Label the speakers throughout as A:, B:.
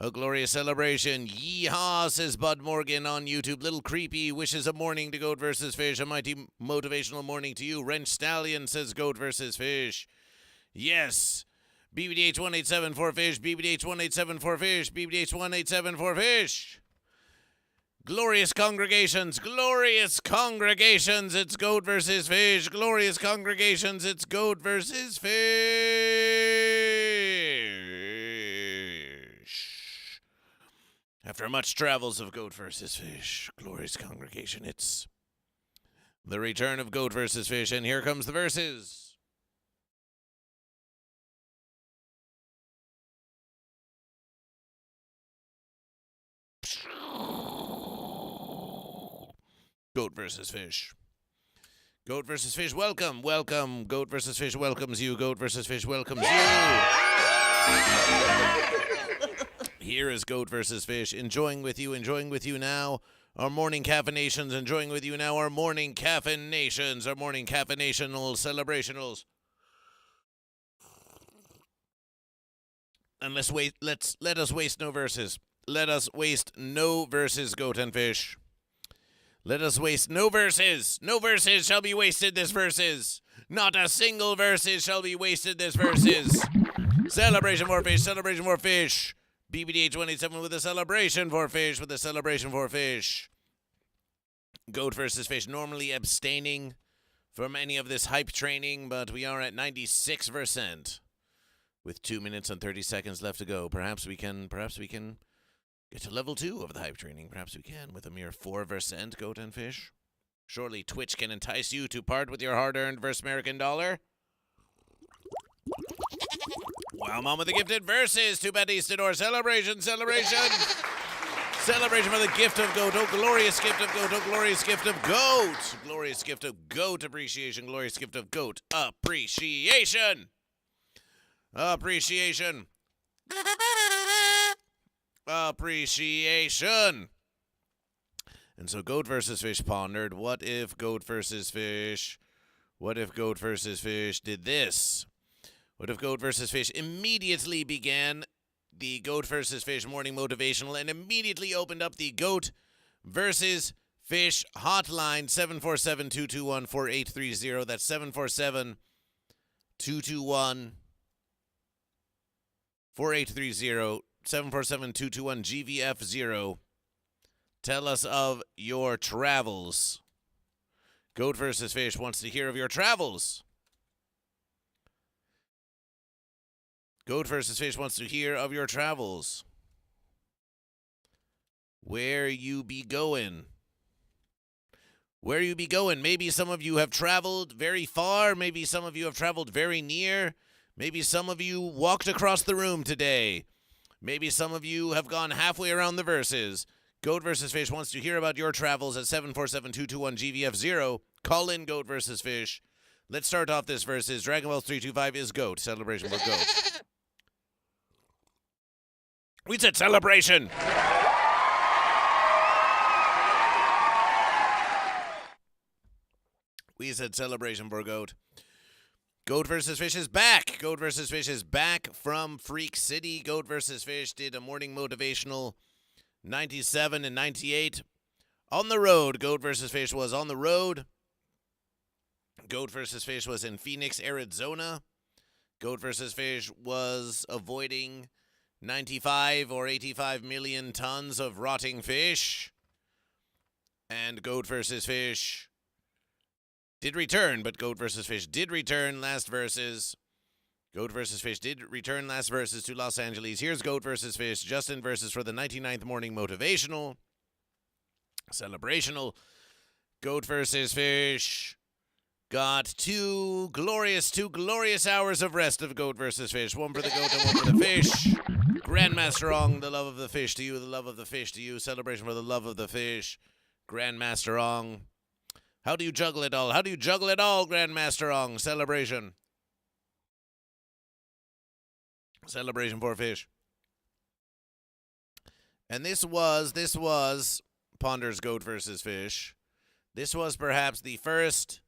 A: A glorious celebration. Yeehaw, says Bud Morgan on YouTube. Little Creepy wishes a morning to Goat vs. Fish. A mighty motivational morning to you. Wrench Stallion says Goat vs. Fish. Yes. BBDH1874 Fish. BBDH1874 Fish. BBDH1874 Fish. Glorious congregations. Glorious congregations. It's Goat vs. Fish. Glorious congregations. It's Goat vs. Fish. After much travels of Goat vs. Fish, glorious congregation, it's the return of Goat vs. Fish, and here comes the verses. Goat vs. Fish. Goat vs. Fish, welcome, welcome. Goat vs. Fish welcomes you. Goat vs. Fish welcomes you. Here is Goat vs. Fish, enjoying with you now. Our morning caffeinations, enjoying with you now. Our morning caffeinations, our morning caffeinational celebrationals. And let us waste no verses. Let us waste no verses, Goat and Fish. Let us waste no verses. No verses shall be wasted this verses. Not a single verses shall be wasted this verses. Celebration for Fish, celebration for Fish. BBDH187 with a celebration for Fish, with a celebration for Fish. Goat versus Fish, normally abstaining from any of this hype training, but we are at 96% with 2 minutes and 30 seconds left to go. Perhaps we can get to level 2 of the hype training. Perhaps we can with a mere 4%, Goat and Fish. Surely Twitch can entice you to part with your hard-earned verse American dollar. Wow, Mom with the gifted verses to Batistador. Celebration, celebration. Celebration for the gift of Goat. Oh, glorious gift of Goat. Oh, glorious gift of Goat. Glorious gift of Goat appreciation. Glorious gift of Goat appreciation. Appreciation. Appreciation. And so Goat versus Fish pondered, what if Goat versus Fish did this? What if Goat vs. Fish immediately began the Goat vs. Fish morning motivational and immediately opened up the Goat vs. Fish hotline, 747-221-4830. That's 747-221-4830. 747-221-GVF0. Tell us of your travels. Goat vs. Fish wants to hear of your travels. Goat vs. Fish wants to hear of your travels. Where you be going? Where you be going? Maybe some of you have traveled very far. Maybe some of you have traveled very near. Maybe some of you walked across the room today. Maybe some of you have gone halfway around the verses. Goat vs. Fish wants to hear about your travels at 747-221-GVF0. Call in, Goat vs. Fish. Let's start off this verses. Dragon Ball 325 is Goat. Celebration for Goat. We said celebration. We said celebration for Goat. Goat vs. Fish is back. Goat vs. Fish is back from Freak City. Goat vs. Fish did a morning motivational 97 and 98 on the road. Goat vs. Fish was on the road. Goat vs. Fish was in Phoenix, Arizona. Goat vs. Fish was avoiding 95 or 85 million tons of rotting fish. And Goat vs. Fish did return, but Goat vs. Fish did return last verses. Goat vs. Fish did return last verses to Los Angeles. Here's Goat vs. Fish, Justin versus for the 99th morning motivational, celebrational. Goat vs. Fish got two glorious hours of rest of Goat vs. Fish. One for the Goat and one for the Fish. Grandmaster Ong, the love of the fish to you, the love of the fish to you. Celebration for the love of the fish. Grandmaster Ong. How do you juggle it all? How do you juggle it all, Grandmaster Ong? Celebration. Celebration for Fish. And this was Ponder's Goat versus Fish. This was perhaps the first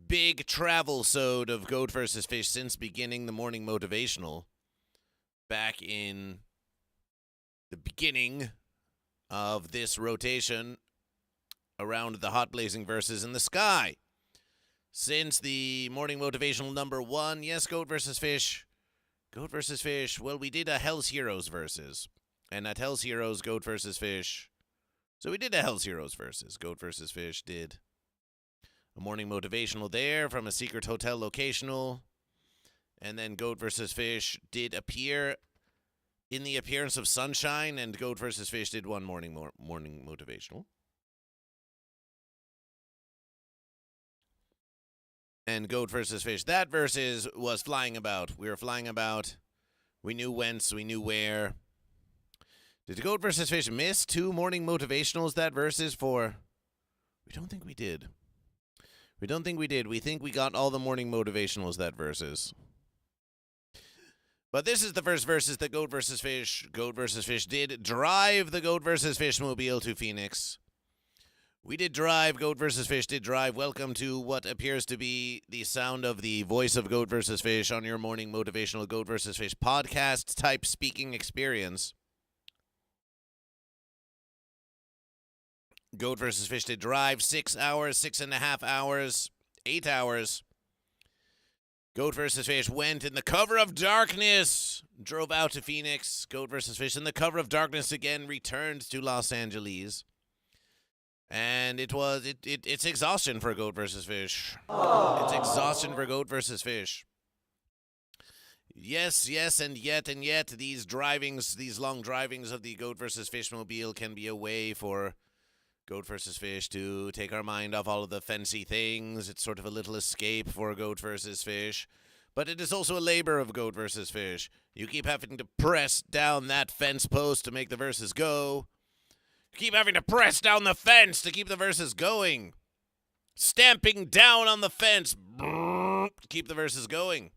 A: big travel-sode of Goat versus Fish since beginning the morning motivational back in the beginning of this rotation around the hot blazing verses in the sky. Since the morning motivational number 1, yes, Goat vs. Fish. Goat vs. Fish. Well, we did a Hell's Heroes versus. And at Hell's Heroes, Goat vs. Fish. So we did a Hell's Heroes versus. Goat vs. Fish did a morning motivational there from a secret hotel locational. And then Goat vs. Fish did appear in the appearance of Sunshine, and Goat vs. Fish did one morning motivational. And Goat vs. Fish, that versus was flying about. We were flying about. We knew whence, we knew where. Did Goat vs. Fish miss 2 morning motivationals that versus for? We don't think we did. We don't think we did. We think we got all the morning motivationals that versus. But this is the first versus that Goat vs. Fish. Goat vs. Fish did drive the Goat vs. Fish mobile to Phoenix. We did drive. Goat vs. Fish did drive. Welcome to what appears to be the sound of the voice of Goat vs. Fish on your morning motivational Goat vs. Fish podcast type speaking experience. Goat vs. Fish did drive 6 hours, 6.5 hours, 8 hours. Goat vs. Fish went in the cover of darkness, drove out to Phoenix. Goat vs. Fish in the cover of darkness again returned to Los Angeles. And it's exhaustion for Goat vs. Fish. Aww. It's exhaustion for Goat vs. Fish. Yes, and yet, these long drivings of the Goat vs. Fish mobile can be a way for Goat vs. Fish to take our mind off all of the fancy things. It's sort of a little escape for Goat vs. Fish. But it is also a labor of Goat vs. Fish. You keep having to press down that fence post to make the verses go. You keep having to press down the fence to keep the verses going. Stamping down on the fence to keep the verses going.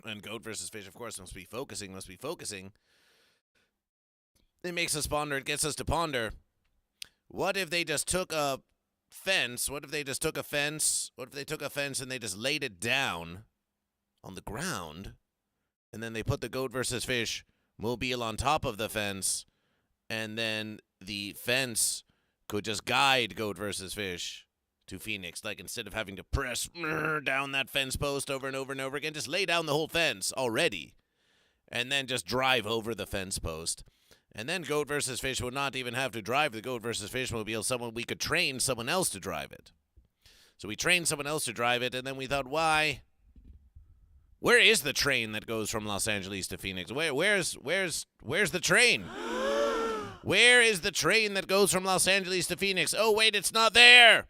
A: And Goat vs. Fish, of course, must be focusing. It makes us ponder. It gets us to ponder. What if they just took a fence? What if they took a fence and they just laid it down on the ground, and then they put the Goat vs. Fish mobile on top of the fence, and then the fence could just guide Goat vs. Fish to Phoenix? Like, instead of having to press down that fence post over and over and over again, just lay down the whole fence already, and then just drive over the fence post. And then Goat vs. Fish would not even have to drive the Goat vs. Fish mobile. We could train someone else to drive it. So we trained someone else to drive it, and then we thought, why? Where is the train that goes from Los Angeles to Phoenix? Where's the train? Where is the train that goes from Los Angeles to Phoenix? Oh, wait, it's not there.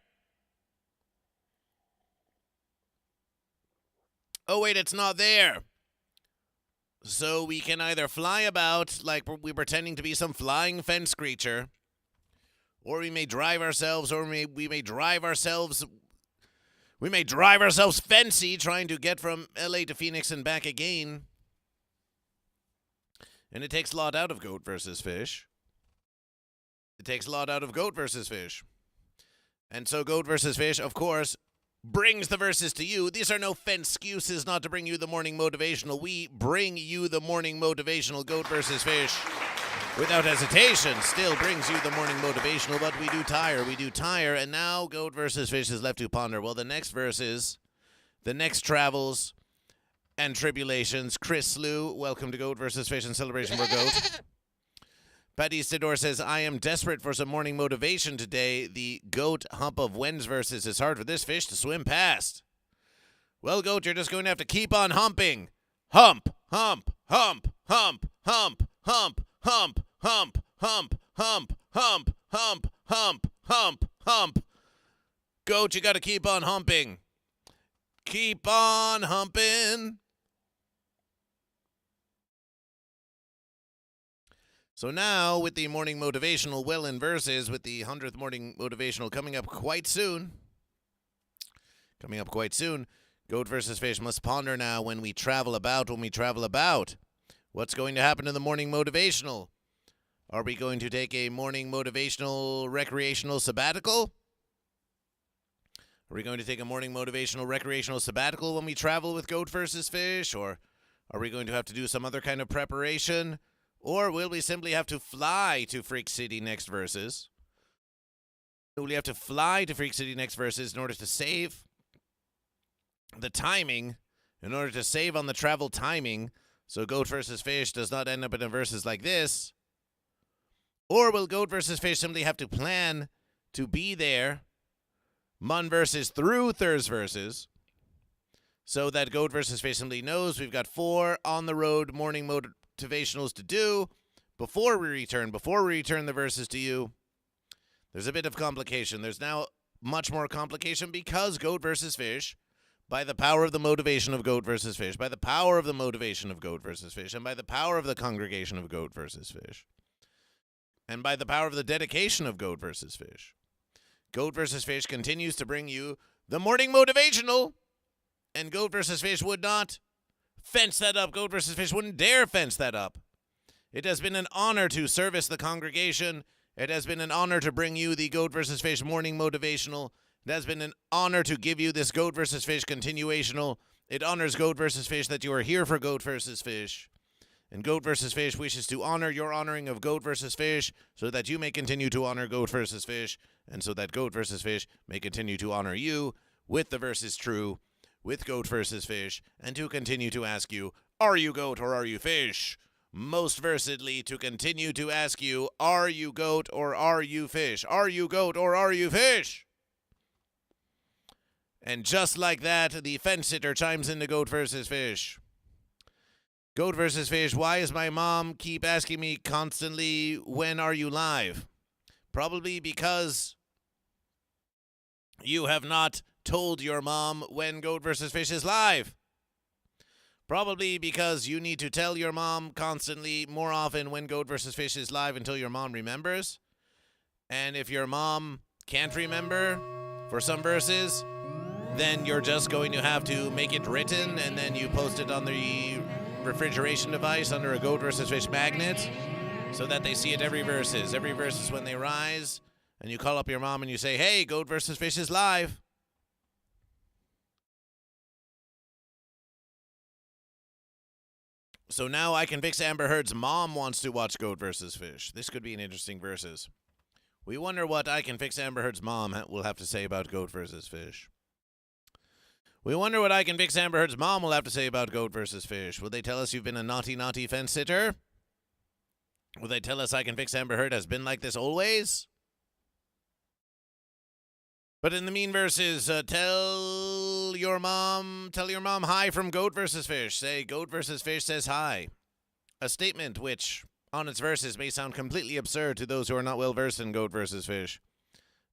A: Oh, wait, it's not there. So we can either fly about like we're pretending to be some flying fence creature, or we may drive ourselves, we may drive ourselves fancy trying to get from LA to Phoenix and back again. And it takes a lot out of Goat vs. Fish. And so Goat vs. Fish, of course, brings the verses to you. These are no fence excuses not to bring you the morning motivational. We bring you the morning motivational. Goat vs. Fish, without hesitation, still brings you the morning motivational, but we do tire, and now Goat vs. Fish is left to ponder. Well, the next verses, the next travels, and tribulations. Chris Slew, welcome to Goat vs. Fish in celebration for Goat. Patty Sidor says, I am desperate for some morning motivation today. The Goat hump of Wednesdays versus is hard for this fish to swim past. Well, Goat, you're just going to have to keep on humping. Hump, hump, hump, hump, hump, hump, hump, hump, hump, hump, hump, hump, hump, hump, hump. Goat, you got to keep on humping. Keep on humping. So now, with the morning motivational well in verses, with the 100th morning motivational coming up quite soon, Goat vs. Fish must ponder now when we travel about. What's going to happen to the morning motivational? Are we going to take a morning motivational recreational sabbatical? Are we going to take a morning motivational recreational sabbatical when we travel with Goat vs. Fish? Or are we going to have to do some other kind of preparation? Or will we simply have to fly to Freak City next versus? Will we have to fly to Freak City next versus in order to save the timing, in order to save on the travel timing, so Goat versus Fish does not end up in a versus like this? Or will Goat versus Fish simply have to plan to be there Mun versus through Thurs versus, so that Goat versus Fish simply knows we've got 4 on-the-road morning motivationals to do before we return the verses to you? There's a bit of complication. There's now much more complication because Goat versus Fish, by the power of the motivation of Goat versus Fish, by the power of the motivation of Goat versus Fish, and by the power of the congregation of Goat versus Fish, and by the power of the dedication of Goat versus Fish, Goat versus Fish continues to bring you the morning motivational, and Goat versus Fish would not fence that up. Goat versus Fish wouldn't dare fence that up. It has been an honor to service the congregation. It has been an honor to bring you the Goat versus Fish morning motivational. It has been an honor to give you this Goat versus Fish continuational. It honors Goat versus Fish that you are here for Goat versus Fish. And Goat versus Fish wishes to honor your honoring of Goat versus Fish so that you may continue to honor Goat versus Fish, and so that Goat versus Fish may continue to honor you with the versus true, with Goat versus Fish, and to continue to ask you, are you goat or are you fish? Most versedly to continue to ask you, are you goat or are you fish? Are you goat or are you fish? And just like that, the fence sitter chimes into Goat versus Fish. Goat versus Fish, why does my mom keep asking me constantly, when are you live? Probably because you have not told your mom when Goat versus Fish is live. Probably because you need to tell your mom constantly, more often, when Goat versus Fish is live until your mom remembers. And if your mom can't remember for some verses, then you're just going to have to make it written, and then you post it on the refrigeration device under a Goat versus Fish magnet so that they see it every verses when they rise, and you call up your mom and you say, hey, Goat versus Fish is live. So now I can fix Amber Heard's mom wants to watch Goat versus Fish. This could be an interesting versus. We wonder what I can fix Amber Heard's mom will have to say about Goat versus Fish. We wonder what I can fix Amber Heard's mom will have to say about Goat versus Fish. Will they tell us you've been a naughty, naughty fence sitter? Will they tell us I can fix Amber Heard has been like this always? But in the mean verses, tell your mom hi from Goat versus Fish. Say, Goat versus Fish says hi. A statement which, on its verses, may sound completely absurd to those who are not well versed in Goat versus Fish,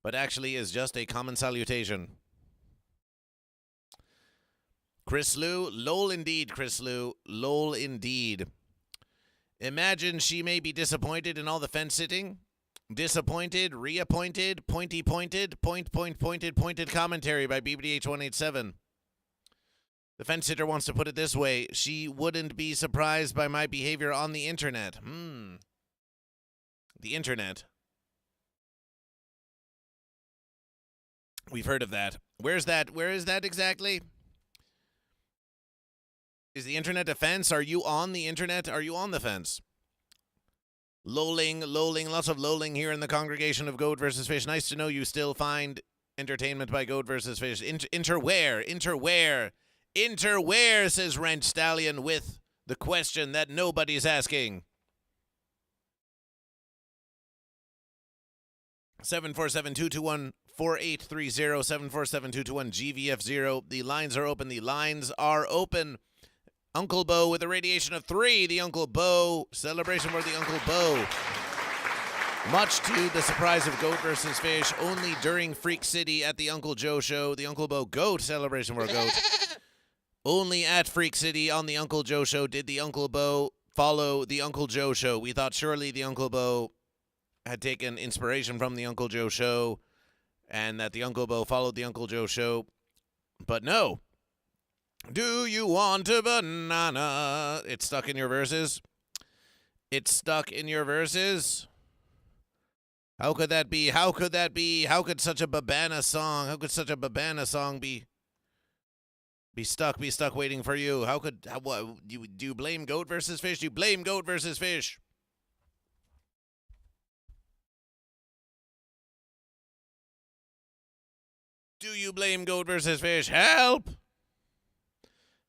A: but actually is just a common salutation. Chris Lou, lol indeed, Chris Lou, lol indeed. Imagine she may be disappointed in all the fence sitting. Disappointed, reappointed, pointed, pointed commentary by BBDH187. The fence sitter wants to put it this way. She wouldn't be surprised by my behavior on the internet. The internet. We've heard of that. Where's that? Where is that exactly? Is the internet a fence? Are you on the internet? Are you on the fence? Lolling, lots of lolling here in the congregation of Goat versus Fish. Nice to know you still find entertainment by Goat versus Fish. Interwhere, says Rent Stallion with the question that nobody's asking. 747-221-4830, 747-221-GVF0. The lines are open. Uncle Bo with a radiation of 3. The Uncle Bo celebration for the Uncle Bo. Much to the surprise of Goat versus Fish, only during Freak City at the Uncle Joe show, the Uncle Bo Goat celebration for Goat. Only at Freak City on the Uncle Joe show did the Uncle Bo follow the Uncle Joe show. We thought surely the Uncle Bo had taken inspiration from the Uncle Joe show and that the Uncle Bo followed the Uncle Joe show. But no. Do you want a banana? It's stuck in your verses. How could that be? How could such a babana song be stuck waiting for you? Do you blame Goat versus Fish? You blame Goat versus Fish. Do you blame Goat vs. Fish? Help!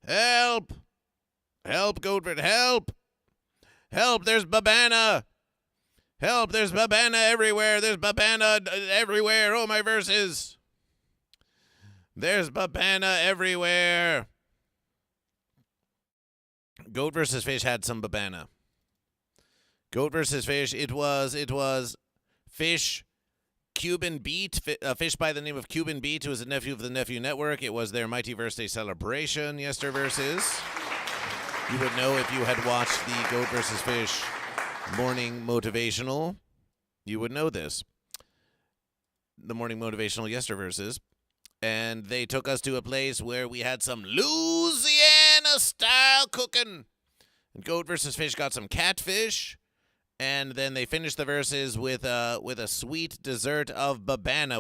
A: Help! Help, Goat vs. Help! Help, there's Babana! Help, there's Babana everywhere! There's Babana everywhere! Oh, my verses! There's Babana everywhere! Goat vs. Fish had some Babana. Goat vs. Fish, it was Fish, Cuban Beat, a fish by the name of Cuban Beat, who was a nephew of the Nephew Network. It was their Mighty Verse Day celebration yesterverses. You would know if you had watched the Goat vs. Fish morning motivational. You would know this. The morning motivational yesterverses. And they took us to a place where we had some Louisiana-style cooking. And Goat vs. Fish got some catfish. And then they finished the verses with a sweet dessert of Babana,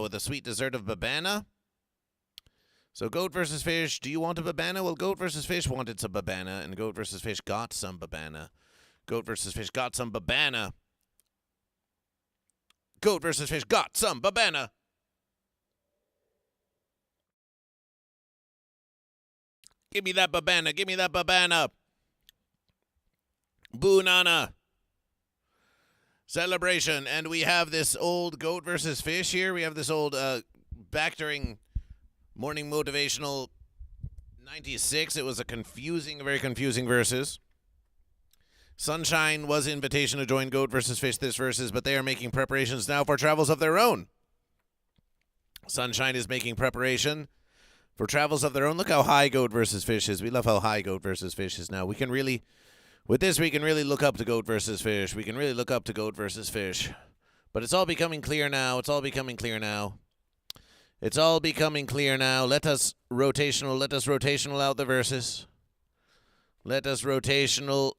A: So Goat vs. Fish, do you want a Babana? Well, Goat vs. Fish wanted some Babana, and Goat vs. Fish got some Babana. Goat vs. Fish got some Babana. Goat vs. Fish got some Babana. Give me that Babana. Give me that Babana. Boo-nana. Celebration. And we have this old Goat vs. Fish here. We have this old back during morning motivational 96. It was a very confusing verses. Sunshine was an invitation to join Goat vs. Fish this verses, but they are making preparations now for travels of their own. Sunshine is making preparation for travels of their own. Look how high Goat vs. Fish is. We love how high Goat vs. Fish is now. We can really, with this, we can really look up to Goat vs. Fish. We can really look up to Goat vs. Fish. But it's all becoming clear now. It's all becoming clear now. It's all becoming clear now. Let us rotational out the verses. Let us rotational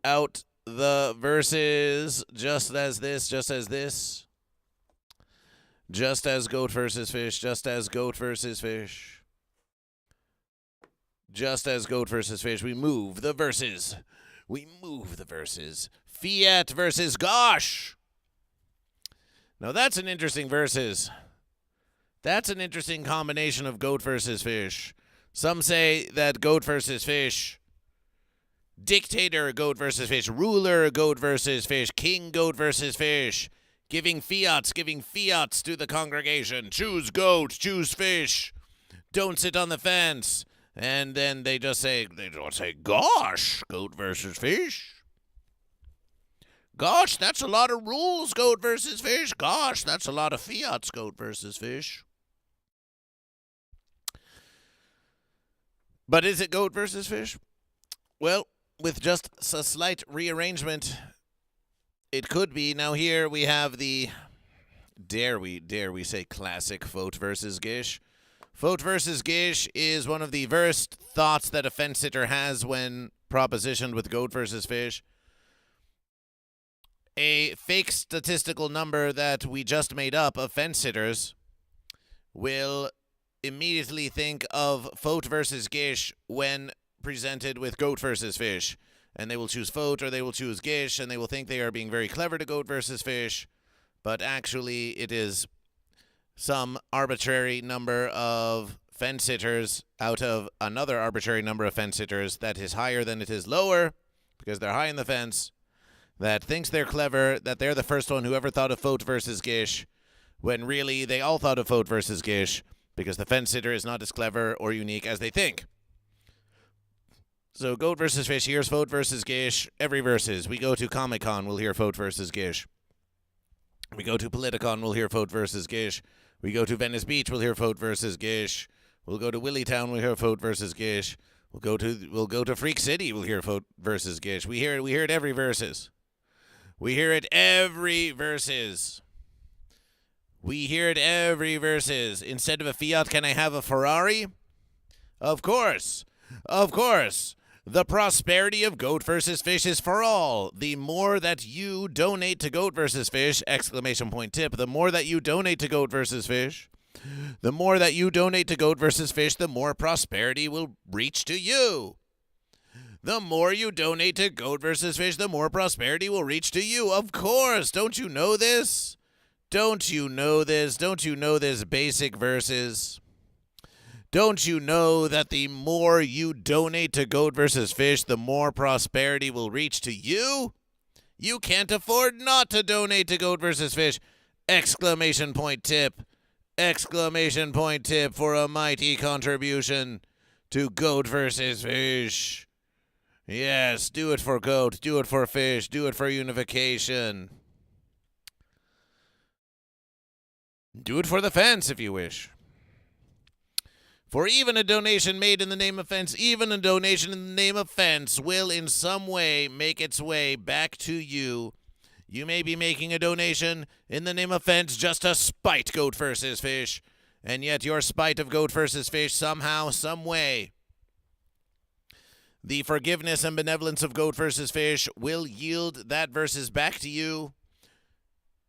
A: out the verses, just as this, just as this. Just as Goat vs. Fish, just as Goat vs. Fish. Just as Goat vs. Fish, we move the verses. We move the verses. Fiat versus Gosh. Now that's an interesting verses. That's an interesting combination of Goat vs. Fish. Some say that Goat vs. Fish, dictator Goat vs. Fish, ruler Goat vs. Fish, king Goat vs. Fish, giving fiats to the congregation. Choose goat, choose fish. Don't sit on the fence. And then they don't say, gosh, Goat versus Fish. Gosh, that's a lot of rules, Goat versus Fish. Gosh, that's a lot of fiats, Goat versus Fish. But is it Goat versus Fish? Well, with just a slight rearrangement, it could be. Now here we have the, dare we say, classic Foat versus Gish. Foat versus Gish is one of the worst thoughts that a fence sitter has when propositioned with Goat versus Fish. A fake statistical number that we just made up of fence sitters will immediately think of Foat versus Gish when presented with Goat versus Fish. And they will choose Foat or they will choose Gish, and they will think they are being very clever to Goat versus Fish. But actually it is some arbitrary number of fence sitters out of another arbitrary number of fence sitters that is higher than it is lower, because they're high in the fence, that thinks they're clever, that they're the first one who ever thought of Foat versus Gish, when really they all thought of Foat versus Gish, because the fence sitter is not as clever or unique as they think. So Goat versus Fish, here's Foat versus Gish, every verses. We go to Comic-Con, we'll hear Foat versus Gish. We go to Politicon, we'll hear Foat versus Gish. We go to Venice Beach, we'll hear Foat versus Gish. We'll go to Willytown, we'll hear Foat versus Gish. We'll go to Freak City, we'll hear Foat versus Gish. We hear it every verses. We hear it every verses. We hear it every verses. Instead of a Fiat, can I have a Ferrari? Of course. Of course. The prosperity of Goat versus Fish is for all. The more that you donate to Goat versus Fish, exclamation point tip, the more that you donate to Goat versus Fish, the more that you donate to Goat versus Fish, the more prosperity will reach to you. The more you donate to Goat versus Fish, the more prosperity will reach to you. Of course. Don't you know this? Don't you know this? Don't you know this basic verses? Don't you know that the more you donate to Goat vs. Fish, the more prosperity will reach to you? You can't afford not to donate to Goat vs. Fish! Exclamation point tip! Exclamation point tip for a mighty contribution to Goat vs. Fish. Yes, do it for Goat, do it for Fish, do it for unification. Do it for the fence if you wish. For even a donation made in the name of fence, even a donation in the name of fence will in some way make its way back to you. You may be making a donation in the name of fence just to spite Goat vs. Fish, and yet your spite of Goat vs. Fish somehow, some way, the forgiveness and benevolence of Goat vs. Fish will yield that versus back to you.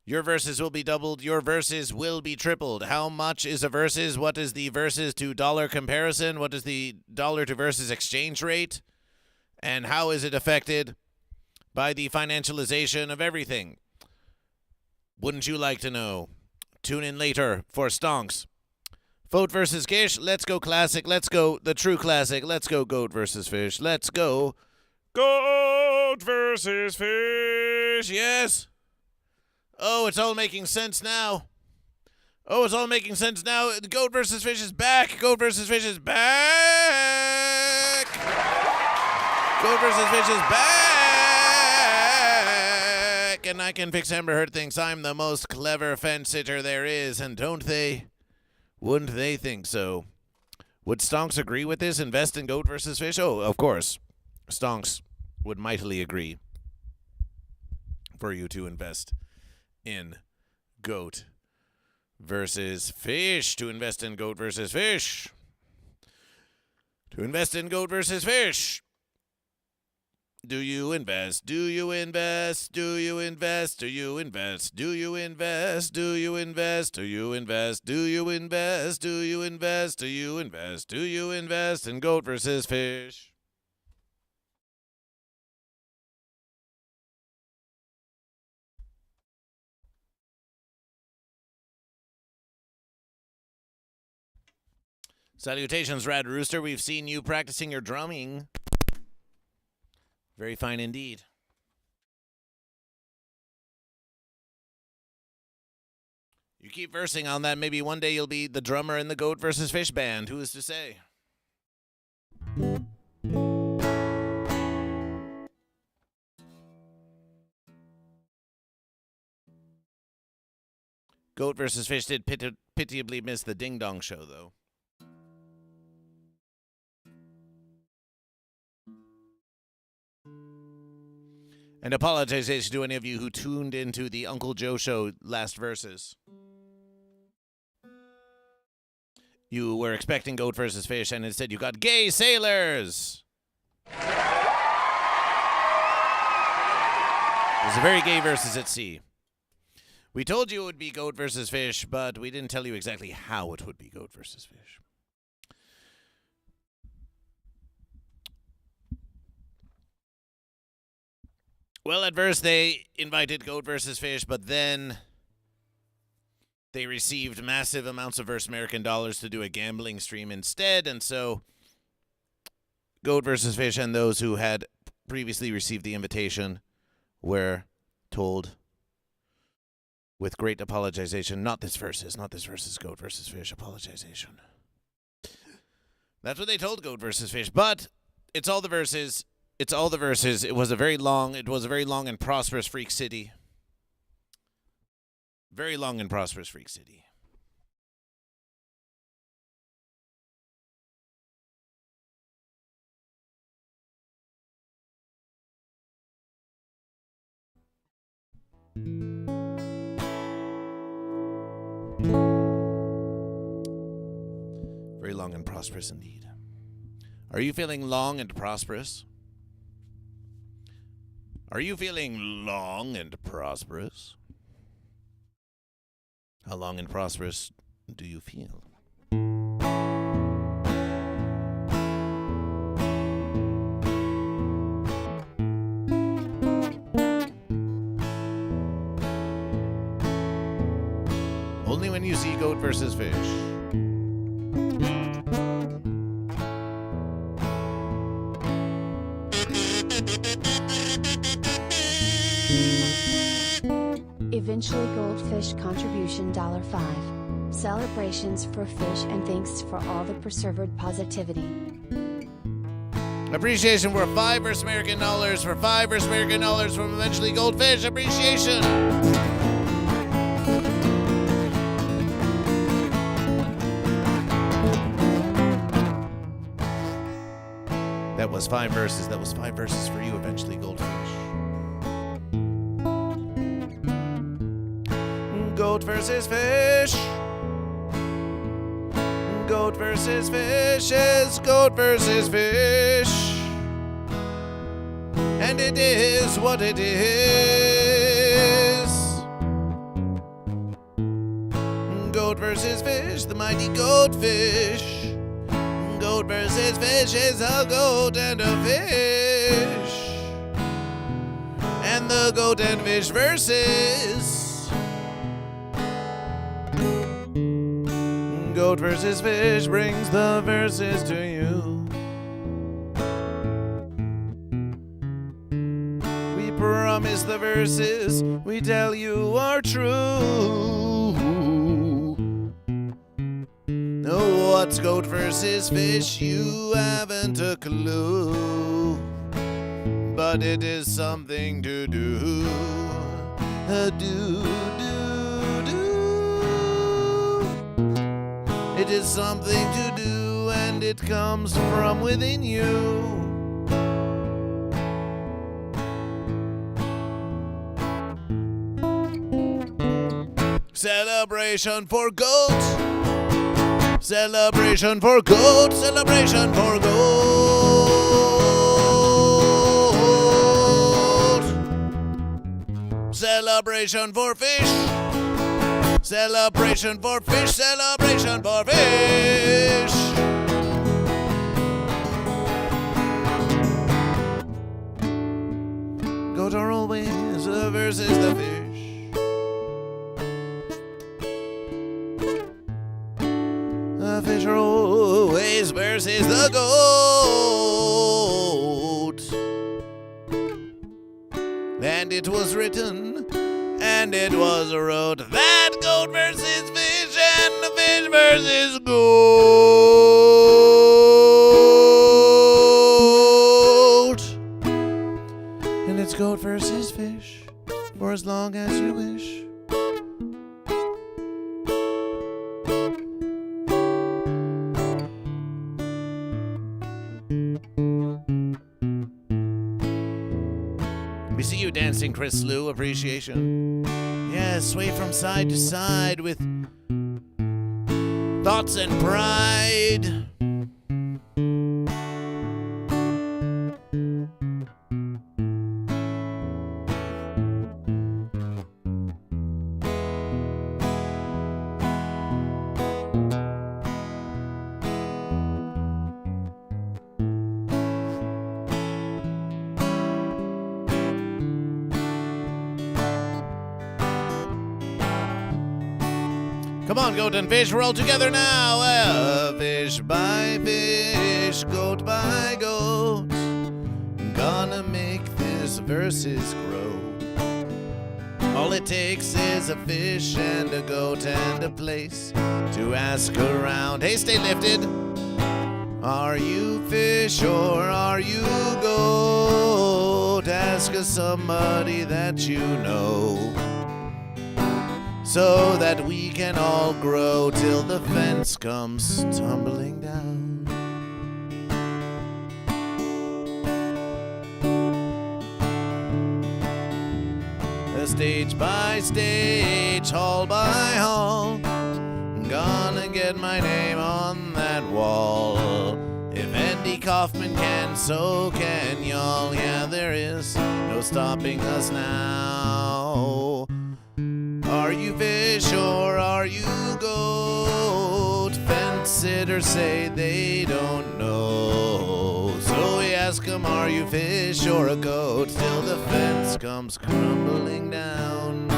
A: Your verses will be doubled. Your verses will be tripled. How much is a versus? What is the verses to dollar comparison? What is the dollar to versus exchange rate? And how is it affected by the financialization of everything? Wouldn't you like to know? Tune in later for Stonks. Vote versus Gish. Let's go classic. Let's go the true classic. Let's go Goat versus Fish. Let's go Goat versus Fish. Yes. Oh, it's all making sense now. Oh, it's all making sense now. Goat vs. Fish is back. Goat vs. Fish is back. Goat vs. Fish is back. And I can fix Amber Heard thinks I'm the most clever fence sitter there is. And don't they? Wouldn't they think so? Would Stonks agree with this? Invest in Goat vs. Fish? Oh, of course. Stonks would mightily agree for you to invest in Goat versus Fish. To invest in Goat versus Fish. To invest in Goat versus Fish. Do you invest? Do you invest? Do you invest? Do you invest? Do you invest? Do you invest? Do you invest? Do you invest? Do you invest? Do you invest? Do you invest in Goat versus Fish? Salutations, Rad Rooster. We've seen you practicing your drumming. Very fine indeed. You keep versing on that. Maybe one day you'll be the drummer in the Goat vs. Fish band. Who is to say? Goat vs. Fish did pitiably miss the Ding Dong Show, though. And apologization to any of you who tuned into the Uncle Joe Show last verses. You were expecting Goat vs. Fish, and instead you got Gay Sailors. It was a very gay versus at sea. We told you it would be Goat vs. Fish, but we didn't tell you exactly how it would be Goat vs. Fish. Well, at first they invited Goat vs. Fish, but then they received massive amounts of American dollars to do a gambling stream instead, and so Goat vs. Fish and those who had previously received the invitation were told with great apologization, not this versus Goat vs. Fish, apologization. That's what they told Goat vs. Fish, but it's all the verses. It's all the verses. It was a very long and prosperous Freak City. Very long and prosperous Freak City. Very long and prosperous indeed. Are you feeling long and prosperous? Are you feeling long and prosperous? How long and prosperous do you feel? Only when you see Goat vs. Fish.
B: Eventually Goldfish contribution $5. Celebrations for fish and thanks for all the persevered positivity.
A: Appreciation for $5 versus American dollars for $5 versus American dollars from Eventually Goldfish. Appreciation. That was 5 verses. That was 5 verses for you, Eventually Goldfish. Goat versus fish. Goat versus fish is goat versus fish. And it is what it is. Goat versus fish, the mighty goat fish. Goat versus fish is a goat and a fish. And the goat and fish versus. Goat versus fish brings the verses to you. We promise the verses we tell you are true. Oh, what's goat versus fish? You haven't a clue. But it is something to do. It is something to do, and it comes from within you. Celebration for goat. Celebration for goat. Celebration for goat. Celebration for fish. Celebration for fish, celebration for fish. Goat are always versus the fish. The fish are always versus the goat. And it was written, and it was wrote that goat versus fish and the fish versus goat. And it's goat versus fish for as long as you wish. We see you dancing, Chris Lou. Appreciation. Yes, sway from side to side with thoughts and pride. Come on, goat and fish, we're all together now. Fish by fish, goat by goat. Gonna make this verses grow. All it takes is a fish and a goat and a place to ask around. Hey, stay lifted. Are you fish or are you goat? Ask somebody that you know, so that we can all grow till the fence comes tumbling down. Stage by stage, hall by hall, gonna get my name on that wall. If Andy Kaufman can, so can y'all. Yeah, there is no stopping us now. Are you fish or are you goat? Fence sitters say they don't know. So we ask them, are you fish or a goat? Till the fence comes crumbling down.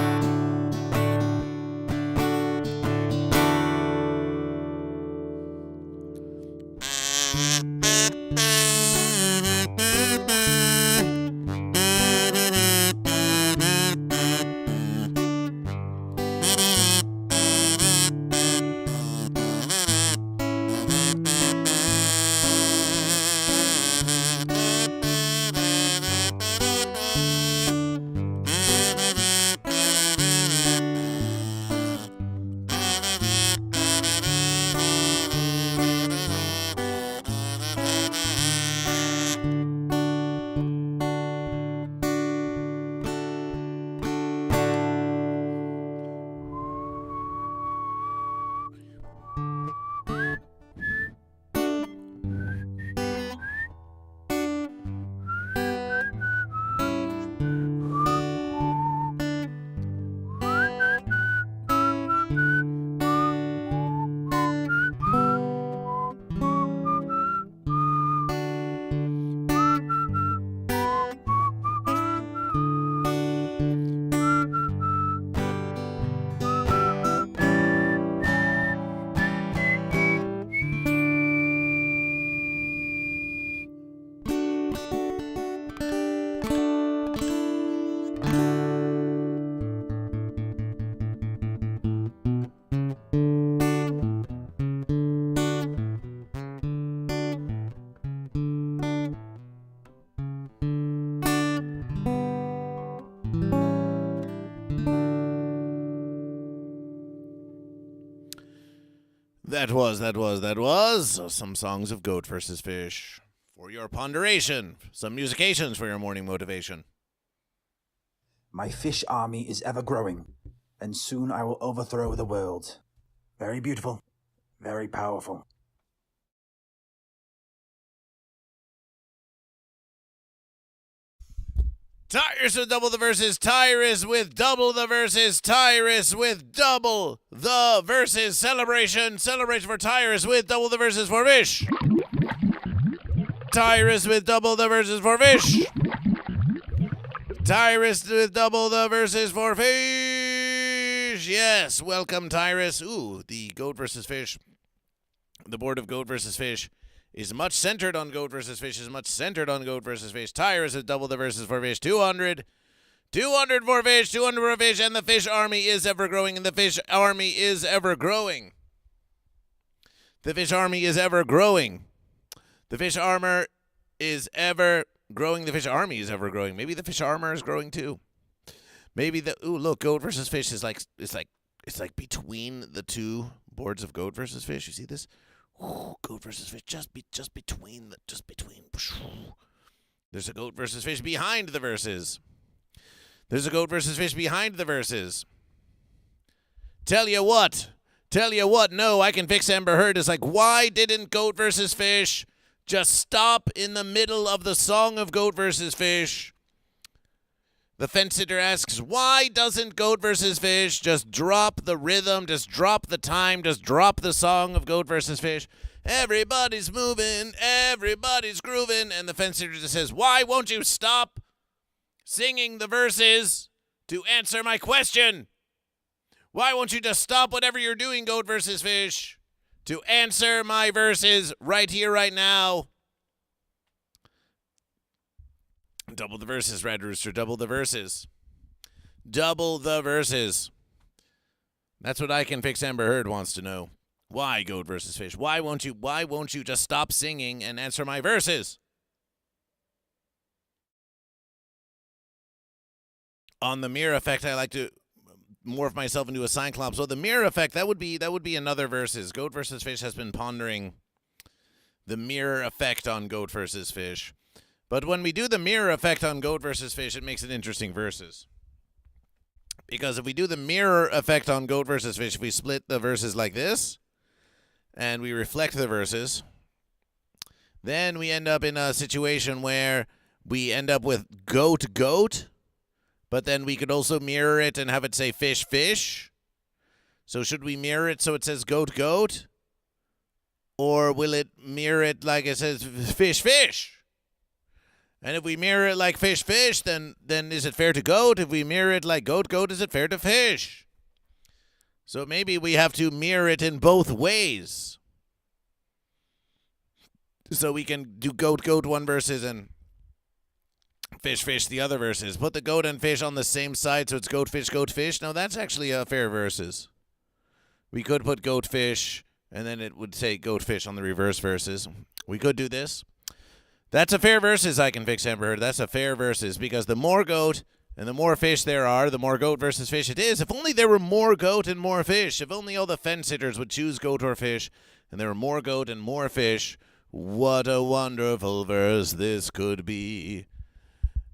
A: That was some songs of Goat versus Fish for your ponderation. Some musications for your morning motivation.
C: My fish army is ever growing, and soon I will overthrow the world. Very beautiful, very powerful.
A: Tyrus with double the verses. Tyrus with double the verses. Tyrus with double the verses. Celebration for Tyrus with double the verses for Fish. Tyrus with double the verses for Fish. Tyrus with double the verses for Fish. Yes, welcome Tyrus. Ooh, the Goat versus Fish. The board of Goat versus Fish is much centered on Goat versus Fish, Tyrus with double the verses for Fish. 200 for Fish, 200 for Fish, and the Fish army is ever growing, The Fish army is ever growing. The Fish army is ever growing. The Fish armor is ever growing. Maybe the Fish armor is growing too. Maybe look, Goat versus Fish is it's like between the two boards of Goat versus Fish. You see this? Ooh, Goat versus Fish, just between. There's a Goat versus Fish behind the verses. Tell you what, no, I can fix Amber Heard. It's like, why didn't Goat versus Fish just stop in the middle of the song of Goat versus Fish? The fence sitter asks, why doesn't Goat versus Fish just drop the rhythm, just drop the time, just drop the song of Goat versus Fish? Everybody's moving, everybody's grooving, and the fence sitter just says, why won't you stop singing the verses to answer my question? Why won't you just stop whatever you're doing, Goat versus Fish, to answer my verses right here, right now? Double the verses, Red Rooster. Double the verses. That's what I Can Fix Amber Heard wants to know. Why, Goat versus Fish? Why won't you just stop singing and answer my verses? On the mirror effect, I like to morph myself into a Cyclops. So the mirror effect, that would be another verses. Goat versus Fish has been pondering the mirror effect on Goat versus Fish. But when we do the mirror effect on Goat versus Fish, it makes it interesting verses. Because if we do the mirror effect on Goat versus Fish, if we split the verses like this, and we reflect the verses, then we end up in a situation where we end up with goat, but then we could also mirror it and have it say fish. So should we mirror it so it says goat? Or will it mirror it like it says fish? And if we mirror it like fish, then is it fair to Goat? If we mirror it like goat, is it fair to Fish? So maybe we have to mirror it in both ways. So we can do goat one verses and fish the other verses. Put the goat and fish on the same side so it's goat fish. No, that's actually a fair verses. We could put goat fish and then it would say goat fish on the reverse verses. We could do this. That's a fair verses, I Can Fix Amber Heard. That's a fair verses because the more goat and the more fish there are, the more Goat versus Fish it is. If only there were more goat and more fish. If only all the fence sitters would choose goat or fish and there were more goat and more fish, what a wonderful verse this could be.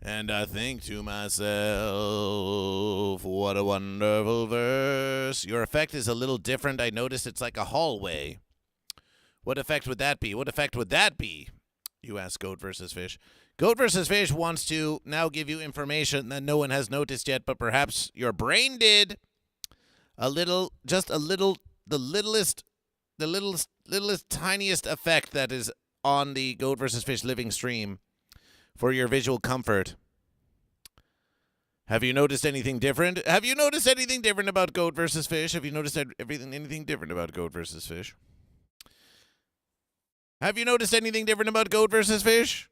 A: And I think to myself, what a wonderful verse. Your effect is a little different. I noticed it's like a hallway. What effect would that be? You ask Goat versus Fish. Goat versus Fish wants to now give you information that no one has noticed yet, but perhaps your brain did. The littlest, tiniest effect that is on the Goat versus Fish living stream for your visual comfort. Have you noticed anything different? About Goat versus Fish? Have you noticed anything different about Goat versus Fish? Have you noticed anything different about Goat versus Fish?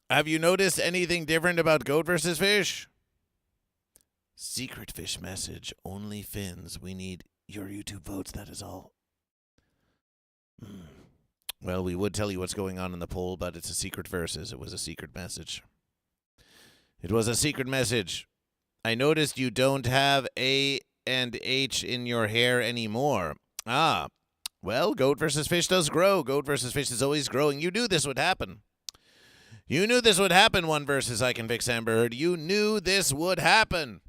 A: Have you noticed anything different about Goat versus Fish? Secret fish message, only fins. We need your YouTube votes, that is all. Well, we would tell you what's going on in the poll, but it's a secret versus. It was a secret message. I noticed you don't have a and H in your hair anymore. Ah, well, Goat versus Fish does grow. Goat versus Fish is always growing. You knew this would happen. You knew this would happen, one versus I Can Fix Amber Heard. You knew this would happen.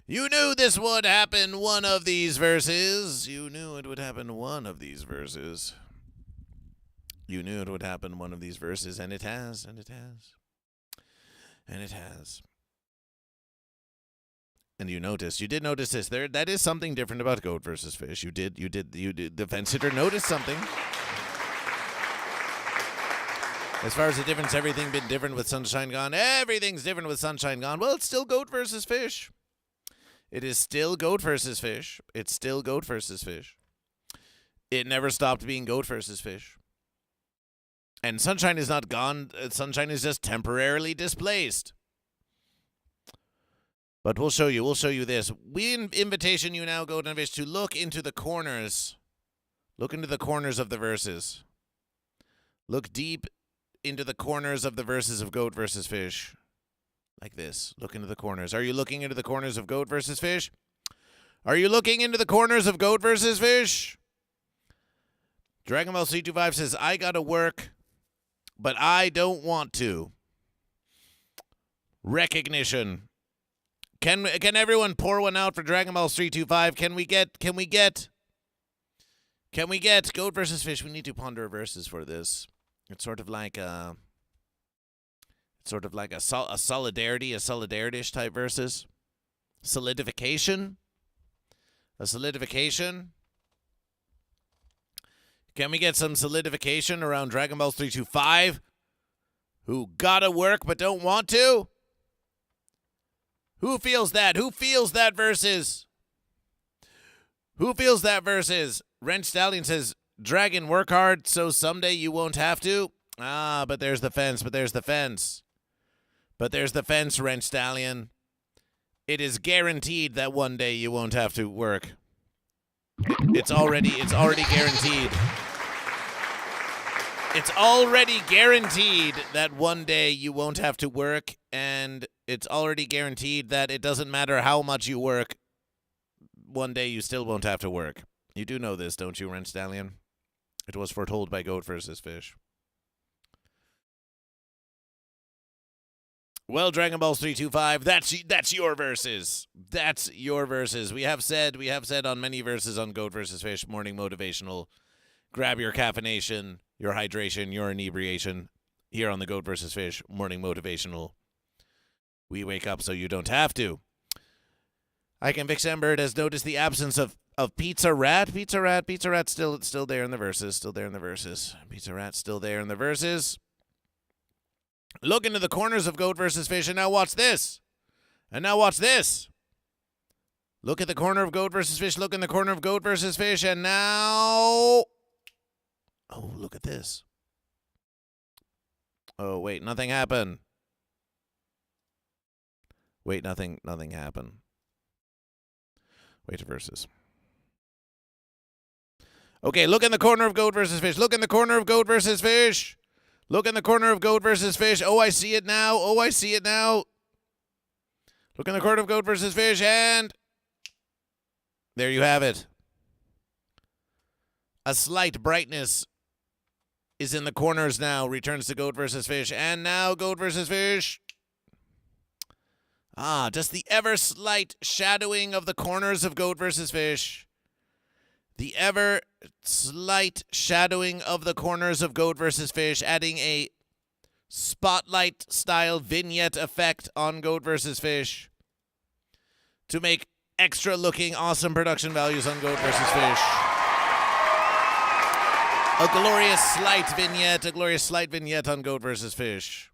A: You knew this would happen one of these verses. You knew it would happen one of these verses. You knew it would happen one of these verses, and it has, and it has. And it has. And you did notice this. That is something different about Goat versus Fish. You did. The fence sitter noticed something. As far as the difference, everything been different with Sunshine Gone. Everything's different with Sunshine Gone. Well, it's still Goat versus Fish. It is still Goat versus Fish. It's still Goat versus Fish. It never stopped being Goat versus Fish. And Sunshine is not gone. Sunshine is just temporarily displaced. But we'll show you this. We invitation you now, Goat and Fish, to look into the corners. Look into the corners of the verses. Look deep into the corners of the verses of Goat versus Fish. Like this. Look into the corners. Are you looking into the corners of Goat versus Fish? Are you looking into the corners of Goat versus Fish? Dragon Ball C25 says, I gotta work, but I don't want to. Recognition. Can everyone pour one out for Dragon Ball 325? Can we get Goat versus Fish? We need to ponder verses for this. It's sort of like a solidarity-ish type verses. Solidification. A solidification. Can we get some solidification around Dragon Ball 325? Who gotta work but don't want to? Who feels that? Who feels that verses? Who feels that verses? Wrench Stallion says, Dragon, work hard so someday you won't have to. Ah, but there's the fence, But there's the fence, Wrench Stallion. It is guaranteed that one day you won't have to work. It's already guaranteed. It's already guaranteed that one day you won't have to work, and it's already guaranteed that it doesn't matter how much you work, one day you still won't have to work. You do know this, don't you, Wrench Stallion? It was foretold by Goat versus Fish. Well, Dragon Ball 325, that's your verses. That's your verses. We have said on many verses on Goat versus Fish, morning motivational. Grab your caffeination, your hydration, your inebriation. Here on the Goat versus Fish, morning motivational. We wake up so you don't have to. I Can Fix Amber has noticed the absence of Pizza Rat. Pizza Rat still there in the verses. Pizza Rat still there in the verses. Look into the corners of Goat versus Fish, and now watch this. Look at the corner of Goat versus Fish. Look in the corner of Goat versus Fish, and now... Oh, look at this. Oh, wait, nothing happened. Wait, nothing happened. Wait to verses. Okay, look in the corner of Goat versus Fish. Look in the corner of Goat versus Fish. Look in the corner of Goat versus Fish. Oh, I see it now. Look in the corner of Goat versus Fish, and there you have it. A slight brightness is in the corners now. Returns to Goat versus Fish, and now Goat versus Fish. Ah, just the ever slight shadowing of the corners of Goat versus Fish. The ever slight shadowing of the corners of Goat versus Fish, adding a spotlight-style vignette effect on Goat versus Fish to make extra-looking awesome production values on Goat versus Fish. A glorious slight vignette on Goat versus Fish.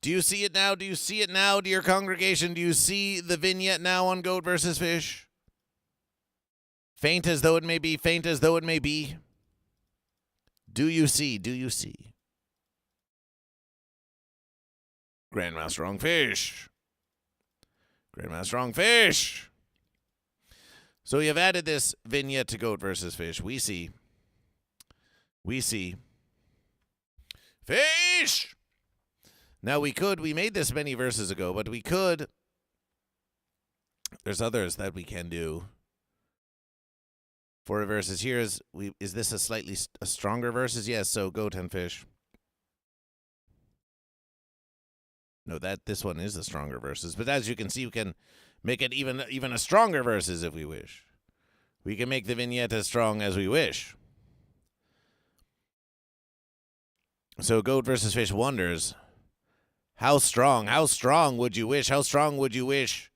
A: Do you see it now? Dear congregation? Do you see the vignette now on Goat versus Fish? Faint as though it may be. Do you see? Grandmaster Wrong Fish. So we have added this vignette to Goat versus Fish. We see. Fish! Now we made this many verses ago, but we could There's others that we can do. For a versus here is this a slightly a stronger versus? Yes, so goat and fish. No, this one is the stronger versus, but as you can see, we can make it even a stronger versus if we wish. We can make the vignette as strong as we wish. So goat versus fish wonders, how strong would you wish? How strong would you wish?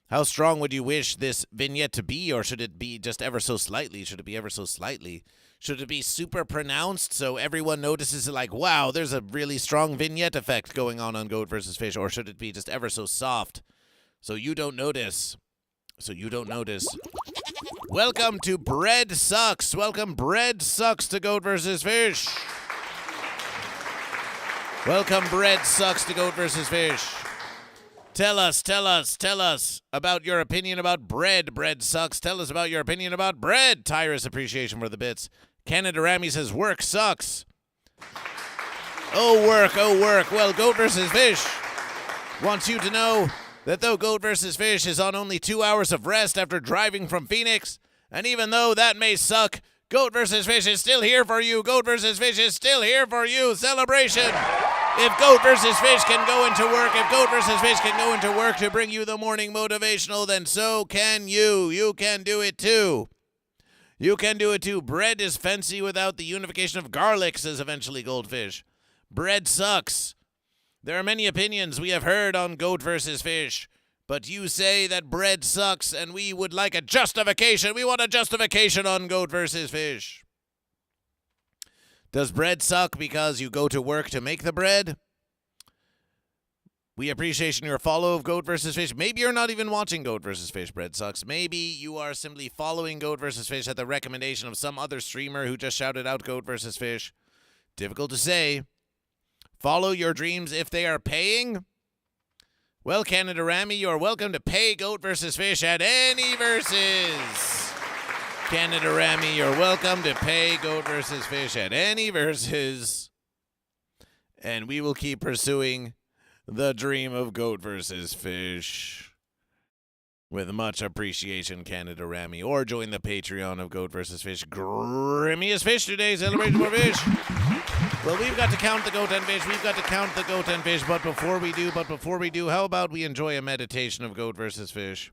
A: How strong would you wish this vignette to be, or should it be just ever so slightly? Should it be ever so slightly? Should it be super pronounced so everyone notices it like, wow, there's a really strong vignette effect going on Goat vs. Fish? Or should it be just ever so soft so you don't notice? Welcome to Bread Sucks. Welcome, Bread Sucks, to Goat vs. Fish. Welcome, Bread Sucks, to Goat vs. Fish. Tell us about your opinion about bread. Bread sucks. Tell us about your opinion about bread. Tyrus appreciation for the bits. Canada Rami says work sucks. Oh, work. Well, Goat vs. Fish wants you to know that though Goat vs. Fish is on only 2 hours of rest after driving from Phoenix, and even though that may suck, Goat vs. Fish is still here for you. Goat vs. Fish is still here for you. Celebration. If Goat vs. Fish can go into work, to bring you the morning motivational, then so can you. You can do it too. Bread is fancy without the unification of garlic, says eventually Goldfish. Bread sucks. There are many opinions we have heard on Goat vs. Fish, but you say that bread sucks, and we would like a justification. We want a justification on Goat vs. Fish. Does bread suck because you go to work to make the bread? We appreciate your follow of Goat vs. Fish. Maybe you're not even watching Goat vs. Fish, Bread Sucks. Maybe you are simply following Goat vs. Fish at the recommendation of some other streamer who just shouted out Goat vs. Fish. Difficult to say. Follow your dreams if they are paying. Well, Canada Rami, you're welcome to pay Goat vs. Fish at any versus. Canada Rami, you're welcome to pay Goat vs. Fish at any versus. And we will keep pursuing the dream of Goat vs. Fish with much appreciation, Canada Rami. Or join the Patreon of Goat vs. Fish. Grimmiest fish today, celebrating more fish. Well, we've got to count the goat and fish. But before we do, how about we enjoy a meditation of Goat vs. Fish?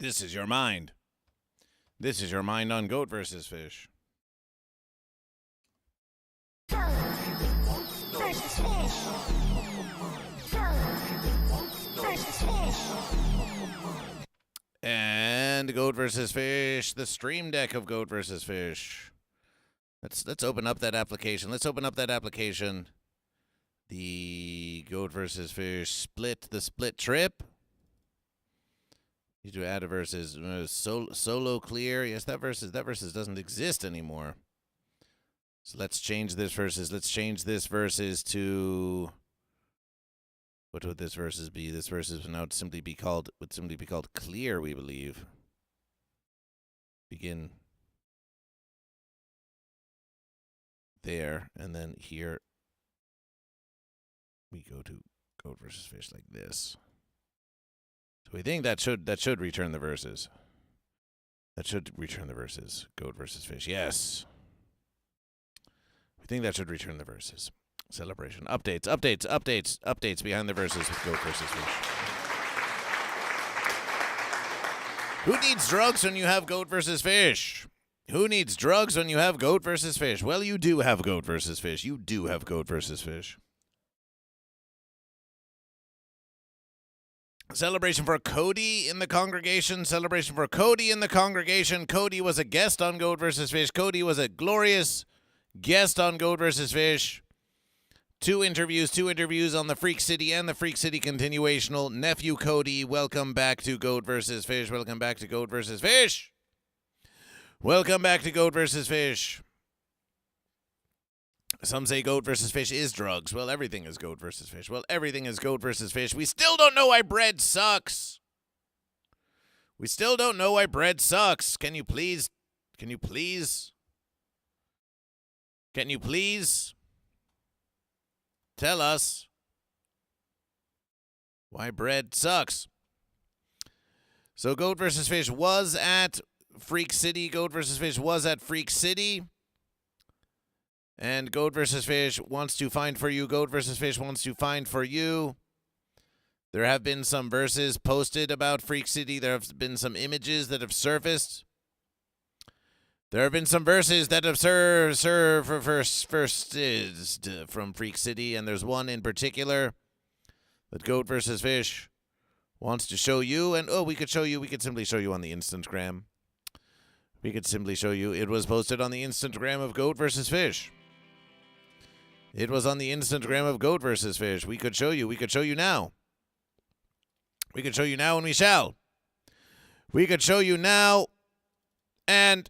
A: This is your mind. This is your mind on Goat versus Fish. And Goat versus Fish, the stream deck of Goat versus Fish. Let's open up that application. Let's open up that application. The Goat versus Fish split trip. You do add a versus solo clear. Yes, that versus doesn't exist anymore. So let's change this versus. Let's change this versus to. What would this versus be? This versus would now simply be called clear, we believe. Begin there, and then here we go to Goat versus Fish like this. So we think that should return the verses. That should return the verses. Goat versus Fish. Yes. We think that should return the verses. Celebration. Updates behind the verses with Goat versus Fish. Who needs drugs when you have Goat versus Fish? Who needs drugs when you have Goat versus Fish? Well, you do have Goat versus Fish. You do have Goat versus Fish. Celebration for Cody in the congregation. Celebration for Cody in the congregation. Cody was a guest on Goat versus Fish. Cody was a glorious guest on Goat versus Fish. Two interviews on the Freak City and the Freak City Continuational. Nephew Cody, welcome back to Goat versus Fish. Welcome back to Goat versus Fish. Welcome back to Goat versus Fish. Some say Goat versus Fish is drugs. Well, everything is Goat versus Fish. Well, everything is Goat versus Fish. We still don't know why bread sucks. We still don't know why bread sucks. Can you please tell us why bread sucks? So Goat versus Fish was at Freak City. Goat versus Fish was at Freak City. And Goat versus Fish wants to find for you. Goat versus Fish wants to find for you. There have been some verses posted about Freak City. There have been some images that have surfaced. There have been some verses that have surfaced from Freak City, and there's one in particular that Goat versus Fish wants to show you. And we could simply show you on the Instagram. We could simply show you. It was posted on the Instagram of Goat versus Fish. It was on the Instagram of Goat versus Fish. We could show you. We could show you now. We could show you now, and we shall. We could show you now, and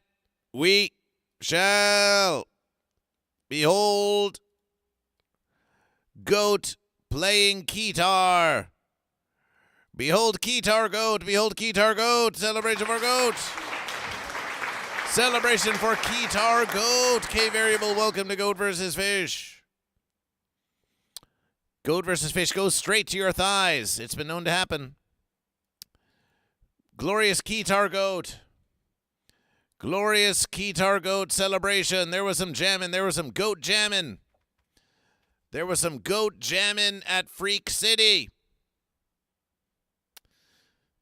A: we shall. Behold, Goat playing guitar. Behold, guitar Goat. Behold, guitar Goat. Celebration for Goat. Celebration for guitar Goat. K variable, welcome to Goat versus Fish. Goat versus Fish goes straight to your thighs. It's been known to happen. Glorious guitar Goat. Glorious guitar Goat celebration. There was some jamming. There was some goat jamming. There was some goat jamming at Freak City.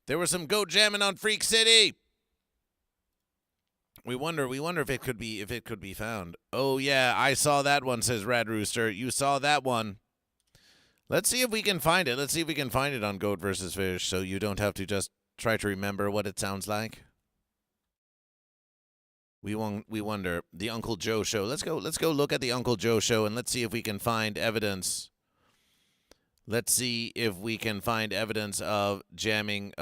A: There was some goat jamming on Freak City. We wonder if it could be found. Oh yeah, I saw that one, says Rad Rooster. You saw that one. Let's see if we can find it. Let's see if we can find it on Goat versus Fish, so you don't have to just try to remember what it sounds like. We wonder. The Uncle Joe show. Let's go look at the Uncle Joe show, and let's see if we can find evidence. Let's see if we can find evidence of jamming.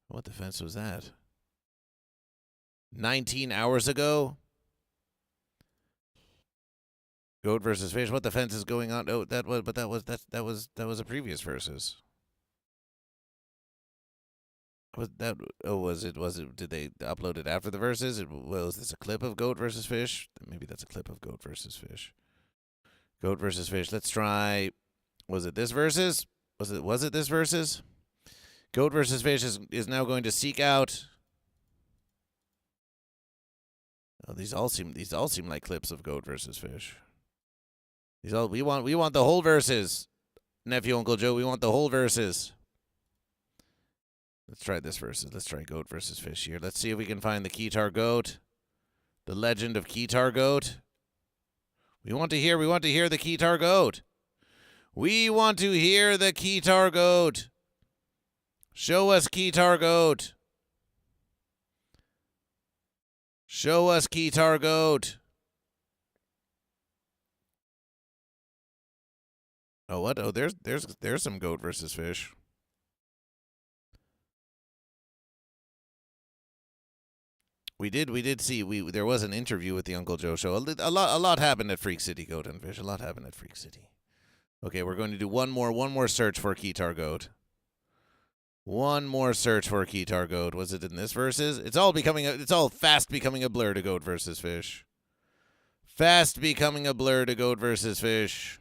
A: What the fence was that? 19 hours ago? Goat versus Fish. What the fence is going on? Oh, that was a previous versus. Was that? Oh, was it? Did they upload it after the verses? Was this a clip of Goat versus Fish? Maybe that's a clip of Goat versus Fish. Goat versus Fish. Let's try. Was it this versus? Was it this versus? Goat versus Fish is now going to seek out. Oh, these all seem like clips of Goat versus Fish. We want the whole verses, Nephew Uncle Joe. We want the whole verses. Let's try this versus. Let's try goat versus fish here. Let's see if we can find the Keytar goat. The legend of Keytar goat. We want to hear the Keytar goat. We want to hear the Keytar goat. Show us Keytar goat. Show us Keytar goat. Oh, what? Oh, there's some goat versus fish. We did see there was an interview with the Uncle Joe show. A lot happened at Freak City, Goat and Fish. A lot happened at Freak City. Okay, we're going to do one more search for Keytar goat. One more search for Keytar goat. Was it in this versus? It's all fast becoming a blur to goat versus fish. Fast becoming a blur to goat versus fish.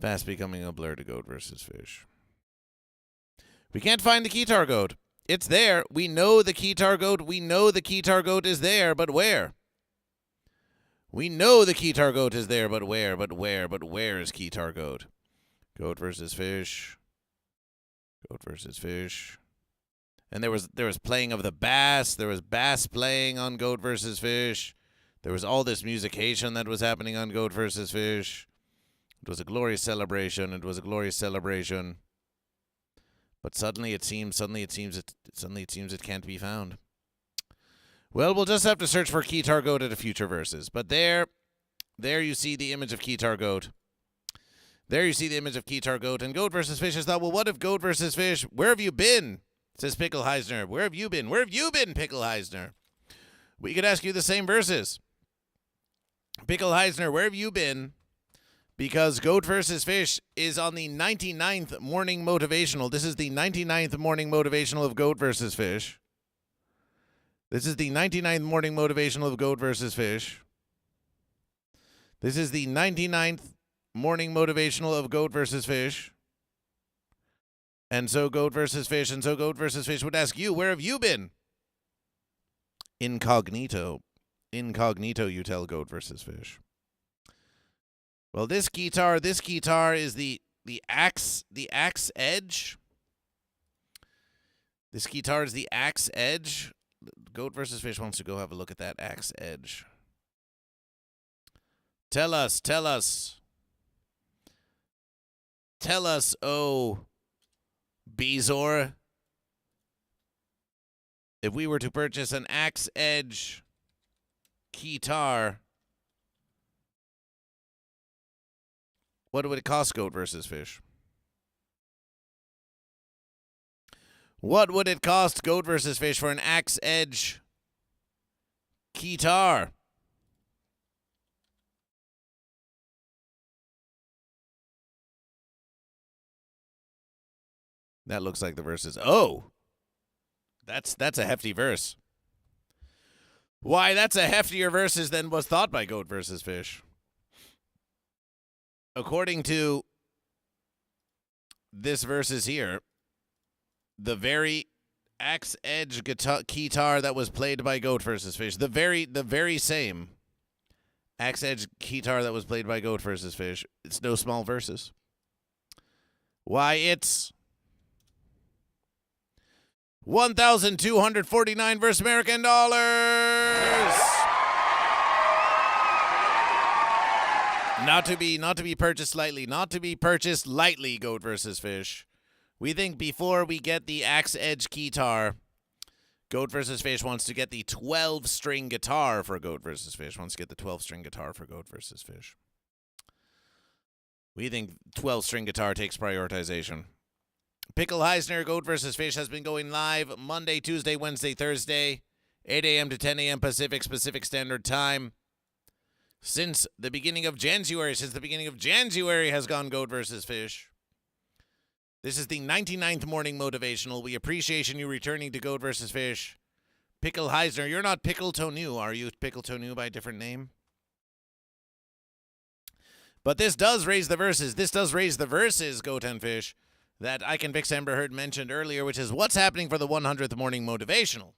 A: Fast becoming a blur to goat versus fish. We can't find the Keytar goat. It's there. We know the Keytar goat. We know the Keytar goat is there, but where? We know the Keytar goat is there, but where? But where is Keytar goat? Goat versus fish. Goat versus fish. And there was playing of the bass. There was bass playing on goat versus fish. There was all this musication that was happening on goat versus fish. It was a glorious celebration. It was a glorious celebration. But suddenly it seems it can't be found. Well, we'll just have to search for Keytar goat at a future versus. But there you see the image of Keytar goat. There you see the image of Keytar goat. And goat versus fish has thought, well, what if goat versus fish? Where have you been? Says Pickle Heisner. Where have you been? Where have you been, Pickle Heisner? We could ask you the same verses. Pickle Heisner, where have you been? Because Goat versus Fish is on the 99th morning motivational. This is the 99th morning motivational of Goat versus Fish. This is the 99th morning motivational of Goat versus Fish. This is the 99th morning motivational of Goat versus Fish. And so Goat versus Fish, would ask you, where have you been? Incognito. Incognito, you tell Goat versus Fish. Well, this Keytar is the axe edge. This Keytar is the axe edge. Goat versus Fish wants to go have a look at that axe edge. Tell us, oh Bezor, if we were to purchase an axe edge Keytar, what would it cost, Goat versus Fish? What would it cost, Goat versus Fish, for an axe edge Keytar? That looks like the verses. Oh, that's a hefty verse. Why, that's a heftier verses than was thought by Goat versus Fish. According to this verses here, the very axe edge Keytar that was played by Goat versus Fish, the very same axe edge Keytar that was played by Goat versus Fish, it's no small verses. Why, it's 1,249 versus American dollars. Not to be purchased lightly. Not to be purchased lightly, Goat versus Fish. We think before we get the axe edge Keytar, Goat versus Fish wants to get the 12-string guitar for Goat versus Fish. Wants to get the 12-string guitar for Goat versus Fish. We think 12-string guitar takes prioritization. Pickle Heisner, Goat versus Fish has been going live Monday, Tuesday, Wednesday, Thursday, 8 a.m. to 10 a.m. Pacific Standard Time. Since the beginning of January has gone Goat versus Fish. This is the 99th morning motivational. We appreciate you returning to Goat versus Fish. Pickle Heisner, you're not Pickle Tonu, are you? Pickle Tonu by a different name? But this does raise the verses. This does raise the verses, Goat and Fish, that I Can Fix Amber Heard mentioned earlier, which is what's happening for the 100th morning motivational.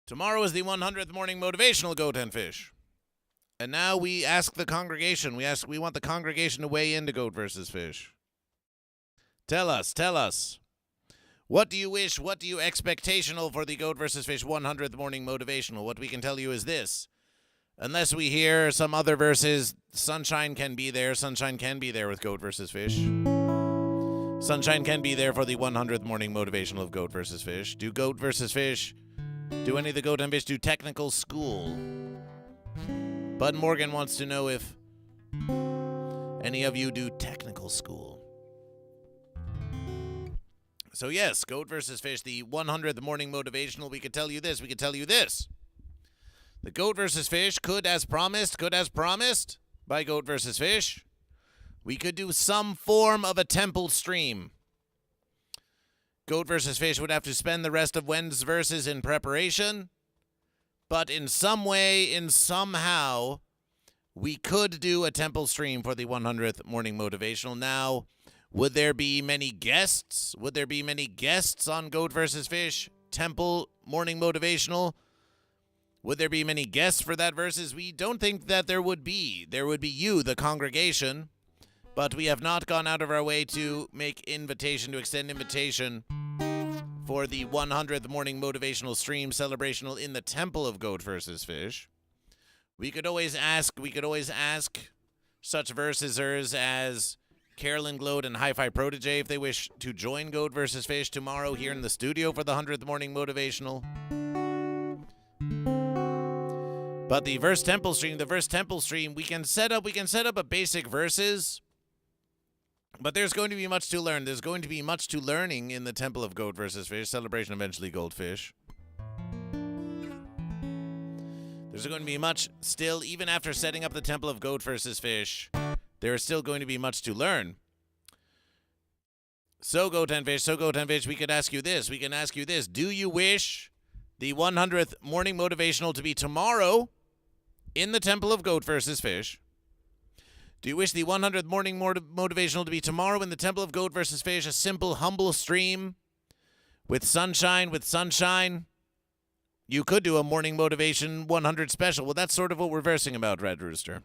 A: Tomorrow is the 100th morning motivational Goat and Fish. And now we ask the congregation. We want the congregation to weigh into Goat versus Fish. Tell us. What do you wish? What do you expectational for the Goat versus Fish 100th morning motivational? What we can tell you is this. Unless we hear some other verses, sunshine can be there. Sunshine can be there with Goat versus Fish. Sunshine can be there for the 100th morning motivational of Goat versus Fish. Do Goat versus Fish, do any of the Goat and Fish do technical school? Bud Morgan wants to know if any of you do technical school. So yes, Goat versus Fish, the 100th morning motivational, we could tell you this. The Goat versus Fish could as promised by Goat versus Fish, we could do some form of a temple stream. Goat versus Fish would have to spend the rest of Wednesday's verses in preparation, but in some way, somehow, we could do a temple stream for the 100th morning motivational. Now, would there be many guests? Would there be many guests on Goat versus Fish temple morning motivational? Would there be many guests for that verses? We don't think that there would be. There would be you, the congregation, but we have not gone out of our way to extend invitation for the 100th morning motivational stream celebrational in the temple of Goat versus Fish. We could always ask such versesers as Carolyn Glode and Hi-Fi Protege if they wish to join Goat versus Fish tomorrow here in the studio for the 100th morning motivational. But the verse temple stream, we can set up a basic verses. But there's going to be much to learn. There's going to be much to learning in the temple of Goat versus Fish, celebration eventually Goldfish. There's going to be much still, even after setting up the temple of Goat versus Fish, there is still going to be much to learn. So Goat and Fish, we could ask you this. Do you wish the 100th morning motivational to be tomorrow in the temple of Goat versus Fish? Do you wish the 100th morning motivational to be tomorrow in the temple of Goat versus Fish, a simple, humble stream with sunshine? You could do a morning motivation 100 special. Well, that's sort of what we're versing about, Red Rooster.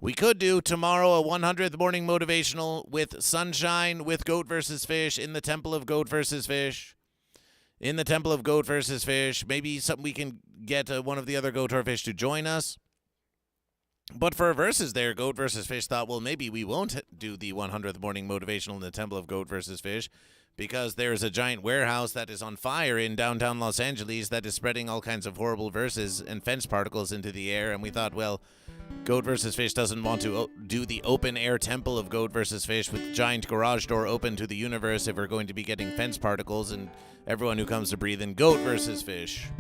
A: We could do tomorrow a 100th morning motivational with sunshine with Goat versus Fish in the temple of Goat versus Fish. In the temple of Goat versus Fish. Maybe something we can get one of the other Goat or Fish to join us. But for verses there, Goat versus Fish thought, well, maybe we won't do the 100th morning motivational in the temple of Goat versus Fish because there's a giant warehouse that is on fire in downtown Los Angeles that is spreading all kinds of horrible verses and fence particles into the air. And we thought, well, Goat versus Fish doesn't want to do the open-air temple of Goat versus Fish with giant garage door open to the universe if we're going to be getting fence particles and everyone who comes to breathe in Goat versus Fish.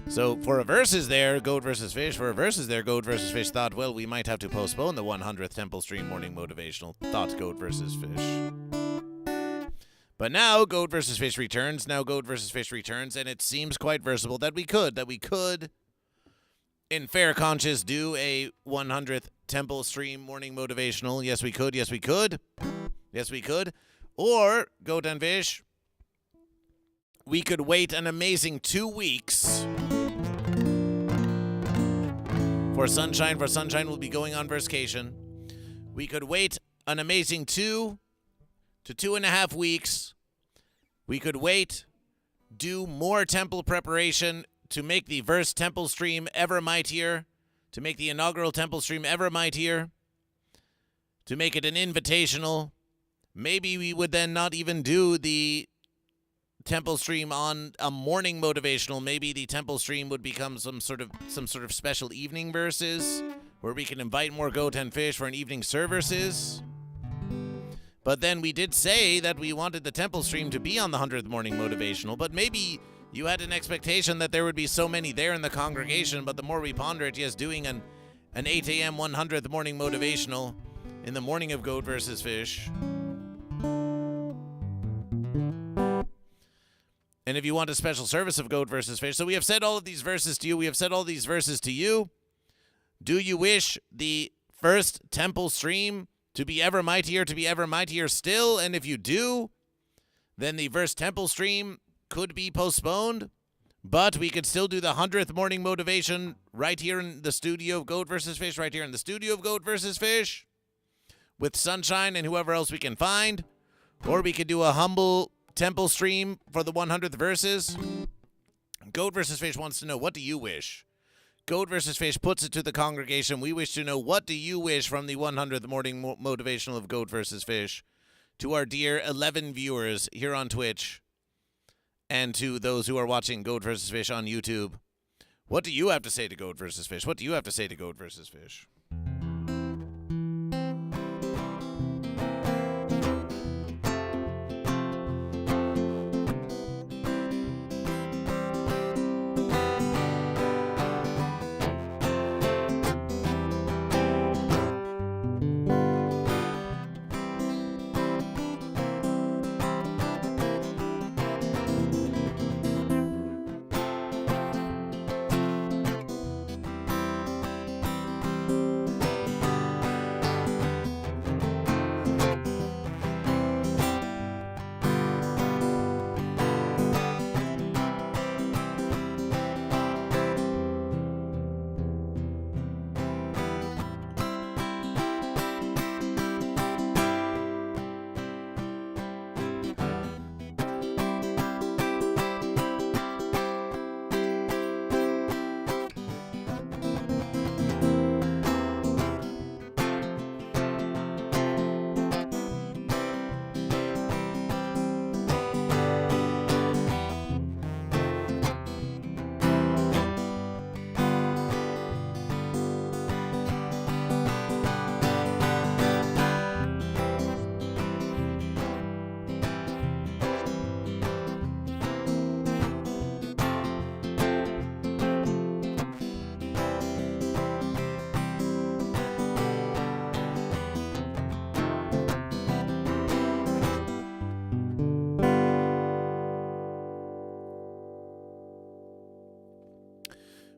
A: So for a versus there, Goat versus Fish, Goat versus Fish thought, well, we might have to postpone the 100th Temple Stream morning motivational, thought Goat versus Fish. But now Goat versus Fish returns, and it seems quite versatile that we could, in fair conscience, do a 100th Temple Stream morning motivational. Yes, we could. Or, Goat and Fish, we could wait an amazing 2 weeks for Sunshine. Sunshine will be going on verscation. We could wait an amazing 2 to 2.5 weeks. We could wait, do more temple preparation to make the verse temple stream ever mightier, to make the inaugural temple stream ever mightier, to make it an invitational. Maybe we would then not even do the temple stream on a morning motivational. Maybe the temple stream would become some sort of special evening verses where we can invite more Goat and Fish for an evening services. But then we did say that we wanted the temple stream to be on the 100th morning motivational, but maybe you had an expectation that there would be so many there in the congregation, but the more we ponder it, yes, doing an 8 a.m. 100th morning motivational in the morning of Goat versus Fish. And if you want a special service of Goat versus Fish, so we have said all of these verses to you. Do you wish the first temple stream to be ever mightier still? And if you do, then the verse temple stream could be postponed. But we could still do the 100th morning motivation right here in the studio of Goat vs. Fish, right here in the studio of Goat vs. Fish, with Sunshine and whoever else we can find. Or we could do a humble temple stream for the 100th verses. Goat vs. Fish wants to know, what do you wish? Goat vs. Fish puts it to the congregation. We wish to know, what do you wish from the 100th morning motivational of Goat vs. Fish? To our dear 11 viewers here on Twitch, and to those who are watching Goat vs. Fish on YouTube. What do you have to say to Goat vs. Fish? What do you have to say to Goat vs. Fish?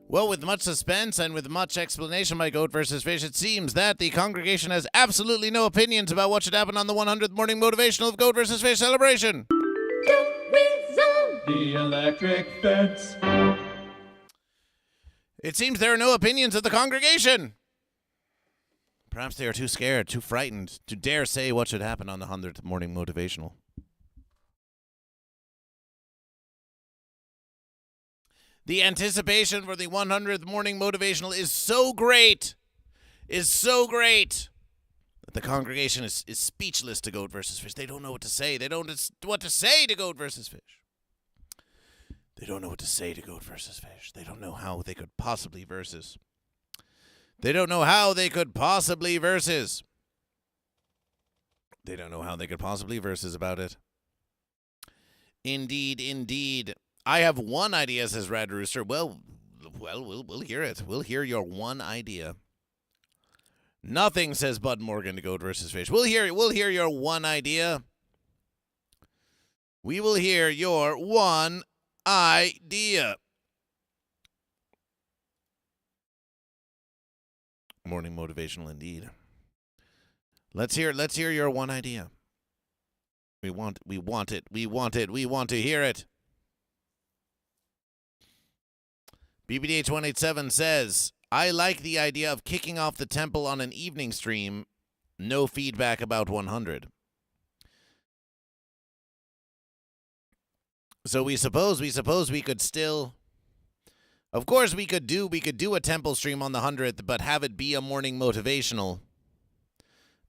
A: Well, with much suspense and with much explanation by Goat vs. Fish, it seems that the congregation has absolutely no opinions about what should happen on the 100th morning motivational of Goat vs. Fish celebration.
D: The electric fence.
A: It seems there are no opinions of the congregation. Perhaps they are too scared, too frightened to dare say what should happen on the 100th morning motivational. The anticipation for the 100th morning motivational is so great, that the congregation is speechless to Goat vs. Fish. They don't know what to say. They don't know what to say to Goat vs. Fish. They don't know what to say to Goat vs. Fish. They don't know how they could possibly versus. They don't know how they could possibly versus. They don't know how they could possibly versus about it. Indeed, indeed. I have one idea, says Rad Rooster. Well, we'll hear it. We'll hear your one idea. Nothing, says Bud Morgan to Goat vs. Fish. We'll hear your one idea. We will hear your one idea. Morning motivational indeed. Let's hear your one idea. We want it. We want to hear it. BBDH187 says, I like the idea of kicking off the temple on an evening stream. No feedback about 100. So we suppose we could still, of course we could do a temple stream on the 100th, but have it be a morning motivational.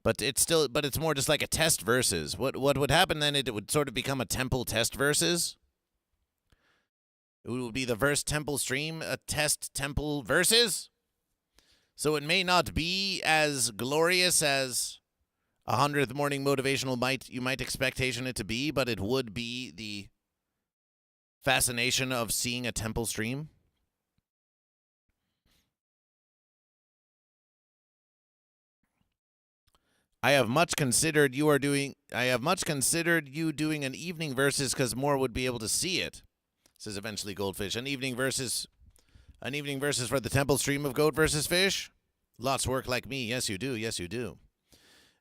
A: But it's more just like a test versus. What would happen then? It would sort of become a temple test versus. It would be the verse temple stream, a test temple versus. So it may not be as glorious as 100th morning motivational you might expectation it to be, but it would be the fascination of seeing a temple stream. I have much considered you doing an evening versus because more would be able to see it. Says eventually Goldfish. An evening versus for the temple stream of Goat vs. Fish. Lots work like me. Yes, you do. Yes, you do.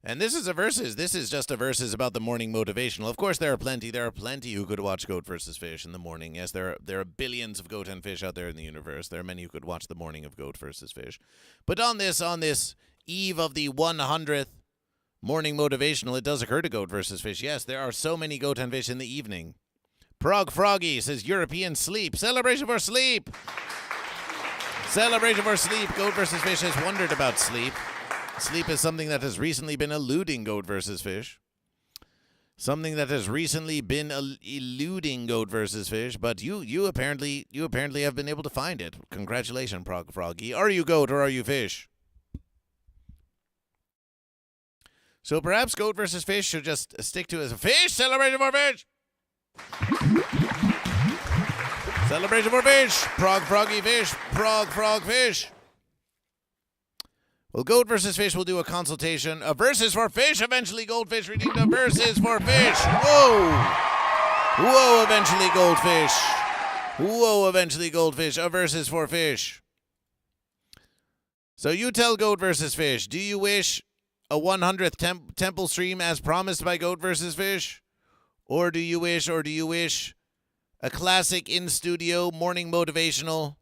A: And this is a versus. This is just a versus about the morning motivational. Of course, there are plenty who could watch Goat versus Fish in the morning. Yes, there are billions of goat and fish out there in the universe. There are many who could watch the morning of Goat versus Fish. But on this eve of the 100th morning motivational, it does occur to Goat versus Fish. Yes, there are so many goat and fish in the evening. Prog Froggy says European sleep. Celebration for sleep. Celebration for sleep. Goat versus Fish has wondered about sleep. Sleep is something that has recently been eluding Goat versus Fish. Something that has recently been eluding Goat versus Fish, but you apparently have been able to find it. Congratulations, Prog Froggy. Are you goat or are you fish? So perhaps Goat versus Fish should just stick to his fish. Celebration for fish. Celebration for fish. Prog Froggy fish. Prog Frog fish. Well, Goat versus Fish will do a consultation. A versus for fish. Eventually, Goldfish redeemed a versus for fish. Whoa! Whoa, eventually, Goldfish. Whoa, eventually, Goldfish. A versus for fish. So you tell Goat versus Fish, do you wish a 100th temple stream as promised by Goat versus Fish? Or do you wish a classic in-studio morning motivational?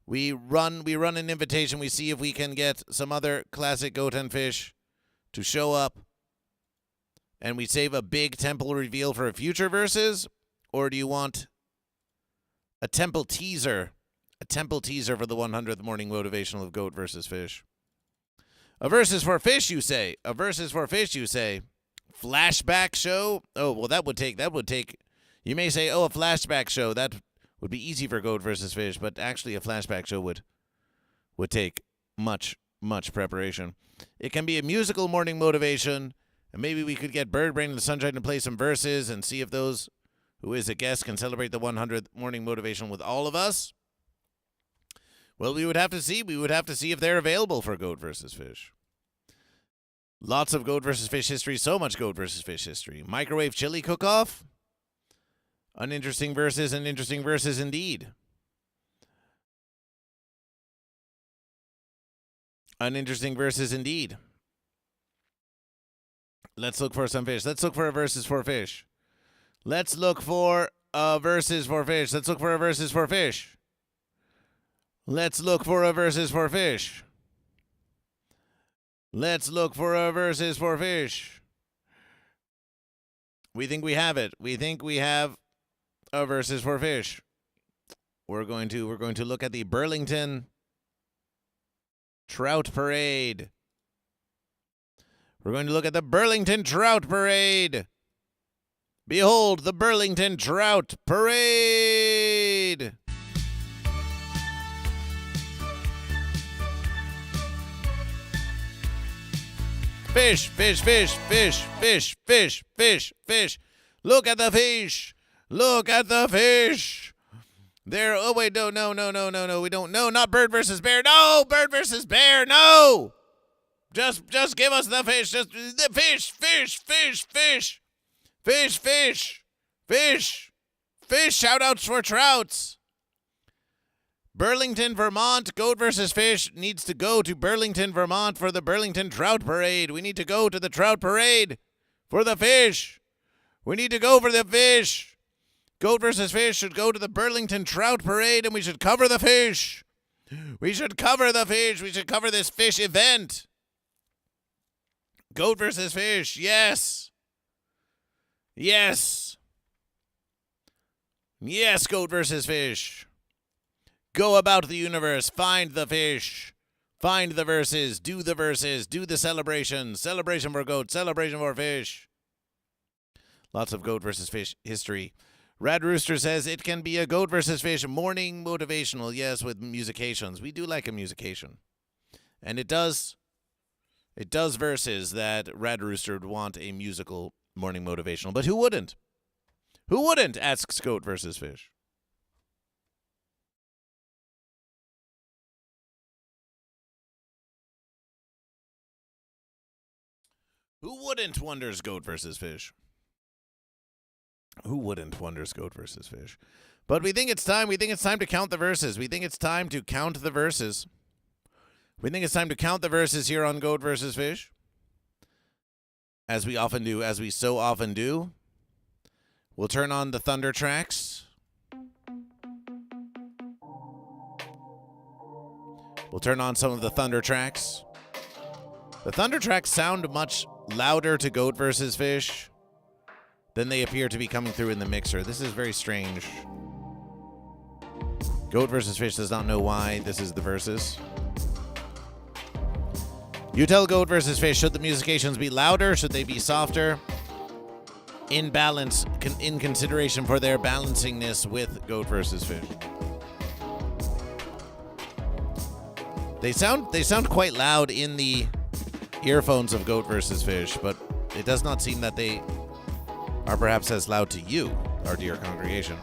A: We run an invitation. We see if we can get some other classic goat and fish to show up. And we save a big temple reveal for a future versus? Or do you want a temple teaser? A temple teaser for the 100th morning motivational of Goat versus Fish. A versus for fish, you say. A versus for fish, you say. Flashback show? Oh, well, that would take. You may say, a flashback show. That would be easy for Goat versus Fish, but actually a flashback show would take much preparation. It can be a musical morning motivation, and maybe we could get Birdbrain and the Sunshine to play some verses and see if those who is a guest can celebrate the 100th morning motivation with all of us. Well, we would have to see. We would have to see if they're available for Goat versus Fish. Lots of Goat versus Fish history. So much Goat versus Fish history. Microwave chili cook-off. Uninteresting verses and interesting verses indeed. Uninteresting verses indeed. Let's look for some fish. Let's look for a verses for fish. Let's look for a verses for fish. Let's look for a verses for fish. Let's look for a verses for fish. Let's look for a verses for fish. We think we have it. We think we have a versus for fish. We're going to look at the Burlington Trout Parade. We're going to look at the Burlington Trout Parade. Behold, the Burlington Trout Parade. Fish, fish, fish, fish, fish, fish, fish, fish. Look at the fish. Look at the fish. There. Oh, wait. No. We don't. No, not bird versus bear. No, bird versus bear. No. Just give us the fish. Just the fish, fish, fish, fish. Fish, fish, fish. Fish. Shout outs for trouts. Burlington, Vermont, Goat versus Fish needs to go to Burlington, Vermont for the Burlington Trout Parade. We need to go to the Trout Parade for the fish. We need to go for the fish. Goat versus Fish should go to the Burlington Trout Parade, and we should cover the fish. We should cover the fish. We should cover this fish event. Goat versus Fish, yes. Yes. Yes, Goat versus Fish. Go about the universe, find the fish. Find the verses, do the celebration. Celebration for goat, celebration for fish. Lots of Goat versus Fish history. Rad Rooster says it can be a Goat versus Fish morning motivational, yes, with musications. We do like a musication. And it does verses that Rad Rooster would want a musical morning motivational. But who wouldn't? Who wouldn't, asks Goat versus Fish. Who wouldn't, wonders Goat versus Fish. Who wouldn't, wonders Goat versus Fish. But we think it's time to count the verses. We think it's time to count the verses. We think it's time to count the verses here on Goat versus Fish. as we often do, as we so often do, we'll turn on the thunder tracks. We'll turn on some of the thunder tracks. The thunder tracks sound much louder to Goat vs. Fish than they appear to be coming through in the mixer. This is very strange. Goat vs. Fish does not know why this is the verses. You tell Goat vs. Fish, should the musications be louder? Should they be softer? In balance, in consideration for their balancingness with Goat vs. Fish. They sound quite loud in the earphones of Goat vs. Fish, but it does not seem that they are perhaps as loud to you, our dear congregation.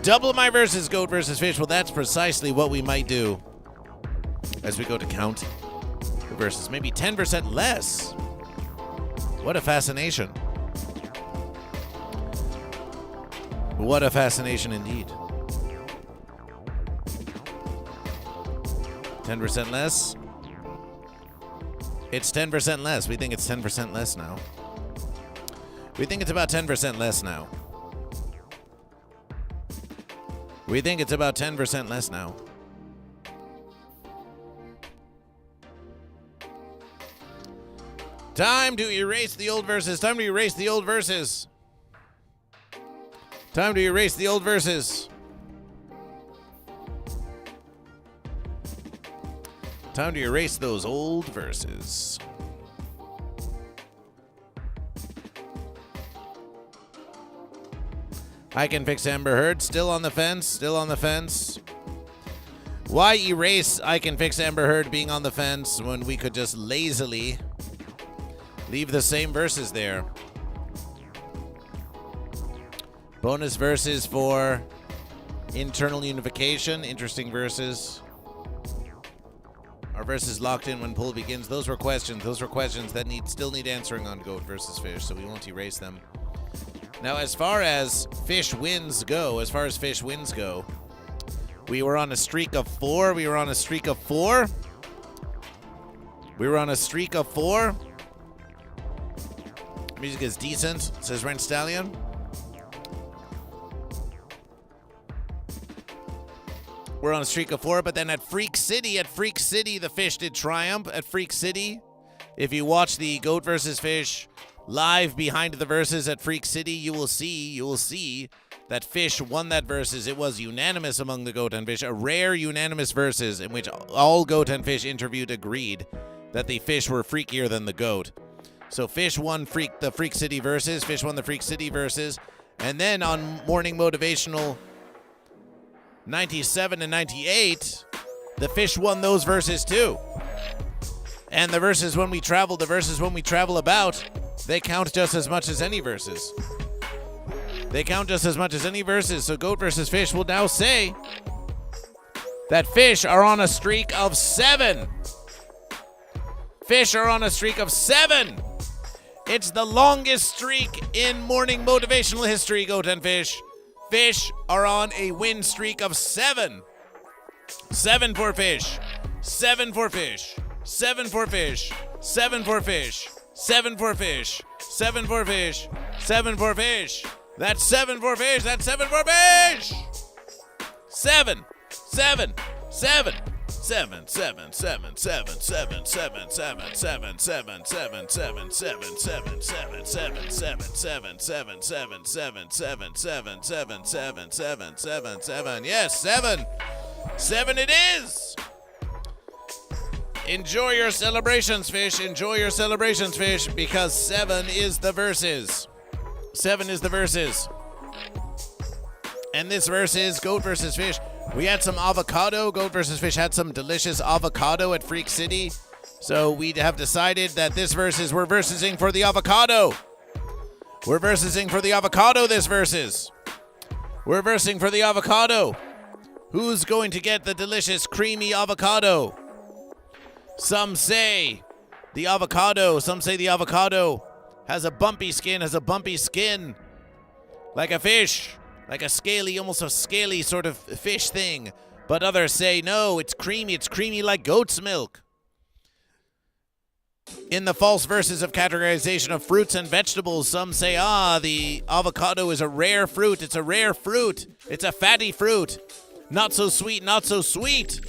A: Double my verses, Goat vs. Fish. Well, that's precisely what we might do as we go to count the verses. Maybe 10% less. What a fascination. What a fascination indeed. 10% less. It's 10% less. We think it's 10% less now. We think it's about 10% less now. We think it's about 10% less now. Time to erase the old verses. Time to erase the old verses. Time to erase the old verses. Time to erase those old verses. I can fix Amber Heard. Still on the fence. Still on the fence. Why erase I can fix Amber Heard being on the fence when we could just lazily leave the same verses there? Bonus verses for internal unification. Interesting verses. Our verses locked in when poll begins. Those were questions. Those were questions that still need answering on Goat vs. Fish, so we won't erase them. Now, as far as fish wins go, we were on a streak of 4. Music is decent, says Rent Stallion. We're on a streak of 4, but then at Freak City, the fish did triumph. At Freak City, if you watch the Goat vs. Fish live behind the verses at Freak City, you will see that Fish won that verses. It was unanimous among the Goat and Fish, a rare unanimous verses in which all Goat and Fish interviewed agreed that the Fish were freakier than the Goat. So Fish won the Freak City verses. Fish won the Freak City verses, and then on Morning Motivational 97 and 98, the Fish won those verses too. And the verses when we travel about, they count just as much as any verses. So Goat vs. Fish will now say that Fish are on a streak of 7. Fish are on a streak of 7. It's the longest streak in Morning Motivational history, Goat and Fish. Fish are on a win streak of 7. 7 for Fish. 7 for Fish. 7 for Fish. 7 for Fish. 7 for Fish. 7 for Fish. 7 for Fish. That's 7 for Fish. That's 7 for Fish. 7. 7. 7. 7, 7, 7, 7, 7, 7, 7, 7, 7, 7, 7, 7, 7, 7, 7, 7, 7, 7, 7, 7, 7, 7, 7, 7, 7, 7, 7, 7, 7. Yes, 7. 7 it is. Enjoy your celebrations, Fish. Enjoy your celebrations, Fish, because 7 is the verses. 7 is the verses. And this verse is Goat vs. Fish. We had some avocado. Goat vs. Fish had some delicious avocado at Freak City. So we have decided that this verses, we're versing for the avocado. We're versing for the avocado this verses. We're versing for the avocado. Who's going to get the delicious creamy avocado? Some say the avocado has a bumpy skin, like a fish. Like a scaly, almost a scaly sort of fish thing. But others say, no, it's creamy like goat's milk. In the false verses of categorization of fruits and vegetables, some say, the avocado is a rare fruit. It's a rare fruit. It's a fatty fruit. Not so sweet, not so sweet.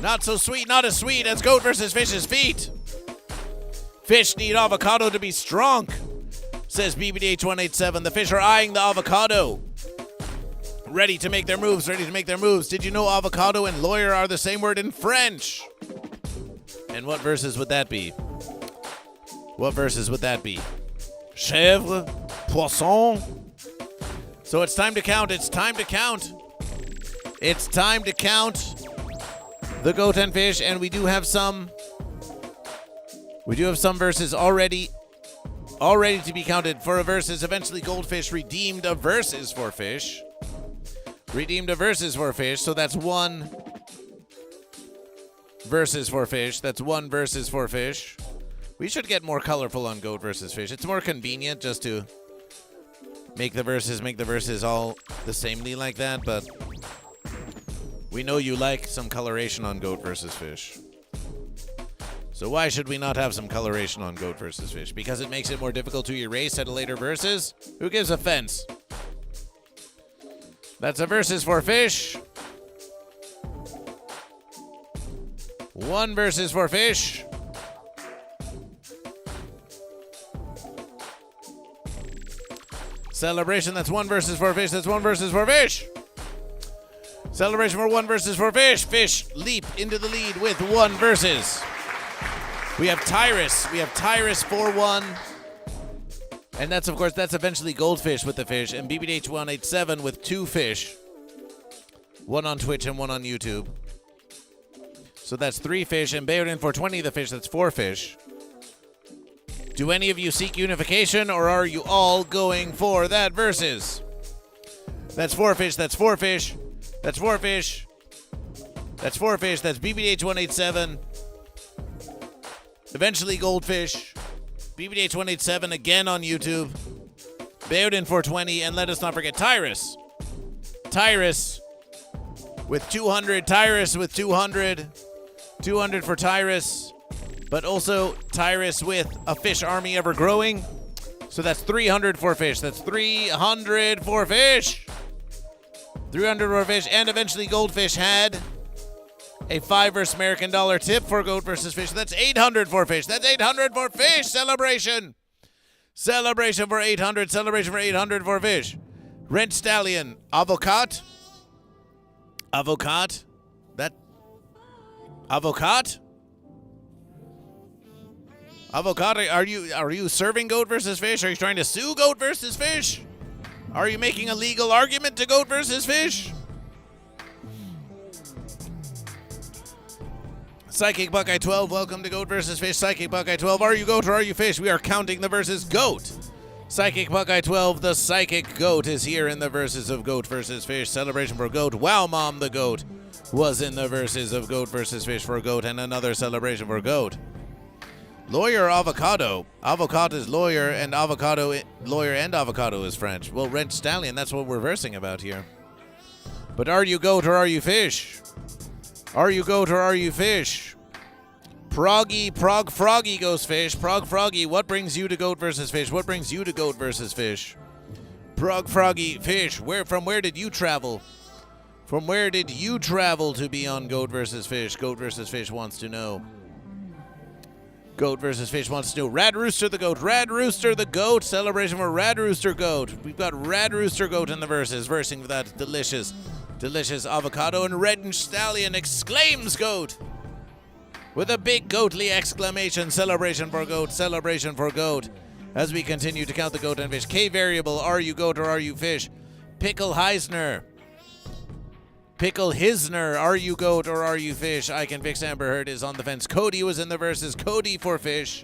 A: Not so sweet, not as sweet as goat versus fish's feet. Fish need avocado to be strong, says BBDH187. The fish are eyeing the avocado. Ready to make their moves, ready to make their moves. Did you know avocado and lawyer are the same word in French? And what verses would that be? What verses would that be? Chèvre, poisson. So it's time to count. It's time to count. It's time to count the goat and fish, and we do have some verses already to be counted for a verses. Eventually Goldfish redeemed a verses for fish. Redeemed a verses for fish, so that's one verses for fish. That's one verses for fish. We should get more colorful on goat versus fish. It's more convenient just to make the verses all the samely like that, but we know you like some coloration on goat versus fish. So why should we not have some coloration on goat versus fish? Because it makes it more difficult to erase at a later verses? Who gives offense? That's a verses for fish. One verses for fish. Celebration, that's one verses for fish. That's one verses for fish. Celebration for one verses for fish. Fish leap into the lead with one verses. We have Tyrus. We have Tyrus 4-1. And that's eventually Goldfish with the fish. And BBH187 with two fish. One on Twitch and one on YouTube. So that's three fish. And Bayorin for 20 the fish. That's four fish. Do any of you seek unification, or are you all going for that versus? That's four fish. That's four fish. That's four fish. That's four fish. That's BBH187. Eventually Goldfish. BBH187 again on YouTube. Bayorin for 20. And let us not forget Tyrus. Tyrus with 200. Tyrus with 200. 200 for Tyrus. But also Tyrus with a fish army ever growing. So that's 300 for fish. That's 300 for fish. 300 for fish. And eventually Goldfish had a $5 versus American dollar tip for goat versus fish. That's 800 for fish. That's 800 for fish. Celebration. Celebration for 800. Celebration for 800 for fish. Rent Stallion. Avocat. Avocat. That. Avocat. Avocado, are you serving goat versus fish? Are you trying to sue goat versus fish? Are you making a legal argument to goat versus fish? Psychic Buckeye 12, welcome to Goat versus Fish. Psychic Buckeye 12, are you goat or are you fish? We are counting the versus goat. Psychic Buckeye 12, the psychic goat is here in the verses of goat versus fish. Celebration for goat. Wow, Mom the goat was in the verses of goat versus fish for goat, and another celebration for goat. Lawyer avocado. Avocado is lawyer, and avocado lawyer and avocado is French. Well, Rent Stallion, that's what we're versing about here. But are you goat or are you fish? Are you goat or are you fish? Prog Froggy goes fish. Prog Froggy, what brings you to goat versus fish? What brings you to goat versus fish? Prog Froggy, fish. From where did you travel? From where did you travel to be on Goat versus Fish? Goat versus Fish wants to know. Goat versus Fish wants to know. Rad Rooster the Goat. Rad Rooster the Goat. Celebration for Rad Rooster Goat. We've got Rad Rooster Goat in the verses. Versing with that delicious avocado. And Red Stallion exclaims Goat. With a big goatly exclamation. Celebration for Goat. Celebration for Goat. As we continue to count the goat and fish. K variable. Are you goat or are you fish? Pickle Heisner. Pickle Hisner, are you goat or are you fish? I Can Fix Amber Heard is on the fence. Cody was in the verses. Cody for fish.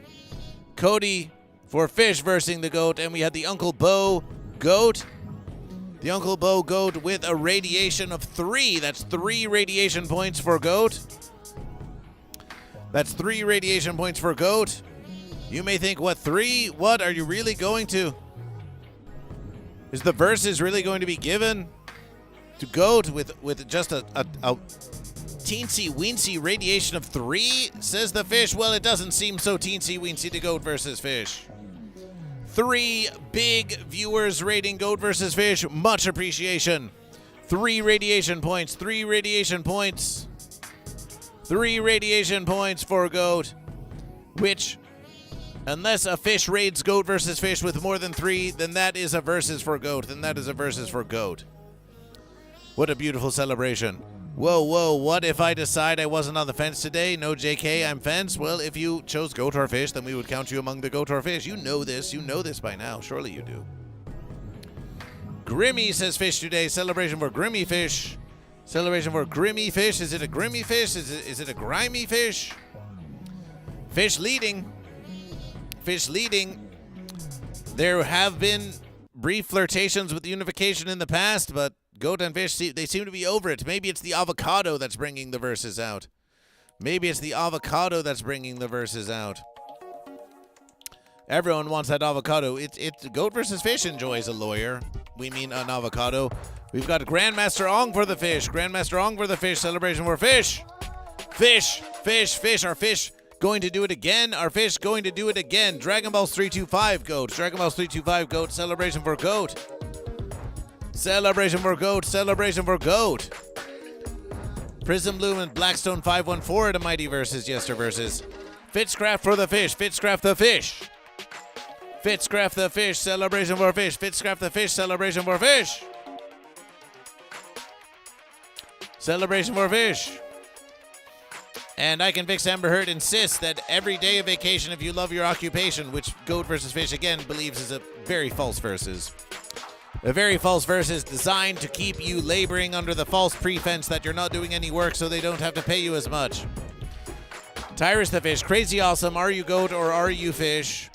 A: Cody for fish versing the goat. And we had the Uncle Bo goat. The Uncle Bo goat with a radiation of 3. That's 3 radiation points for goat. That's 3 radiation points for goat. You may think, what, 3? What are you really going to? Is the verses really going to be given to goat with just a Teensy-weensy radiation of 3, says the fish. Well, it doesn't seem so teensy-weensy to Goat vs. Fish. 3 big viewers rating Goat vs. Fish. Much appreciation. 3 radiation points. 3 radiation points. 3 radiation points for Goat. Which, unless a fish raids Goat vs. Fish with more than 3, then that is a versus for Goat. Then that is a versus for Goat. What a beautiful celebration. Whoa, whoa, what if I decide I wasn't on the fence today? No, JK, I'm fence. Well, if you chose Goat or Fish, then we would count you among the Goat or Fish. You know this. You know this by now. Surely you do. Grimmy says fish today. Celebration for Grimmy Fish. Celebration for Grimmy Fish. Is it a Grimmy Fish? Is it a grimy fish? Fish leading. Fish leading. There have been brief flirtations with unification in the past, but Goat and Fish, they seem to be over it. Maybe it's the avocado that's bringing the verses out. Maybe it's the avocado that's bringing the verses out. Everyone wants that avocado. It's Goat versus Fish enjoys a lawyer. We mean an avocado. We've got Grandmaster Ong for the fish. Grandmaster Ong for the fish. Celebration for fish. Fish, fish, fish. Our fish going to do it again. Our fish going to do it again. Dragon Balls 325 Goat. Dragon Balls 325 Goat. Celebration for Goat. Celebration for Goat. Celebration for Goat. Prism Bloom and Blackstone 514 at a Mighty versus Yester versus. Fitzcraft for the fish. Fitzcraft the fish. Fitzcraft the fish. Celebration for fish. Fitzcraft the fish. Celebration for fish. Celebration for fish. And I Can Fix Amber Heard insists that every day of vacation if you love your occupation, which Goat versus Fish again believes is a very false versus. A very false versus designed to keep you laboring under the false pretense that you're not doing any work so they don't have to pay you as much. Tyrus the fish. Crazy awesome. Are you Goat or are you Fish?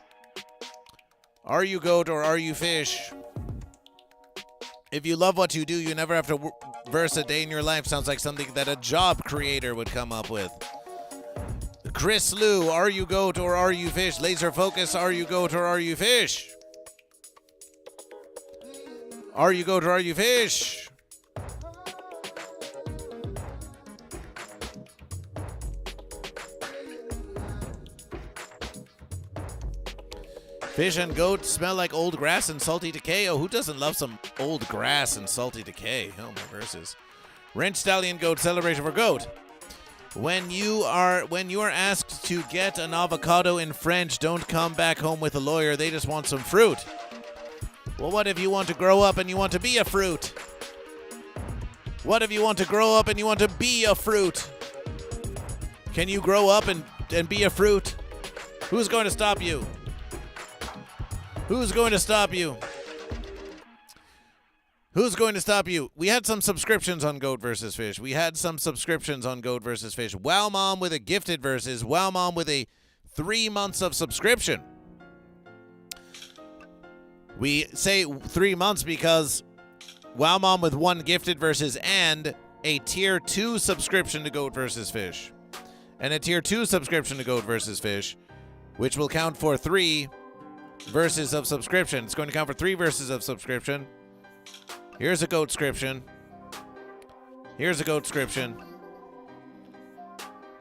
A: Are you Goat or are you Fish? If you love what you do, you never have to verse a day in your life. Sounds like something that a job creator would come up with. Chris Lou, are you Goat or are you Fish? Laser Focus, are you Goat or are you Fish? Are you Goat or are you Fish? Fish and Goat smell like old grass and salty decay. Oh, who doesn't love some old grass and salty decay? Oh, my verses. Wrench Stallion Goat. Celebration for Goat. When you are asked to get an avocado in French, don't come back home with a lawyer. They just want some fruit. Well, what if you want to grow up and you want to be a fruit? What if you want to grow up and you want to be a fruit? Can you grow up and be a fruit? Who's going to stop you? Who's going to stop you? Who's going to stop you? We had some subscriptions on Goat vs. Fish. We had some subscriptions on Goat vs. Fish. Wow Mom with a gifted versus. Wow Mom with a 3 months of subscription. We say 3 months because Wow Mom with 1 gifted versus and a tier 2 subscription to Goat vs. Fish. And a tier 2 subscription to Goat vs. Fish, which will count for 3 verses of subscription. It's going to count for 3 verses of subscription. Here's a Goat scription. Here's a Goat scription.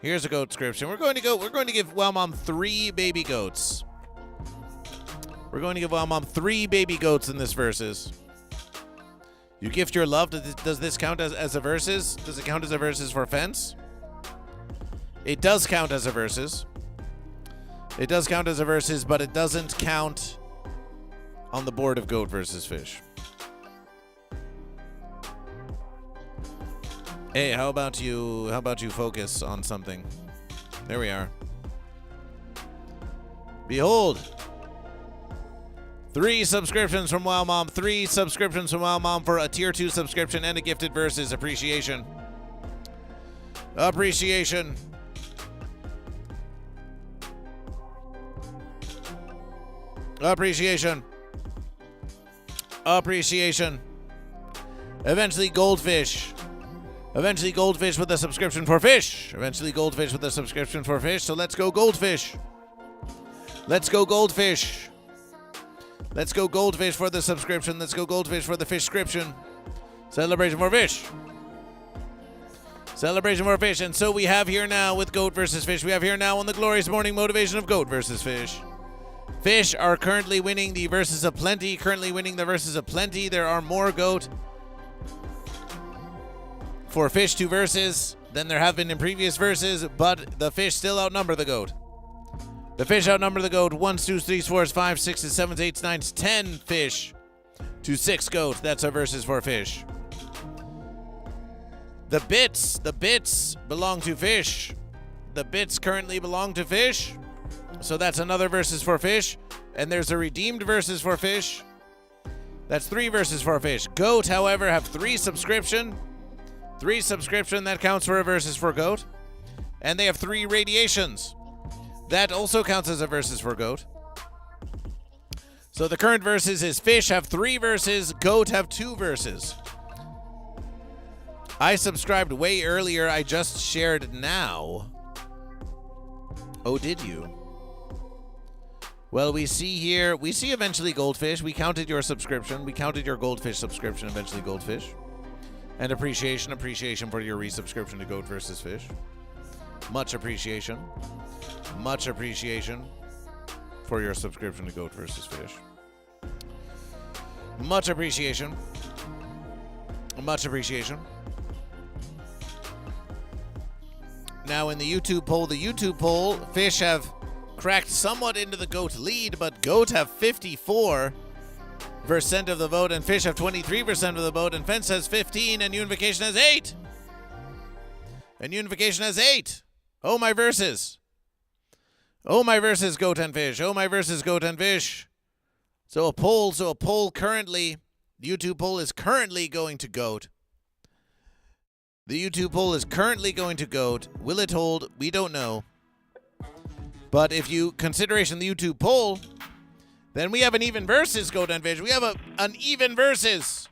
A: Here's a Goat scription. We're going to give Wow Mom 3 baby goats. We're going to give Wow Mom 3 baby goats in this verses. You gift your love. Does this count as a verses? Does it count as a verses for fence? It does count as a verses. It does count as a versus, but it doesn't count on the board of Goat versus Fish. Hey, how about you focus on something? There we are. Behold. 3 subscriptions from Wow Mom. 3 subscriptions from Wow Mom for a tier 2 subscription and a gifted versus. Appreciation. Appreciation. Appreciation. Appreciation. Eventually Goldfish. Eventually Goldfish with a subscription for fish. Eventually Goldfish with a subscription for fish. So let's go Goldfish. Let's go Goldfish. Let's go Goldfish for the subscription. Let's go Goldfish for the fish scription. Celebration for fish. Celebration for fish. And so we have here now with Goat versus Fish. We have here now on the glorious morning motivation of Goat versus Fish. Fish are currently winning the versus of plenty. There are more Goat for Fish to versus than there have been in previous verses, but the Fish still outnumber the Goat. The Fish outnumber the Goat 1, 2, 3, 4, 5, 6, 7, 8, 9, 10 Fish to 6 Goat. That's a versus for Fish. The bits belong to Fish. The bits currently belong to Fish. So that's another versus for Fish. And there's a redeemed versus for Fish. That's 3 versus for Fish. Goat, however, have 3 subscription. 3 subscription, that counts for a versus for Goat. And they have 3 radiations. That also counts as a versus for Goat. So the current versus is Fish have 3 verses, Goat have 2 verses. I subscribed way earlier. I just shared now. Oh, did you? Well, we see here, we see eventually Goldfish. We counted your subscription. We counted your Goldfish subscription, eventually Goldfish. And appreciation for your resubscription to Goat versus Fish. Much appreciation. Much appreciation for your subscription to Goat versus Fish. Much appreciation. Much appreciation. Now in the YouTube poll, Fish have cracked somewhat into the Goat lead, but Goat have 54% of the vote, and Fish have 23% of the vote, and Fence has 15, and Unification has 8. And Unification has 8. Oh, my verses. Oh, my verses, Goat and Fish. Oh, my verses, Goat and Fish. So a poll currently, the YouTube poll is currently going to Goat. The YouTube poll is currently going to Goat. Will it hold? We don't know. But if you consideration the YouTube poll, then we have an even versus, Goat and Fish. We have an even versus.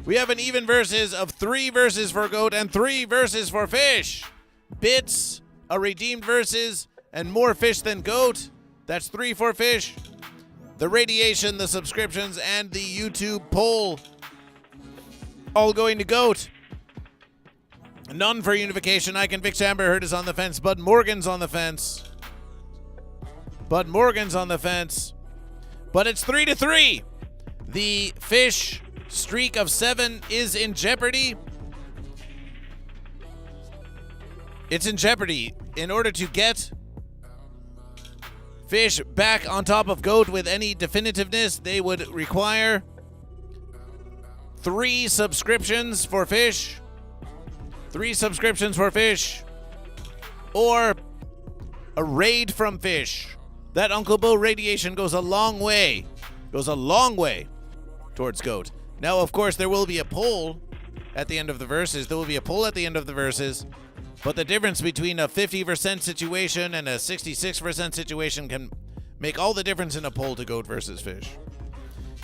A: We have an even versus of 3 verses for Goat and 3 verses for Fish. Bits, a redeemed versus, and more Fish than Goat. That's 3 for Fish. The radiation, the subscriptions, and the YouTube poll all going to Goat. None for Unification. I can fix Amber Heard is on the fence. Bud Morgan's on the fence. Bud Morgan's on the fence. But it's 3-3. The Fish streak of 7 is in jeopardy. It's in jeopardy. In order to get Fish back on top of Goat with any definitiveness, they would require 3 subscriptions for Fish. 3 subscriptions for Fish. Or a raid from Fish. That Uncle Bo radiation goes a long way. Goes a long way towards Goat. Now, of course, there will be a poll at the end of the verses. There will be a poll at the end of the verses. But the difference between a 50% situation and a 66% situation can make all the difference in a poll to Goat versus Fish.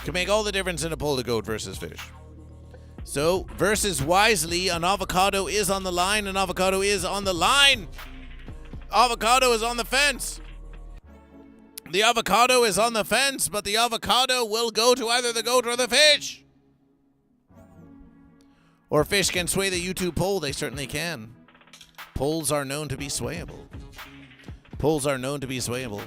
A: Can make all the difference in a poll to Goat versus Fish. So, versus wisely, an avocado is on the line. An avocado is on the line. Avocado is on the fence. The avocado is on the fence, but the avocado will go to either the Goat or the Fish. Or Fish can sway the YouTube poll. They certainly can. Polls are known to be swayable. Polls are known to be swayable.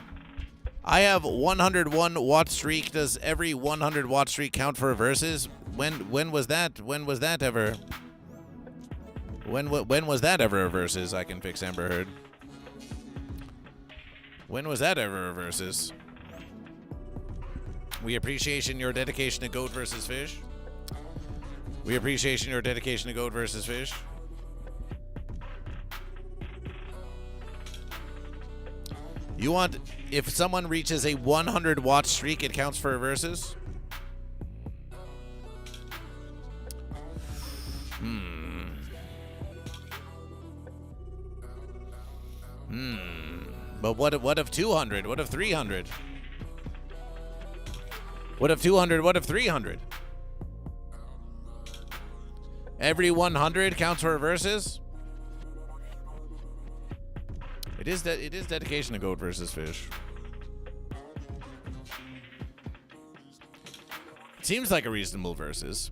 A: I have 101 watt streak. Does every 100 watt streak count for verses? When was that? When was that ever? When was that ever a versus? I can fix Amber Heard. When was that ever a versus? We appreciate your dedication to Goat versus Fish. We appreciate your dedication to Goat versus Fish. You want, if someone reaches a 100 watt streak, it counts for a versus? But what if 200? What if 300? What if 200? What if 300? Every 100 counts for a versus? It is dedication to Goat versus Fish. It seems like a reasonable versus.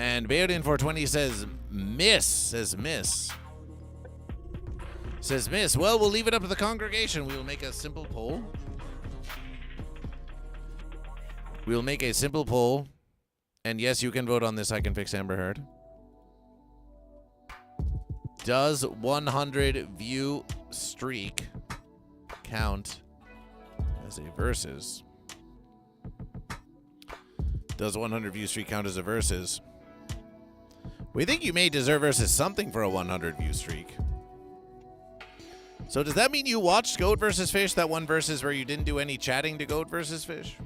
A: And Bayonin 420 says miss. Says miss. Says miss. Well, we'll leave it up to the congregation. We will make a simple poll. We'll make a simple poll. And yes, you can vote on this. I can fix Amber Heard. Does 100 view streak count as a versus? Does 100 view streak count as a versus? We think you may deserve versus something for a 100 view streak. So does that mean you watched Goat vs. Fish, that one versus where you didn't do any chatting to Goat vs. Fish?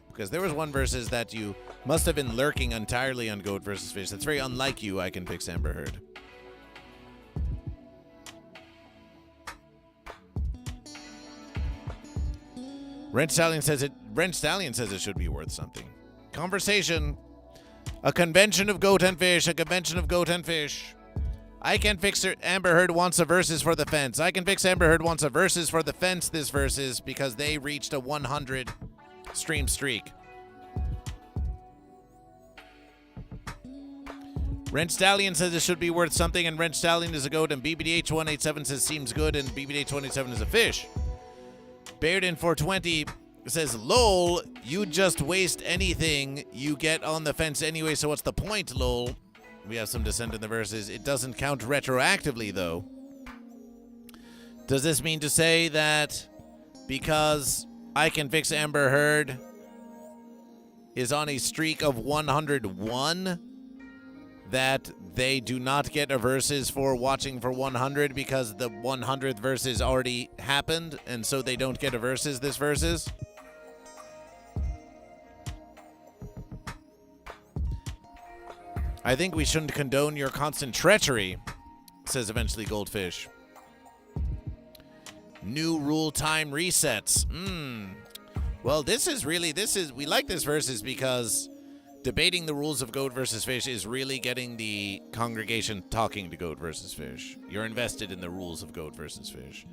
A: Because there was one versus that you must have been lurking entirely on Goat vs. Fish. That's very unlike you. I can fix Amber Heard. Rent Stallion says it should be worth something. Conversation. A convention of goat and fish. A convention of goat and fish. I can fix Amber Heard wants a versus for the fence. I can fix Amber Heard wants a versus for the fence this versus because they reached a 100 stream streak. Rent Stallion says it should be worth something, and Rent Stallion is a goat, and BBDH187 says seems good, and BBDH187 is a fish. Bairden 420 says, lol, you just waste anything you get on the fence anyway, so what's the point, lol? We have some dissent in the verses. It doesn't count retroactively, though. Does this mean to say that because I can fix Amber Heard is on a streak of 101, that they do not get a versus for watching for 100 because the 100th versus already happened, and so they don't get a versus this versus? I think we shouldn't condone your constant treachery, says eventually Goldfish. New rule time resets. Well, we like this versus because debating the rules of Goat versus Fish is really getting the congregation talking to Goat versus Fish. You're invested in the rules of Goat versus Fish.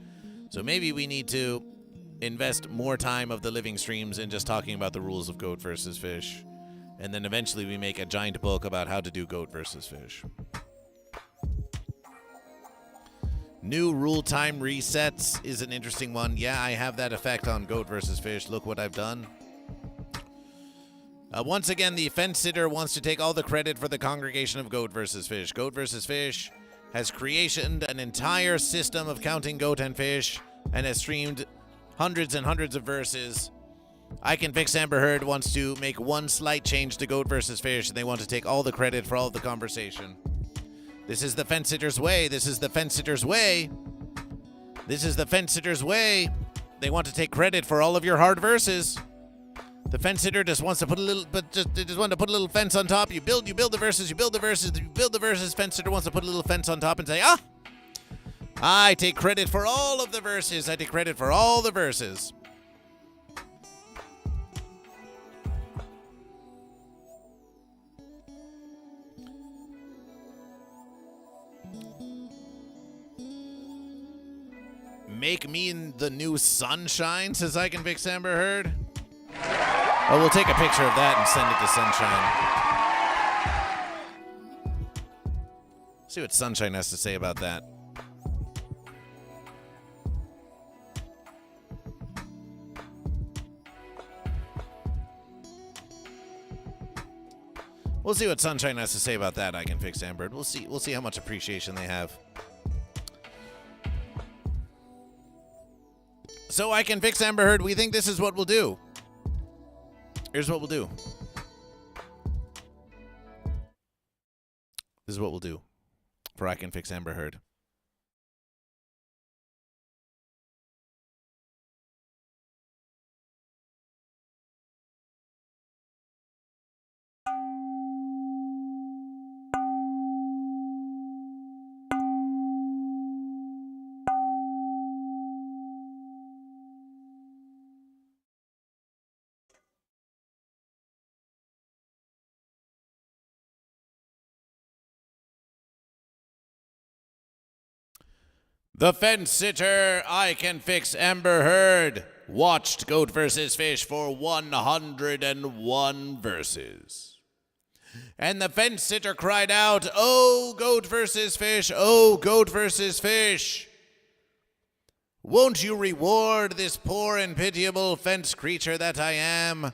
A: So maybe we need to invest more time of the living streams in just talking about the rules of Goat versus Fish. And then eventually we make a giant book about how to do Goat versus Fish. New rule time resets is an interesting one. Yeah, I have that effect on Goat versus Fish. Look what I've done. Once again, the fence sitter wants to take all the credit for the congregation of Goat vs. Fish. Goat vs. Fish has created an entire system of counting goat and fish and has streamed hundreds and hundreds of verses. I Can Fix Amber Heard wants to make one slight change to Goat vs. Fish, and they want to take all the credit for all of the conversation. This is the fence sitter's way. This is the fence sitter's way. This is the fence sitter's way. They want to take credit for all of your hard verses. The fence sitter just wants to put a little, just want to put a little fence on top. You build the verses, you build the verses, you build the verses. Fence sitter wants to put a little fence on top and say, I take credit for all of the verses. I take credit for all the verses. Make me the new sunshine, says I Can Fix Amber Heard. Oh, we'll take a picture of that and send it to Sunshine. See what Sunshine has to say about that. We'll see what Sunshine has to say about that. I Can Fix Amber Heard. We'll see how much appreciation they have. So I Can Fix Amber Heard. We think this is what we'll do. Here's what we'll do. This is what we'll do for I Can Fix Amber Heard. The fence sitter, I Can Fix Amber Heard, watched Goat vs. Fish for 101 verses. And the fence sitter cried out, "Oh, goat versus fish, oh, goat versus fish. Won't you reward this poor and pitiable fence creature that I am?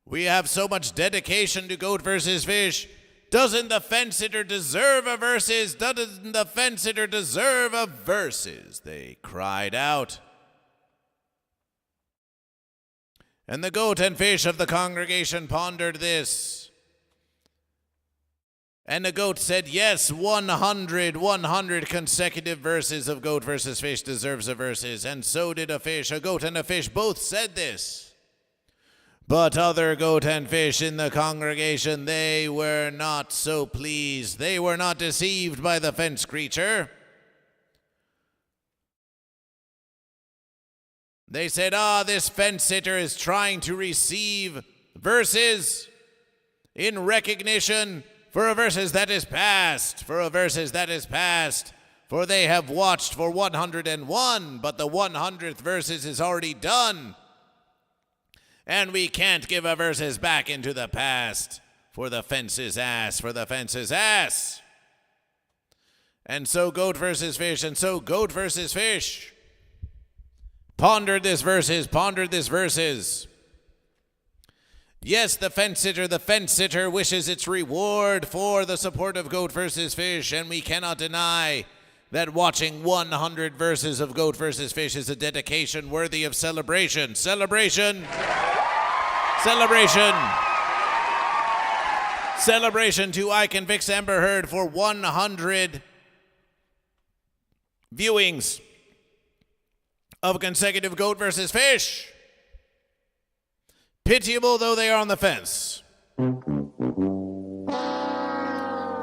A: We have so much dedication to goat versus fish. Doesn't the fence sitter deserve a verses? Doesn't the fence sitter deserve a verses?" They cried out. And the goat and fish of the congregation pondered this. And the goat said, "Yes, 100 consecutive verses of goat versus fish deserves a verses." And so did a fish. A goat and a fish both said this. But other goat and fish in the congregation, they were not so pleased. They were not deceived by the fence creature. They said, "This fence sitter is trying to receive verses in recognition for a verses that is past, for a verses that is past. For they have watched for 101, but the 100th verses is already done. And we can't give a verses back into the past, for the fence is ass, for the fence is ass." And so goat versus fish, and so goat versus fish pondered this verses. Yes, the fence sitter wishes its reward for the support of goat versus fish, and we cannot deny that watching 100 verses of goat versus fish is a dedication worthy of celebration. Celebration to I Can Fix Amber Heard for 100 viewings of consecutive goat versus fish. Pitiable though they are on the fence.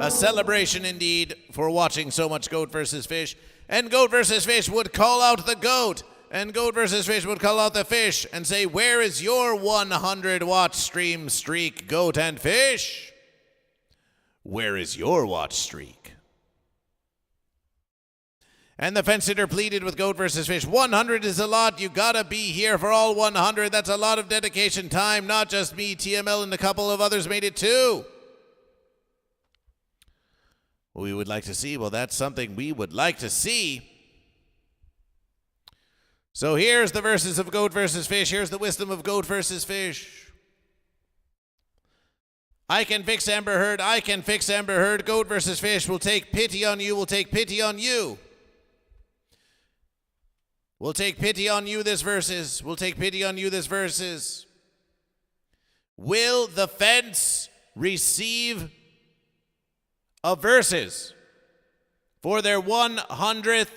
A: A celebration indeed for watching so much goat versus fish. And goat versus fish would call out the goat. And goat versus fish would call out the fish and say, "Where is your 100 watch stream streak, goat and fish? Where is your watch streak?" And the fence sitter pleaded with goat versus fish. 100 is a lot. You gotta be here for all 100. That's a lot of dedication time. Not just me, TML, and a couple of others made it too. We would like to see. Well, that's something we would like to see. So here's the verses of goat versus fish. Here's the wisdom of goat versus fish. I can fix Amber Heard. I can fix Amber Heard. Goat versus fish will take pity on you. Will take pity on you. We'll take pity on you this verses. We'll take pity on you this verses. Will the fence receive a verses for their 100th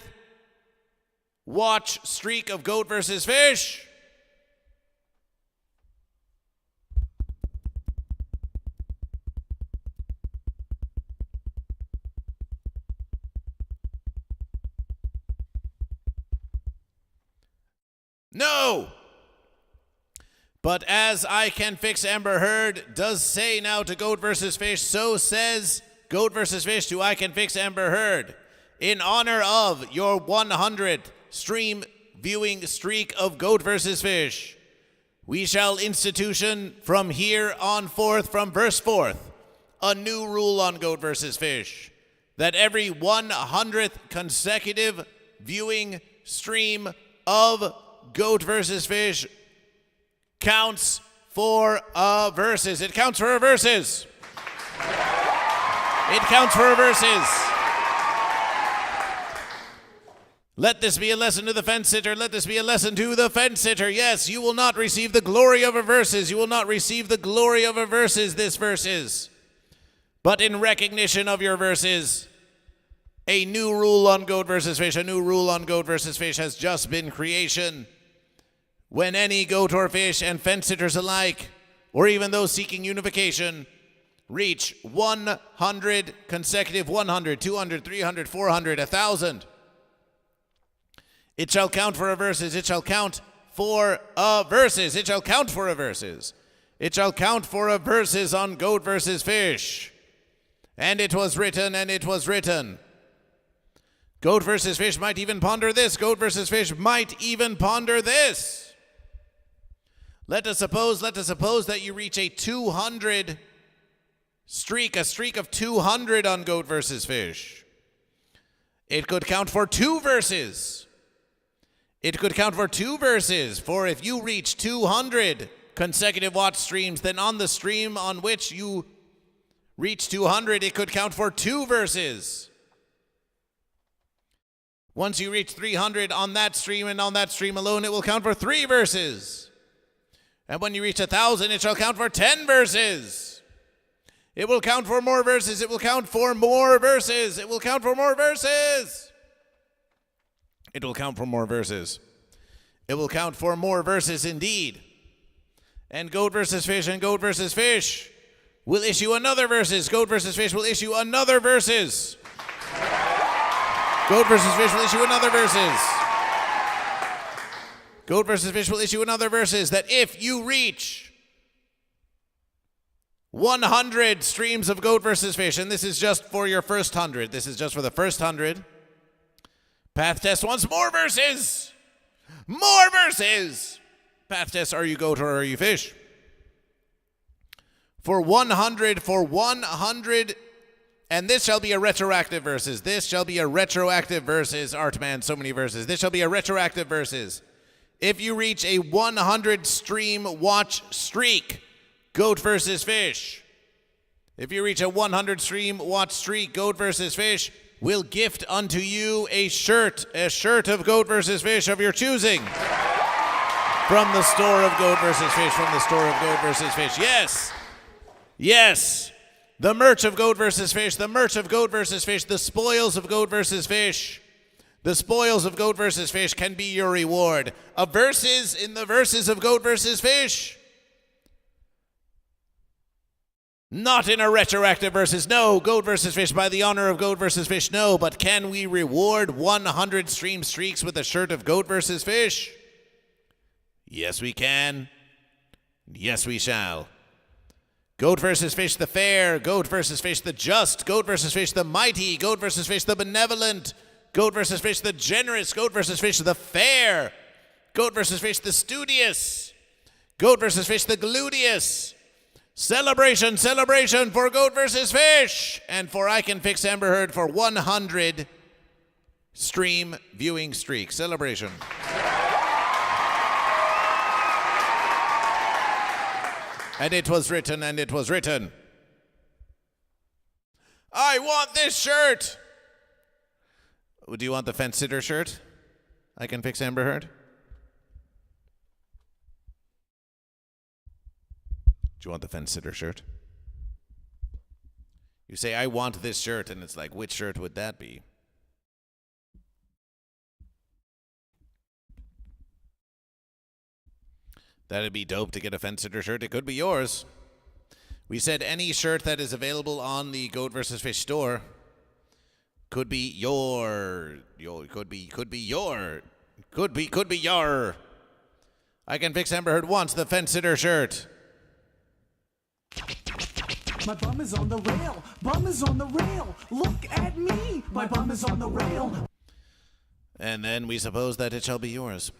A: watch streak of goat versus fish? No! But as I Can Fix Amber Heard does say now to Goat vs. Fish, so says Goat vs. Fish to I Can Fix Amber Heard. In honor of your 100th stream viewing streak of Goat vs. Fish, we shall institution from here on forth, from verse forth, a new rule on Goat vs. Fish, that every 100th consecutive viewing stream of Goat vs. Fish counts for a verses. It counts for a verses. It counts for a verses. Let this be a lesson to the fence sitter. Let this be a lesson to the fence sitter. Yes, you will not receive the glory of a verses. You will not receive the glory of a verses this verses. But in recognition of your verses, a new rule on Goat vs. Fish, a new rule on Goat vs. Fish has just been creation. When any goat or fish and fence sitters alike, or even those seeking unification, reach 100 consecutive 100, 200, 300, 400, 1,000, it shall count for a verses. It shall count for a verses. It shall count for a verses. It shall count for a verses on Goat vs. Fish. And it was written, and it was written. Goat vs. Fish might even ponder this. Goat vs. Fish might even ponder this. Let us suppose that you reach a 200 A streak of 200 on Goat vs. Fish. It could count for 2 verses. It could count for 2 verses, for if you reach 200 consecutive watch streams, then on the stream on which you reach 200, it could count for 2 verses. Once you reach 300 on that stream and on that stream alone, it will count for 3 verses. And when you reach 1,000, it shall count for 10 verses. It will count for more verses. It will count for more verses. It will count for more verses. It will count for more verses. It will count for more verses indeed. And Goat vs. Fish and Goat vs. Fish will issue another verses. Goat vs. Fish will issue another verses. Goat vs. Fish will issue another verses. Goat vs. Fish will issue another verses that if you reach 100 streams of Goat vs. Fish, and this is just for your first 100. This is just for the first 100. Path Test wants more verses. More verses. Path Test, are you goat or are you fish? For 100, and this shall be a retroactive verses. This shall be a retroactive verses. Artman, so many verses. This shall be a retroactive verses. If you reach a 100 stream watch streak, Goat vs. Fish. If you reach a 100 stream watch streak, Goat vs. Fish will gift unto you a shirt of Goat vs. Fish of your choosing. From the store of Goat vs. Fish, from the store of Goat vs. Fish. Yes. Yes. The merch of Goat vs. Fish, the merch of Goat vs. Fish, the spoils of Goat vs. Fish. The spoils of Goat vs. Fish can be your reward. A verses in the verses of Goat vs. Fish. Not in a retroactive versus, no, Goat vs. Fish by the honor of Goat vs. Fish, no, but can we reward 100 stream streaks with a shirt of Goat vs. Fish? Yes, we can. Yes, we shall. Goat vs. Fish the fair, Goat vs. Fish the just, Goat vs. Fish the mighty, Goat vs. Fish the benevolent, Goat vs. Fish the generous, Goat vs. Fish the fair, Goat vs. Fish the studious, Goat vs. Fish the gluteus. Celebration, celebration for Goat vs. Fish and for I Can Fix Amber Heard for 100 stream viewing streak. Celebration. And it was written, and it was written. I want this shirt. Do you want the fence sitter shirt? I Can Fix Amber Heard? Do you want the fence sitter shirt? You say, I want this shirt, and it's like, which shirt would that be? That'd be dope to get a fence sitter shirt. It could be yours. We said any shirt that is available on the Goat vs. Fish store could be your. I Can Fix Amber Heard wants the fence sitter shirt.
E: My bum is on the rail. Bum is on the rail. Look at me. My bum is on the rail.
A: And then we suppose that it shall be yours.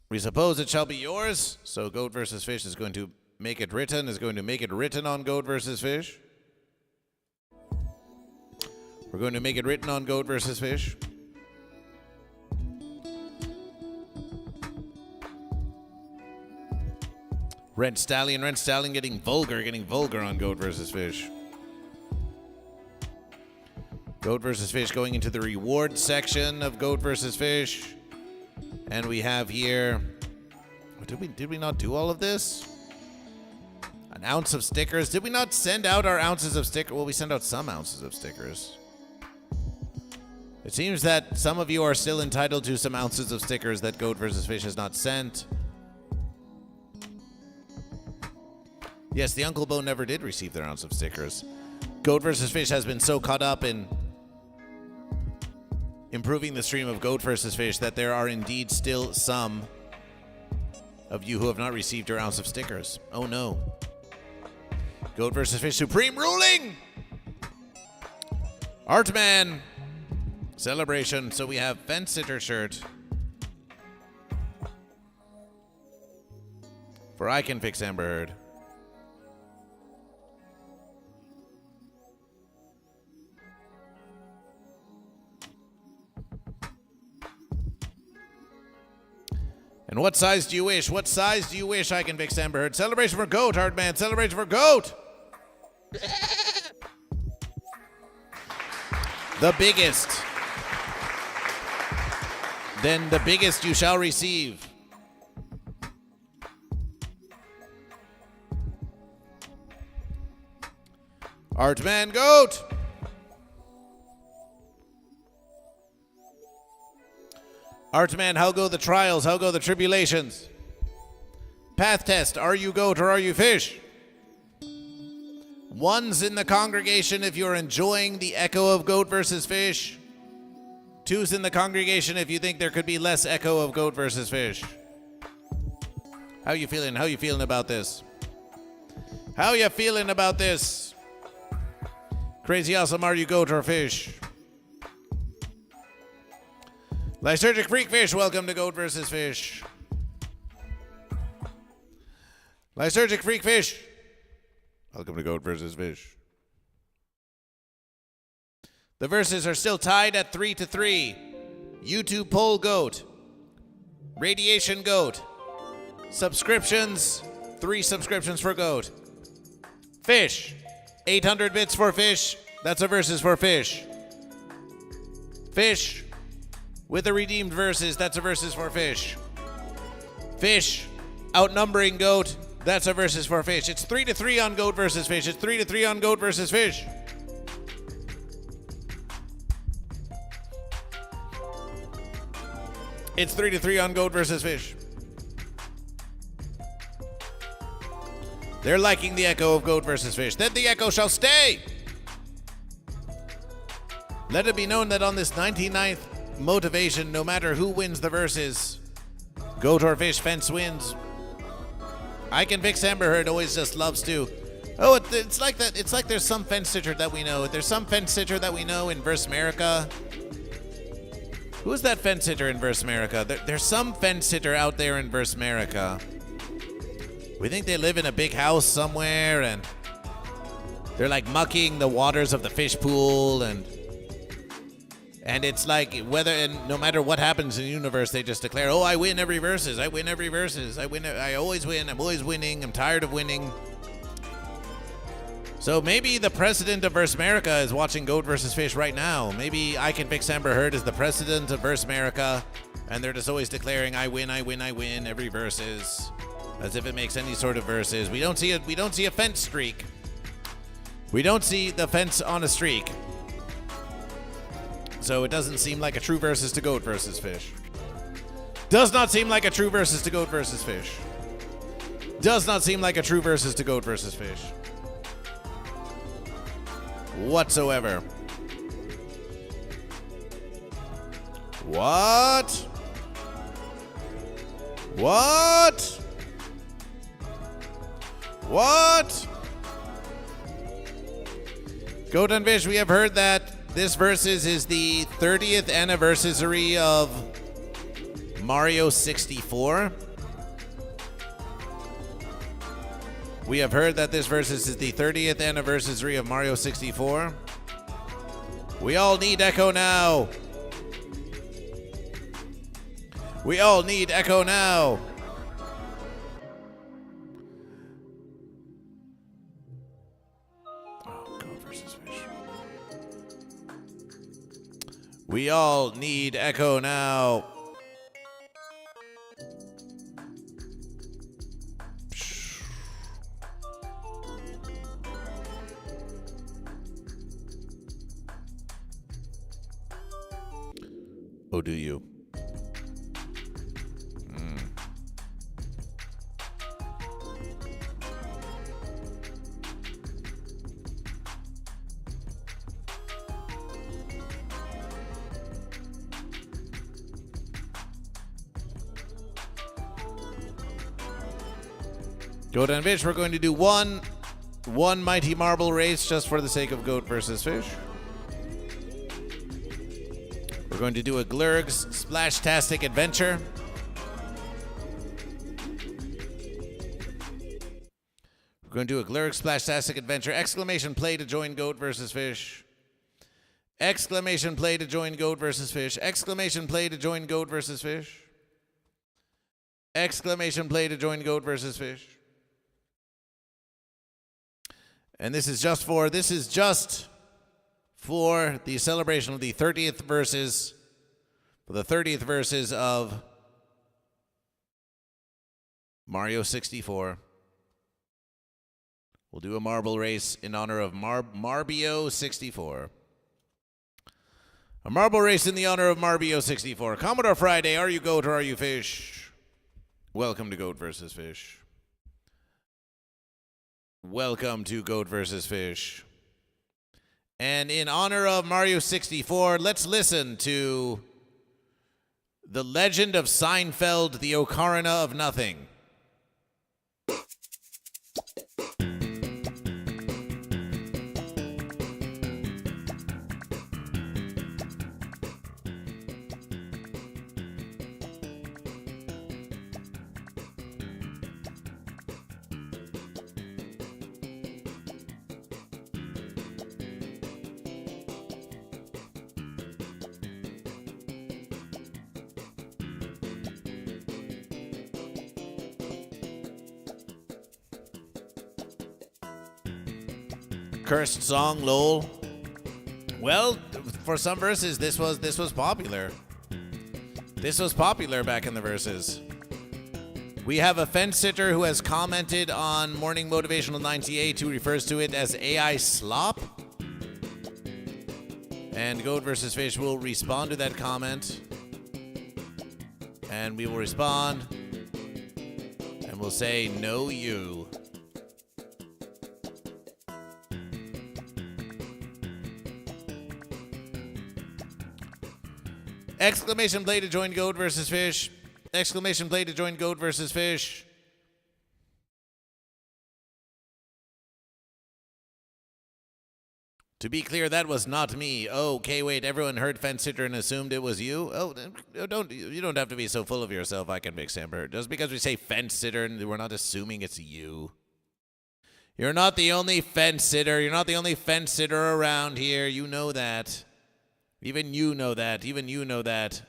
A: We suppose it shall be yours. So Goat vs. Fish is going to make it written, on Goat vs. Fish. We're going to make it written on Goat vs. Fish. Red Stallion getting vulgar on Goat vs. Fish. Goat vs. Fish going into the reward section of Goat vs. Fish. And we have here, did we not do all of this? An ounce of stickers. Did we not send out our ounces of stickers? Well, we sent out some ounces of stickers. It seems that some of you are still entitled to some ounces of stickers that Goat vs. Fish has not sent. Yes, the Uncle Bo never did receive their ounce of stickers. Goat vs. Fish has been so caught up in improving the stream of Goat vs. Fish that there are indeed still some of you who have not received your ounce of stickers. Oh no. Goat vs. Fish Supreme ruling! Artman. Celebration. So we have fence sitter shirt. For I Can Fix Amber Heard. And what size do you wish? What size do you wish I can fix Amber Heard? Celebration for GOAT, Hardman. Celebration for GOAT. The biggest. Then the biggest you shall receive. Artman GOAT. Artman, how go the trials? How go the tribulations? Path test, are you GOAT or are you fish? Ones in the congregation if you're enjoying the echo of GOAT versus fish. Twos in the congregation if you think there could be less echo of GOAT versus fish. How you feeling? How you feeling about this? How you feeling about this? Crazy awesome, are you GOAT or fish? Lysergic Freak Fish, welcome to GOAT versus Fish. Lysergic Freak Fish, welcome to GOAT versus Fish. The verses are still tied at 3-3. YouTube poll GOAT. Radiation GOAT. Subscriptions, 3 subscriptions for GOAT. Fish, 800 bits for Fish. That's a versus for Fish. Fish, with the redeemed verses, that's a versus for Fish. Fish, outnumbering GOAT, that's a versus for Fish. It's 3-3 on GOAT versus Fish. It's 3-3 on GOAT versus Fish. It's 3-3 on GOAT versus Fish. They're liking the echo of GOAT versus Fish. Then the echo shall stay. Let it be known that on this 99th motivation, no matter who wins the verses, GOAT or Fish, fence wins. I can fix Amber Heard always just loves to. Oh, it's like that. It's like there's some fence sitter that we know. There's some fence sitter that we know in Verse America. Who's that fence sitter in Verse America? There's some fence sitter out there in Verse America. We think they live in a big house somewhere, and they're like mucking the waters of the fish pool, and it's like whether and no matter what happens in the universe, they just declare, "Oh, I win every versus. I win every versus. I win. I always win. I'm always winning. I'm tired of winning." So maybe the president of Verse America is watching GOAT versus Fish right now. Maybe I Can Fix Amber Heard is the president of Verse America, and they're just always declaring, "I win. I win. I win every versus," as if it makes any sort of versus. We don't see it. We don't see a fence streak. We don't see the fence on a streak. So it doesn't seem like a true versus to GOAT versus Fish. Does not seem like a true versus to GOAT versus Fish. Does not seem like a true versus to GOAT versus Fish. Whatsoever. What? What? What? GOAT and Fish, we have heard that this versus is the 30th anniversary of Mario 64. We have heard that this versus is the 30th anniversary of Mario 64. We all need Echo now. We all need Echo now. Oh, GOAT versus Fish. We all need Echo now. Oh, do you? GOAT and Fish, we're going to do one mighty marble race just for the sake of GOAT versus Fish. We're going to do a Glurg's Splashtastic Adventure. We're going to do a Glurg's Splashtastic Adventure. Exclamation play to join GOAT versus Fish. Exclamation play to join GOAT versus Fish. Exclamation play to join GOAT versus Fish. Exclamation play to join Goat versus Fish. And this is just for the celebration of the 30th verses, for the 30th verses of Mario 64. We'll do a marble race in honor of Marbio 64. A marble race in the honor of Marbio 64. Commodore Friday, are you goat or are you fish? Welcome to Goat versus Fish. Welcome to Goat versus Fish. And in honor of Mario 64, let's listen to The Legend of Seinfeld, the Ocarina of Nothing. Cursed song, lol. Well, for some verses, this was popular. This was popular back in the verses. We have a fence sitter who has commented on Morning Motivational 98 who refers to it as AI slop. And Goat versus Fish will respond to that comment. And we will respond. And we'll say, no, you. Exclamation play to join Goat versus Fish. Exclamation play to join Goat versus Fish. To be clear, that was not me. Oh, okay, wait, everyone heard fence sitter and assumed it was you? Oh, you don't have to be so full of yourself, I can mix Amber. Just because we say fence sitter and we're not assuming it's you. You're not the only fence sitter. You're not the only fence sitter around here. You know that. Even you know that. Even you know that.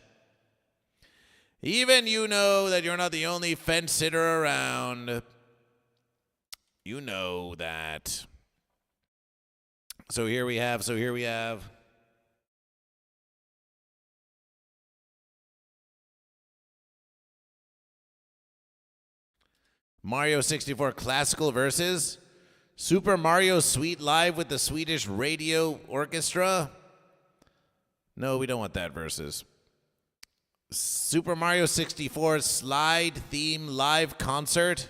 A: Even you know that you're not the only fence sitter around. You know that. So here we have. Mario 64 classical verses. Super Mario Suite live with the Swedish Radio Orchestra. No, we don't want that versus. Super Mario 64 slide theme live concert.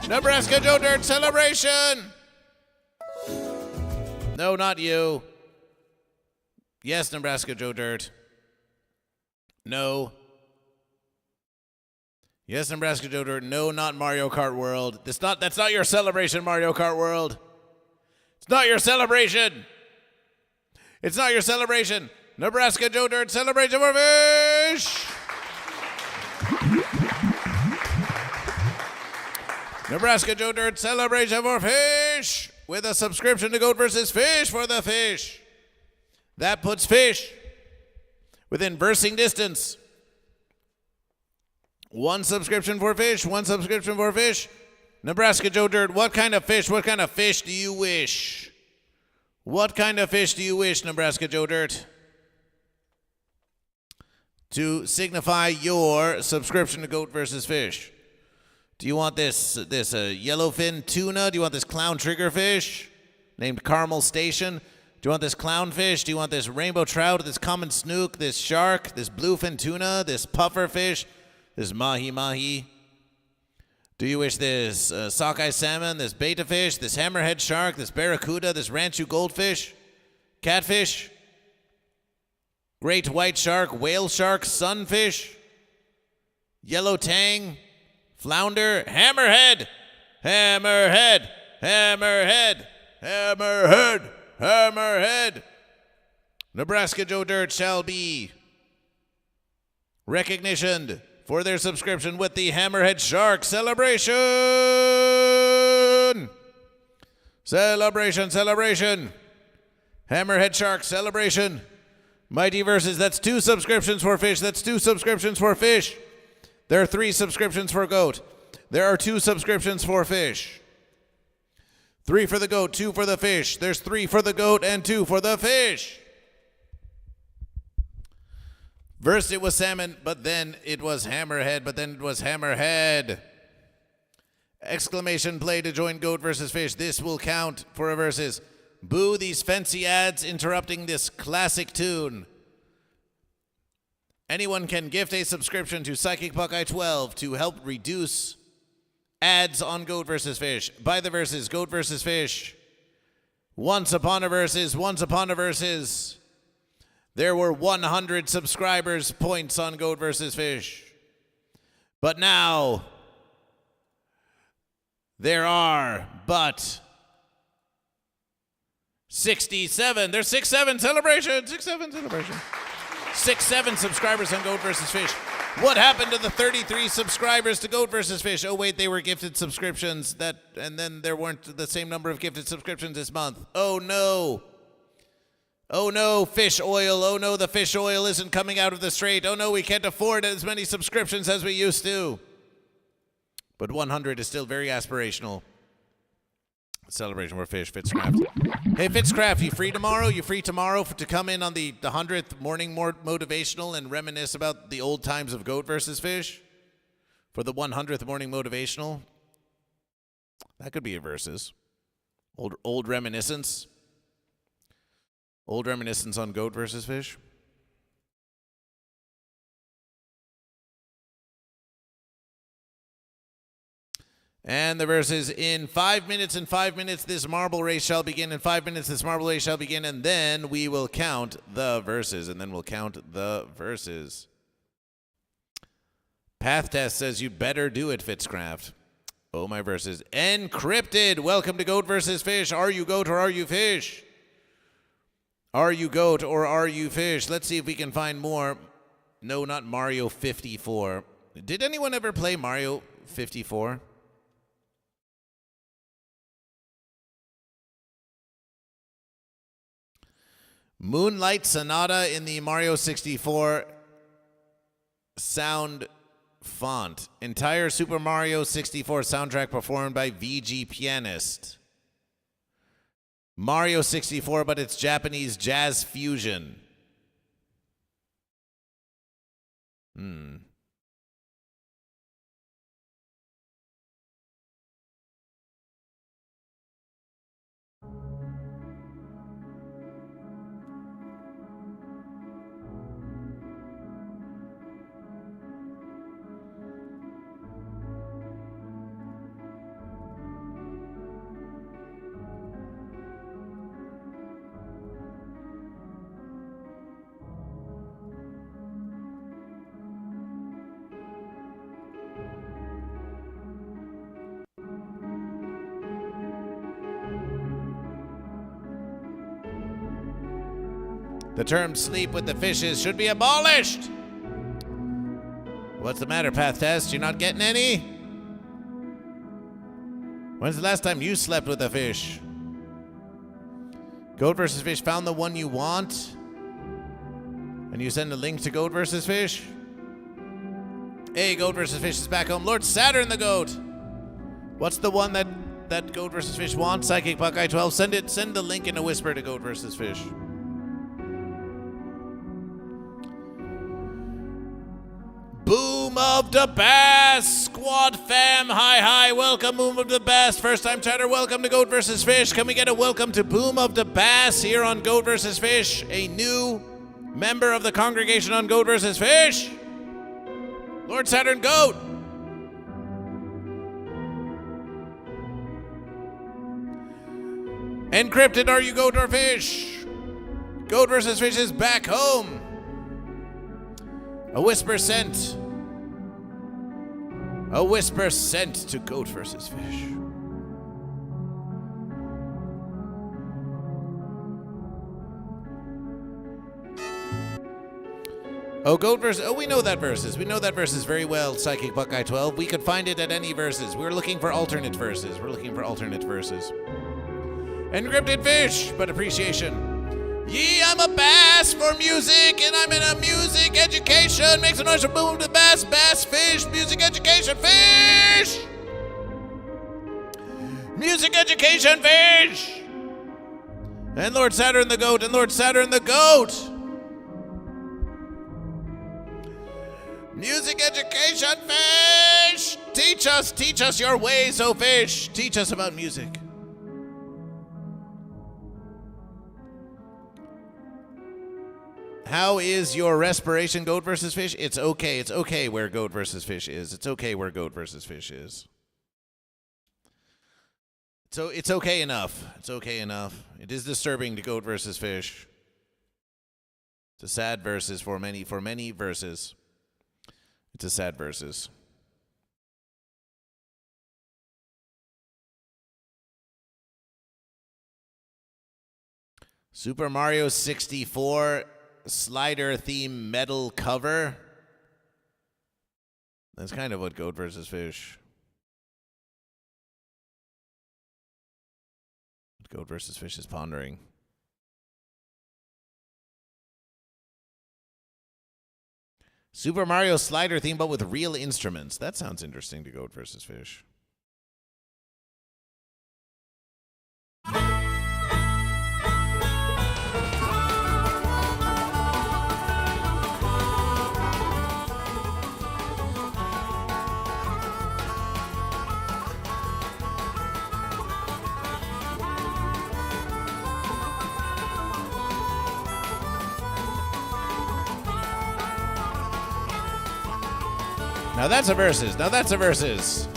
A: Nebraska Joe Dirt celebration! No, not you. Yes, Nebraska Joe Dirt. No. Yes, Nebraska Joe Dirt. No, not Mario Kart World. That's not your celebration, Mario Kart World. It's not your celebration. It's not your celebration. Nebraska Joe Dirt celebration for fish. Nebraska Joe Dirt celebration for fish with a subscription to Goat versus Fish for the fish. That puts fish within versing distance. One subscription for fish, one subscription for fish. Nebraska Joe Dirt, what kind of fish do you wish? What kind of fish do you wish, Nebraska Joe Dirt? To signify your subscription to Goat versus Fish. Do you want this yellowfin tuna? Do you want this clown triggerfish named Carmel Station? Do you want this clownfish? Do you want this rainbow trout, this common snook, this shark, this bluefin tuna, this puffer fish, this mahi-mahi? Do you wish this sockeye salmon, this betta fish, this hammerhead shark, this barracuda, this ranchu goldfish, catfish, great white shark, whale shark, sunfish, yellow tang, flounder, hammerhead, hammerhead, hammerhead, hammerhead, hammerhead. Nebraska Joe Dirt shall be recognitioned for their subscription with the Hammerhead Shark Celebration. Celebration, celebration. Hammerhead Shark Celebration. Mighty Versus, that's 2 subscriptions for fish. That's 2 subscriptions for fish. There are 3 subscriptions for goat. There are 2 subscriptions for fish. 3 for the goat, 2 for the fish. There's 3 for the goat and 2 for the fish. First it was salmon, but then it was hammerhead, but then it was hammerhead. Exclamation play to join goat versus fish. This will count for a versus. Boo these fancy ads interrupting this classic tune. Anyone can gift a subscription to Psychic Buckeye 12 to help reduce ads on Goat vs. Fish. By the verses, Goat vs. Fish. Once upon a verses, there were 100 subscribers points on Goat vs. Fish. But now, there are but 67. There's 6-7 celebration. 6-7 celebration. 6-7 subscribers on Goat vs. Fish. What happened to the 33 subscribers to Goat vs. Fish? Oh, wait, they were gifted subscriptions. And then there weren't the same number of gifted subscriptions this month. Oh, no. Oh, no, fish oil. Oh, no, the fish oil isn't coming out of the strait. Oh, no, we can't afford as many subscriptions as we used to. But 100 is still very aspirational. Celebration for fish, Fitzcraft. Hey, Fitzcraft, you free tomorrow? You free tomorrow to come in on the 100th morning motivational and reminisce about the old times of Goat versus Fish? For the 100th morning motivational? That could be a versus. Old reminiscence. Old reminiscence on Goat versus Fish. And the verses, in 5 minutes, this marble race shall begin. In 5 minutes, this marble race shall begin. And then we will count the verses. Path Test says you better do it, Fitzcraft. Oh, my verses. Encrypted. Welcome to Goat versus Fish. Are you goat or are you fish? Are you goat or are you fish? Let's see if we can find more. No, not Mario 54. Did anyone ever play Mario 54? Moonlight Sonata in the Mario 64 sound font. Entire Super Mario 64 soundtrack performed by VG Pianist. Mario 64, but it's Japanese jazz fusion. The term sleep with the fishes should be abolished. What's the matter, Path Test? You're not getting any? When's the last time you slept with a fish? Goat versus Fish found the one you want? And you send a link to Goat versus Fish? Hey, Goat versus Fish is back home. Lord Saturn the Goat. What's the one that Goat versus Fish wants? Psychic Buckeye 12. Send the link in a whisper to Goat versus Fish. Boom of the Bass Squad fam. Hi, welcome Boom of the Bass. First time chatter, welcome to Goat vs. Fish. Can we get a welcome to Boom of the Bass here on Goat vs. Fish? A new member of the congregation on Goat vs. Fish? Lord Saturn Goat. Encrypted, are you goat or fish? Goat vs. Fish is back home. A whisper sent. A whisper sent to Goat vs. Fish. Oh, Goat versus... Oh, we know that verses. We know that verses very well, Psychic Buckeye 12. We could find it at any verses. We're looking for alternate verses. Encrypted fish, but appreciation. Yee, I'm a bass for music, and I'm in a music education. Make some noise for Boom to Bass, bass, fish, music education, fish! Music education, fish! And Lord Saturn the Goat, Music education, fish! Teach us your ways, oh fish. Teach us about music. How is your respiration, Goat vs. Fish? It's okay. It's okay where Goat vs. Fish is. It's okay where Goat vs. Fish is. So it's okay enough. It's okay enough. It is disturbing to Goat vs. Fish. It's a sad versus for many verses. It's a sad versus. Super Mario 64 slider theme metal cover. That's kind of what Goat vs. Fish. Goat vs. Fish is pondering. Super Mario slider theme, but with real instruments. That sounds interesting to Goat vs. Fish. Now that's a versus.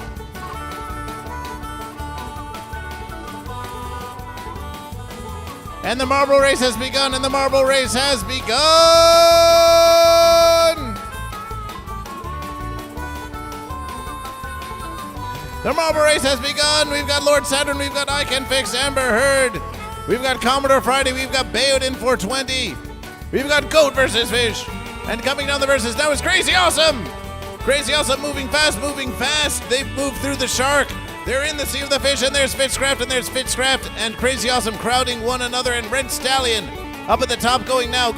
A: And the marble race has begun. The marble race has begun. We've got Lord Saturn. We've got I Can Fix Amber Heard. We've got Commodore Friday. We've got Bayotin 420. We've got Goat vs. Fish. And coming down the verses now is Crazy Awesome. Crazy Awesome moving fast. They've moved through the shark. They're in the sea of the fish, and there's Fitchcraft, and Crazy Awesome crowding one another, and Rent Stallion up at the top, going up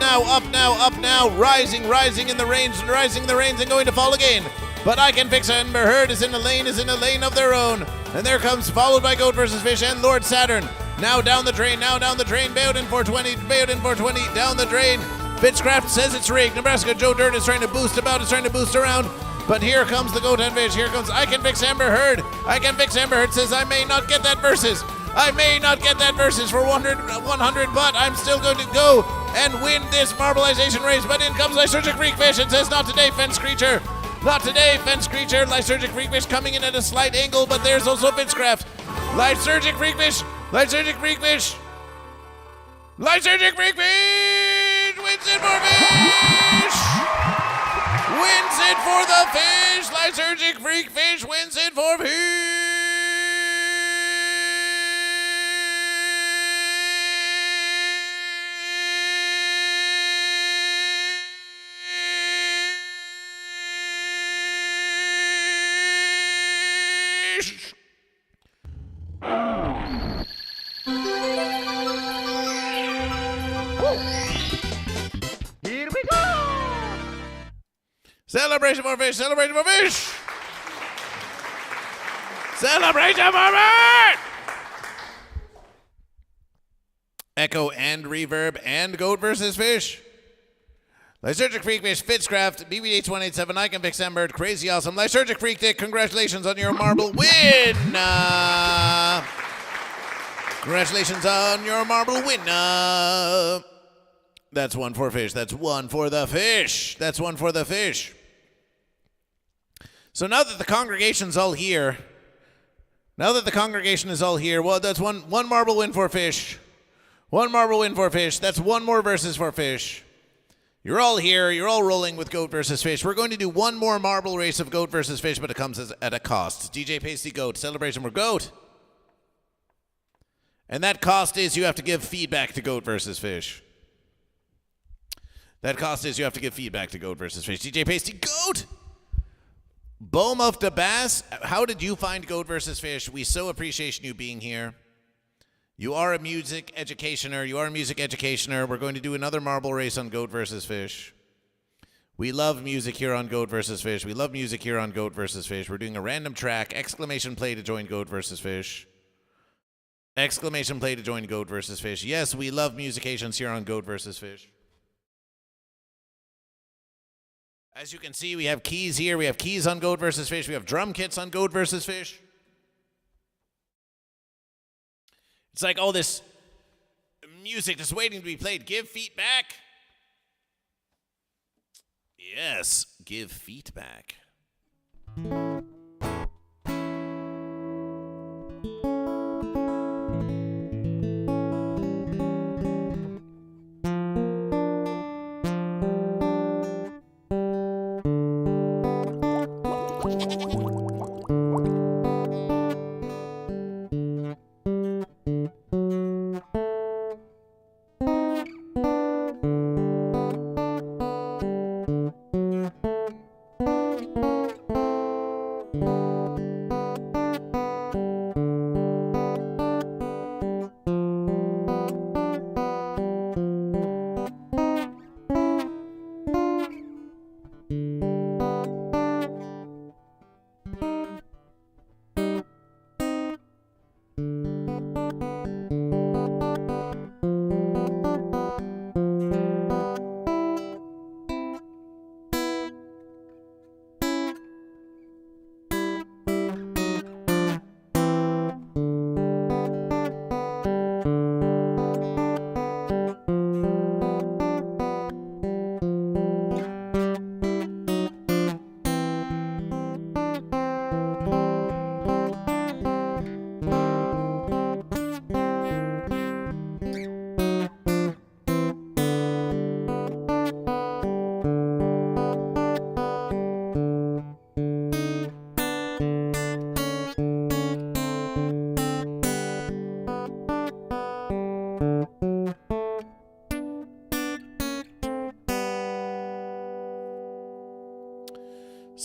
A: now, rising in the reins, and going to fall again. But I Can Fix Amber Heard is in a lane of their own. And there comes, followed by Goat vs. Fish and Lord Saturn. Now down the drain, Bayotin 420, down the drain. Fitchcraft says it's rigged. Nebraska Joe Dirt is trying to boost around. But here comes the Goat and Fish. Here comes I Can Fix Amber Heard. Says I may not get that versus. For 100, but I'm still going to go and win this marbleization race. But in comes Lysergic Freakfish and says not today, Fence Creature. Lysergic Freakfish coming in at a slight angle, but there's also Fitchcraft. Lysergic Freakfish wins it for fish. Lysergic Freakfish wins it for fish.
E: Here we go!
A: Celebration for fish! Celebration for fish! Echo and reverb and Goat vs. Fish. Lysergic Freakfish, Fitzcraft, BB8187, Icon Vix Embert, Crazy Awesome, Lysergic Freak Dick, congratulations on your marble win! Congratulations on your marble win! That's one for fish. That's one for the fish. That's one for the fish. So now that the congregation's all here, well, that's one marble win for fish. One marble win for fish. That's one more versus for fish. You're all here. You're all rolling with Goat versus Fish. We're going to do one more marble race of Goat versus Fish, but it comes at a cost. DJ Pasty Goat, celebration for Goat. And that cost is you have to give feedback to Goat versus Fish. That cost is you have to give feedback to Goat versus Fish. DJ Pasty Goat! Bohm of the Bass, how did you find Goat versus Fish? We so appreciate you being here. You are a music educationer. We're going to do another marble race on Goat versus Fish. We love music here on Goat versus Fish. We're doing a random track. Exclamation play to join Goat versus Fish. Exclamation play to join Goat versus Fish. Yes, we love musications here on Goat versus Fish. As you can see, we have keys here. We have keys on Goat versus Fish. We have drum kits on Goat versus Fish. It's like all this music just waiting to be played. Give feedback. Yes, give feedback.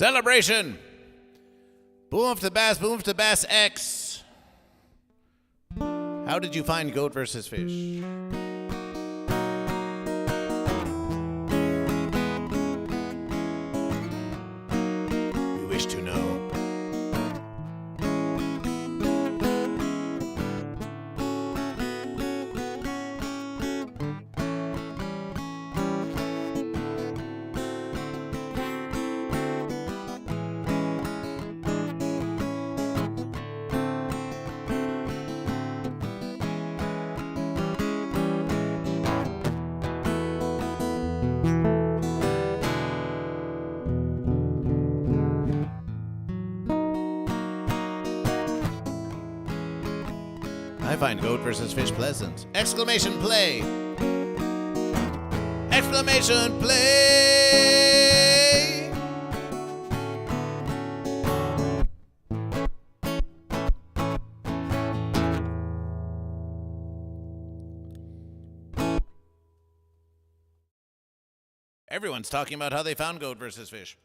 A: Celebration! Boom of the Bass X. How did you find Goat versus Fish? We wish to know. I find Goat versus Fish pleasant. Exclamation play! Exclamation play! Everyone's talking about how they found Goat versus Fish.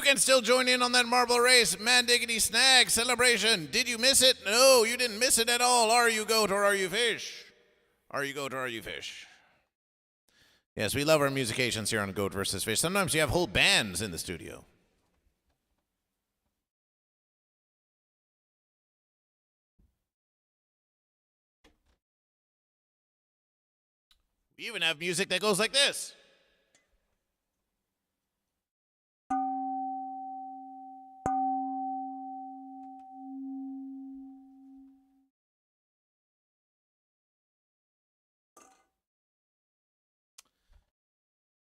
A: can still join in on that marble race. Man diggity snag celebration. Did you miss it? No, you didn't miss it at all. Are you goat or are you fish? Are you goat or are you fish? Yes, we love our musications here on Goat vs. Fish. Sometimes you have whole bands in the studio. We even have music that goes like this.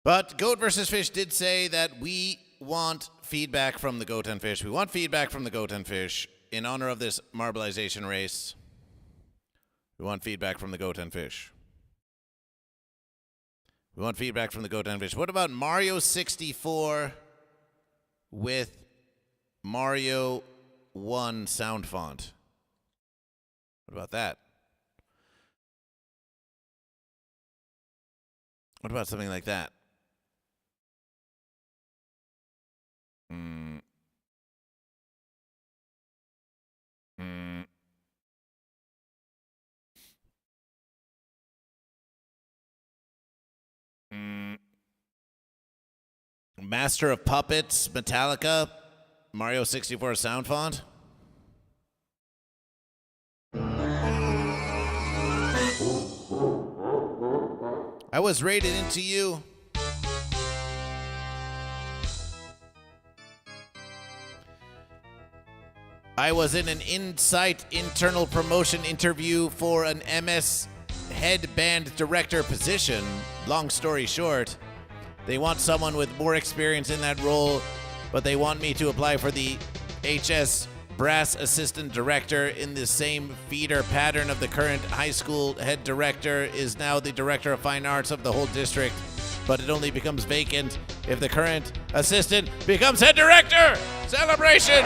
A: But Goat vs. Fish did say that we want feedback from the Goat and Fish. We want feedback from the Goat and Fish in honor of this marbleization race. We want feedback from the Goat and Fish. We want feedback from the Goat and Fish. What about Mario 64 with Mario 1 sound font? What about that? What about something like that? Master of Puppets, Metallica, Mario 64 sound font. I was rated into you. I was in an Insight internal promotion interview for an MS headband director position. Long story short, they want someone with more experience in that role, but they want me to apply for the HS brass assistant director in the same feeder pattern of the current high school head director is now the director of fine arts of the whole district, but it only becomes vacant if the current assistant becomes head director. Celebration!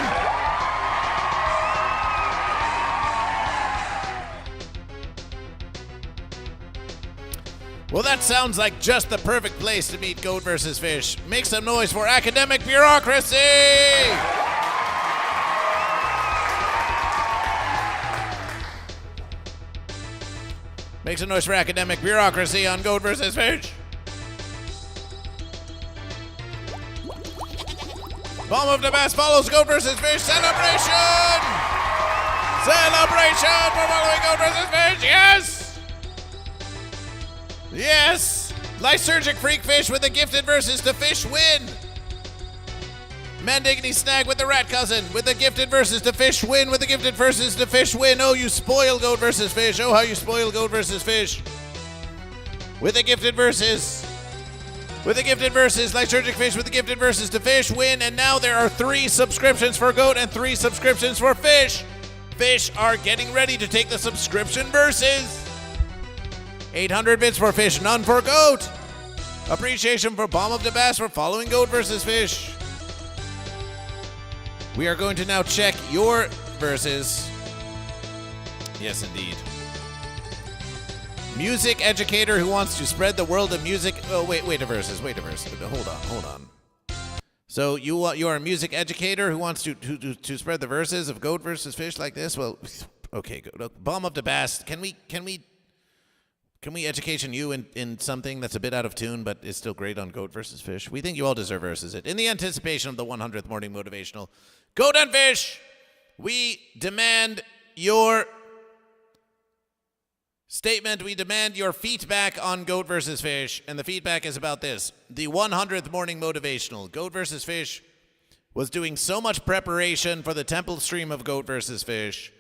A: Well, that sounds like just the perfect place to meet Goat vs. Fish. Make some noise for academic bureaucracy! Make some noise for academic bureaucracy on Goat vs. Fish. Bomb of the Bass follows Goat vs. Fish. Celebration! Celebration for following Goat vs. Fish. Yes! Yes! Lysergic Freak Fish with the gifted versus to Fish win! Mandignity Snag with the Rat Cousin with the gifted versus to Fish win with the gifted versus to Fish win. Oh, you spoil Goat vs. Fish. Oh, how you spoil Goat vs. Fish. With the gifted versus. With the gifted versus. Lysergic Fish with the gifted versus to Fish win. And now there are 3 subscriptions for Goat and 3 subscriptions for Fish. Fish are getting ready to take the subscription versus. 800 bits for Fish, none for Goat. Appreciation for Bomb of the Bass for following Goat vs. Fish. We are going to now check your verses. Yes, indeed. Music educator who wants to spread the world of music. Oh, wait a verses. Hold on. So you are a music educator who wants to spread the verses of Goat vs. Fish like this? Well, okay, Bomb of the Bass. Can we education you in something that's a bit out of tune, but is still great on Goat vs. Fish? We think you all deserve versus it. In the anticipation of the 100th morning motivational, Goat and Fish, we demand your statement. We demand your feedback on Goat vs. Fish, and the feedback is about this. The 100th morning motivational, Goat vs. Fish, was doing so much preparation for the temple stream of Goat vs. Fish.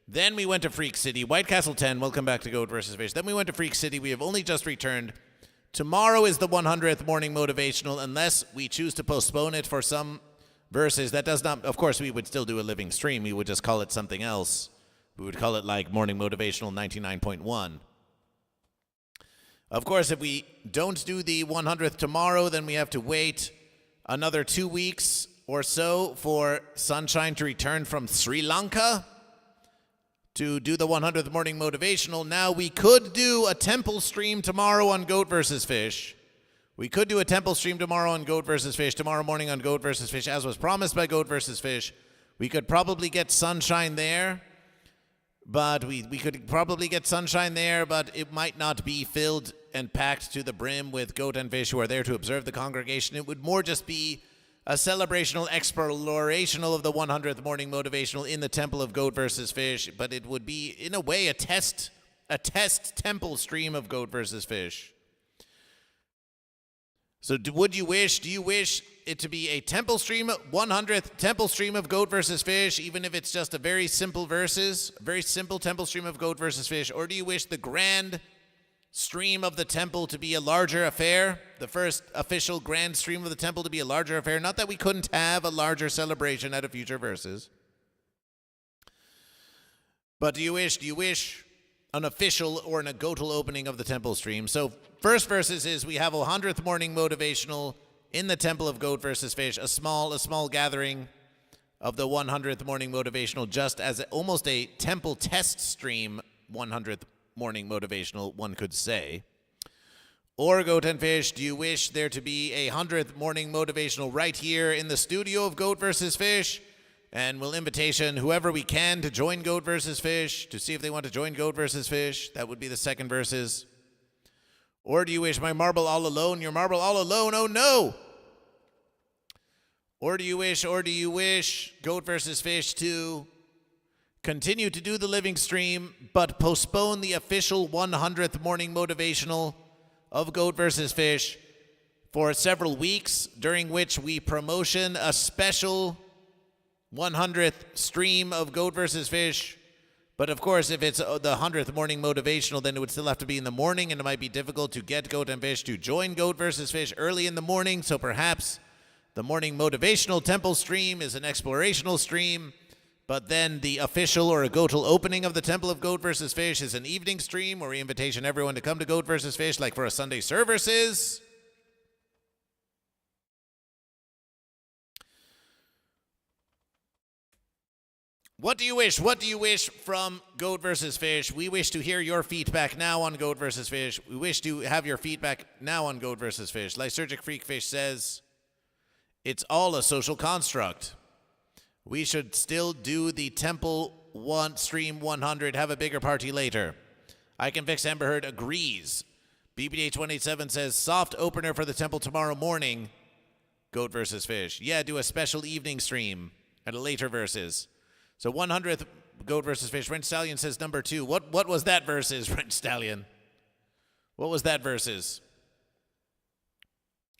A: Then we went to Freak City. White Castle 10, welcome back to Goat vs. Fish. Then we went to Freak City. We have only just returned. Tomorrow is the 100th morning motivational, unless we choose to postpone it for some verses. That does not, of course, we would still do a living stream. We would just call it something else. We would call it like Morning Motivational 99.1. Of course, if we don't do the 100th tomorrow, then we have to wait another 2 weeks or so for Sunshine to return from Sri Lanka to do the 100th morning motivational. Now, we could do a temple stream tomorrow on Goat vs. Fish. We could do a temple stream tomorrow on Goat vs. Fish, tomorrow morning on Goat vs. Fish, as was promised by Goat vs. Fish. We could probably get sunshine there, but we could probably get sunshine there, but it might not be filled and packed to the brim with goat and fish who are there to observe the congregation. It would more just be a celebrational, explorational of the 100th morning motivational in the temple of Goat vs. Fish, but it would be, in a way, a test temple stream of Goat vs. Fish. So do you wish it to be a temple stream, 100th temple stream of Goat vs. Fish, even if it's just a very simple verses, a very simple temple stream of Goat vs. Fish, or do you wish the grand stream of the temple to be a larger affair, the first official grand stream of the temple to be a larger affair? Not that we couldn't have a larger celebration at a future verses, but do you wish an official or an agotal opening of the temple stream? So first verses is we have a 100th morning motivational in the temple of Goat vs. Fish, a small gathering of the 100th morning motivational, just as almost a temple test stream 100th morning motivational, one could say. Or Goat and Fish, do you wish there to be a 100th morning motivational right here in the studio of Goat vs. Fish? And we'll invitation whoever we can to join Goat vs. Fish, to see if they want to join Goat vs. Fish. That would be the second verses. Or do you wish my marble all alone, your marble all alone, oh no? Or do you wish Goat vs. Fish to continue to do the living stream, but postpone the official 100th morning motivational of Goat vs. Fish for several weeks, during which we promotion a special 100th stream of Goat vs. Fish? But of course, if it's the 100th morning motivational, then it would still have to be in the morning, and it might be difficult to get Goat and Fish to join Goat vs. Fish early in the morning. So perhaps the morning motivational temple stream is an explorational stream, but then the official or agotal opening of the temple of Goat vs. Fish is an evening stream where we invitation everyone to come to Goat vs. Fish, like for a Sunday services. What do you wish? What do you wish from Goat vs. Fish? We wish to hear your feedback now on Goat vs. Fish. We wish to have your feedback now on Goat vs. Fish. Lysergic Freak Fish says, it's all a social construct. We should still do the Temple 1 Stream 100, have a bigger party later. I Can Fix Amber Heard agrees. BBDH187 says, soft opener for the Temple tomorrow morning. Goat vs. Fish. Yeah, do a special evening stream at a later verses. So 100th Goat vs. Fish. Wrench Stallion says number 2. What was that versus, Wrench Stallion? What was that versus?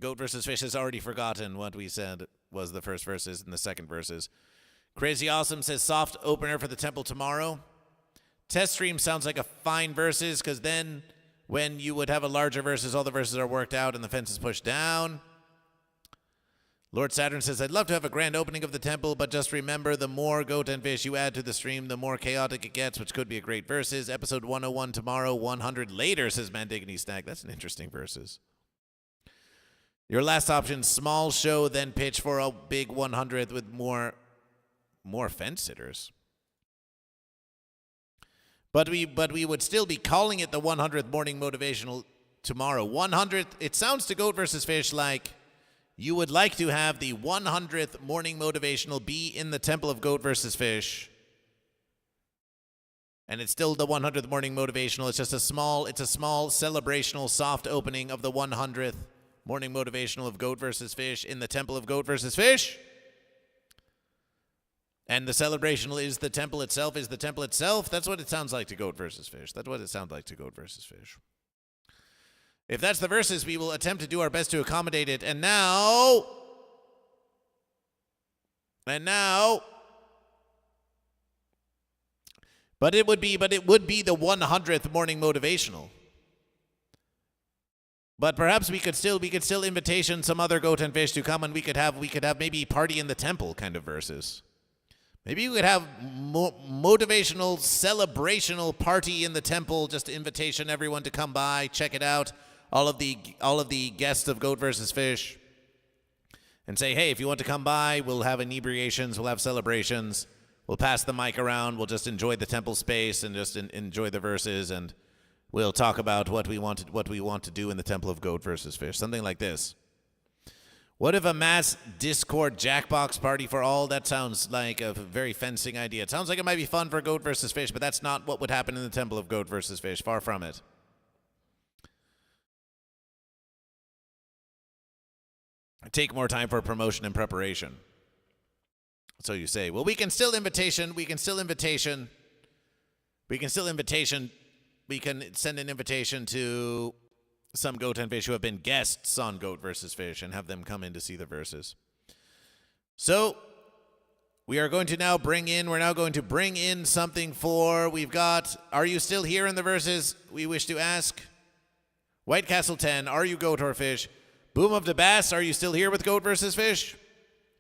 A: Goat vs. Fish has already forgotten what we said was the first verses and the second verses. Crazy Awesome says soft opener for the temple tomorrow. Test stream sounds like a fine verses, because then when you would have a larger verses, all the verses are worked out and the fence is pushed down. Lord Saturn says, I'd love to have a grand opening of the temple, but just remember, the more Goat and Fish you add to the stream, the more chaotic it gets, which could be a great verses. Episode 101 tomorrow, 100 later, says Mandignity Snack. That's an interesting verses. Your last option, small show, then pitch for a big 100th with more fence sitters. But we would still be calling it the 100th morning motivational tomorrow. 100th, it sounds to Goat vs. Fish like you would like to have the 100th morning motivational be in the temple of Goat vs. Fish. And it's still the 100th morning motivational. It's just a small celebrational soft opening of the 100th morning motivational of Goat vs. Fish in the temple of Goat vs. Fish. And the celebrational is the temple itself, That's what it sounds like to Goat vs. Fish. That's what it sounds like to Goat vs. Fish. If that's the verses, we will attempt to do our best to accommodate it. And now, but it would be the 100th morning motivational. But perhaps we could still invitation some other Goat and Fish to come, and we could have maybe party in the temple kind of verses. Maybe we could have motivational, celebrational party in the temple, just invitation everyone to come by, check it out. All of the guests of Goat vs. Fish, and say, hey, if you want to come by, we'll have inebriations, we'll have celebrations, we'll pass the mic around, we'll just enjoy the temple space and just enjoy the verses, and we'll talk about what we want to do in the Temple of Goat versus Fish. Something like this. What if a mass Discord Jackbox party for all? That sounds like a very fencing idea. It sounds like it might be fun for Goat versus Fish, but that's not what would happen in the Temple of Goat versus Fish. Far from it. Take more time for promotion and preparation. So you say, well, we can still send an invitation to some Goat and Fish who have been guests on Goat versus Fish and have them come in to see the verses. So we're now going to bring in something for, are you still here in the verses? We wish to ask. White Castle 10, are you Goat or Fish? Boom of the Bass, are you still here with Goat versus Fish?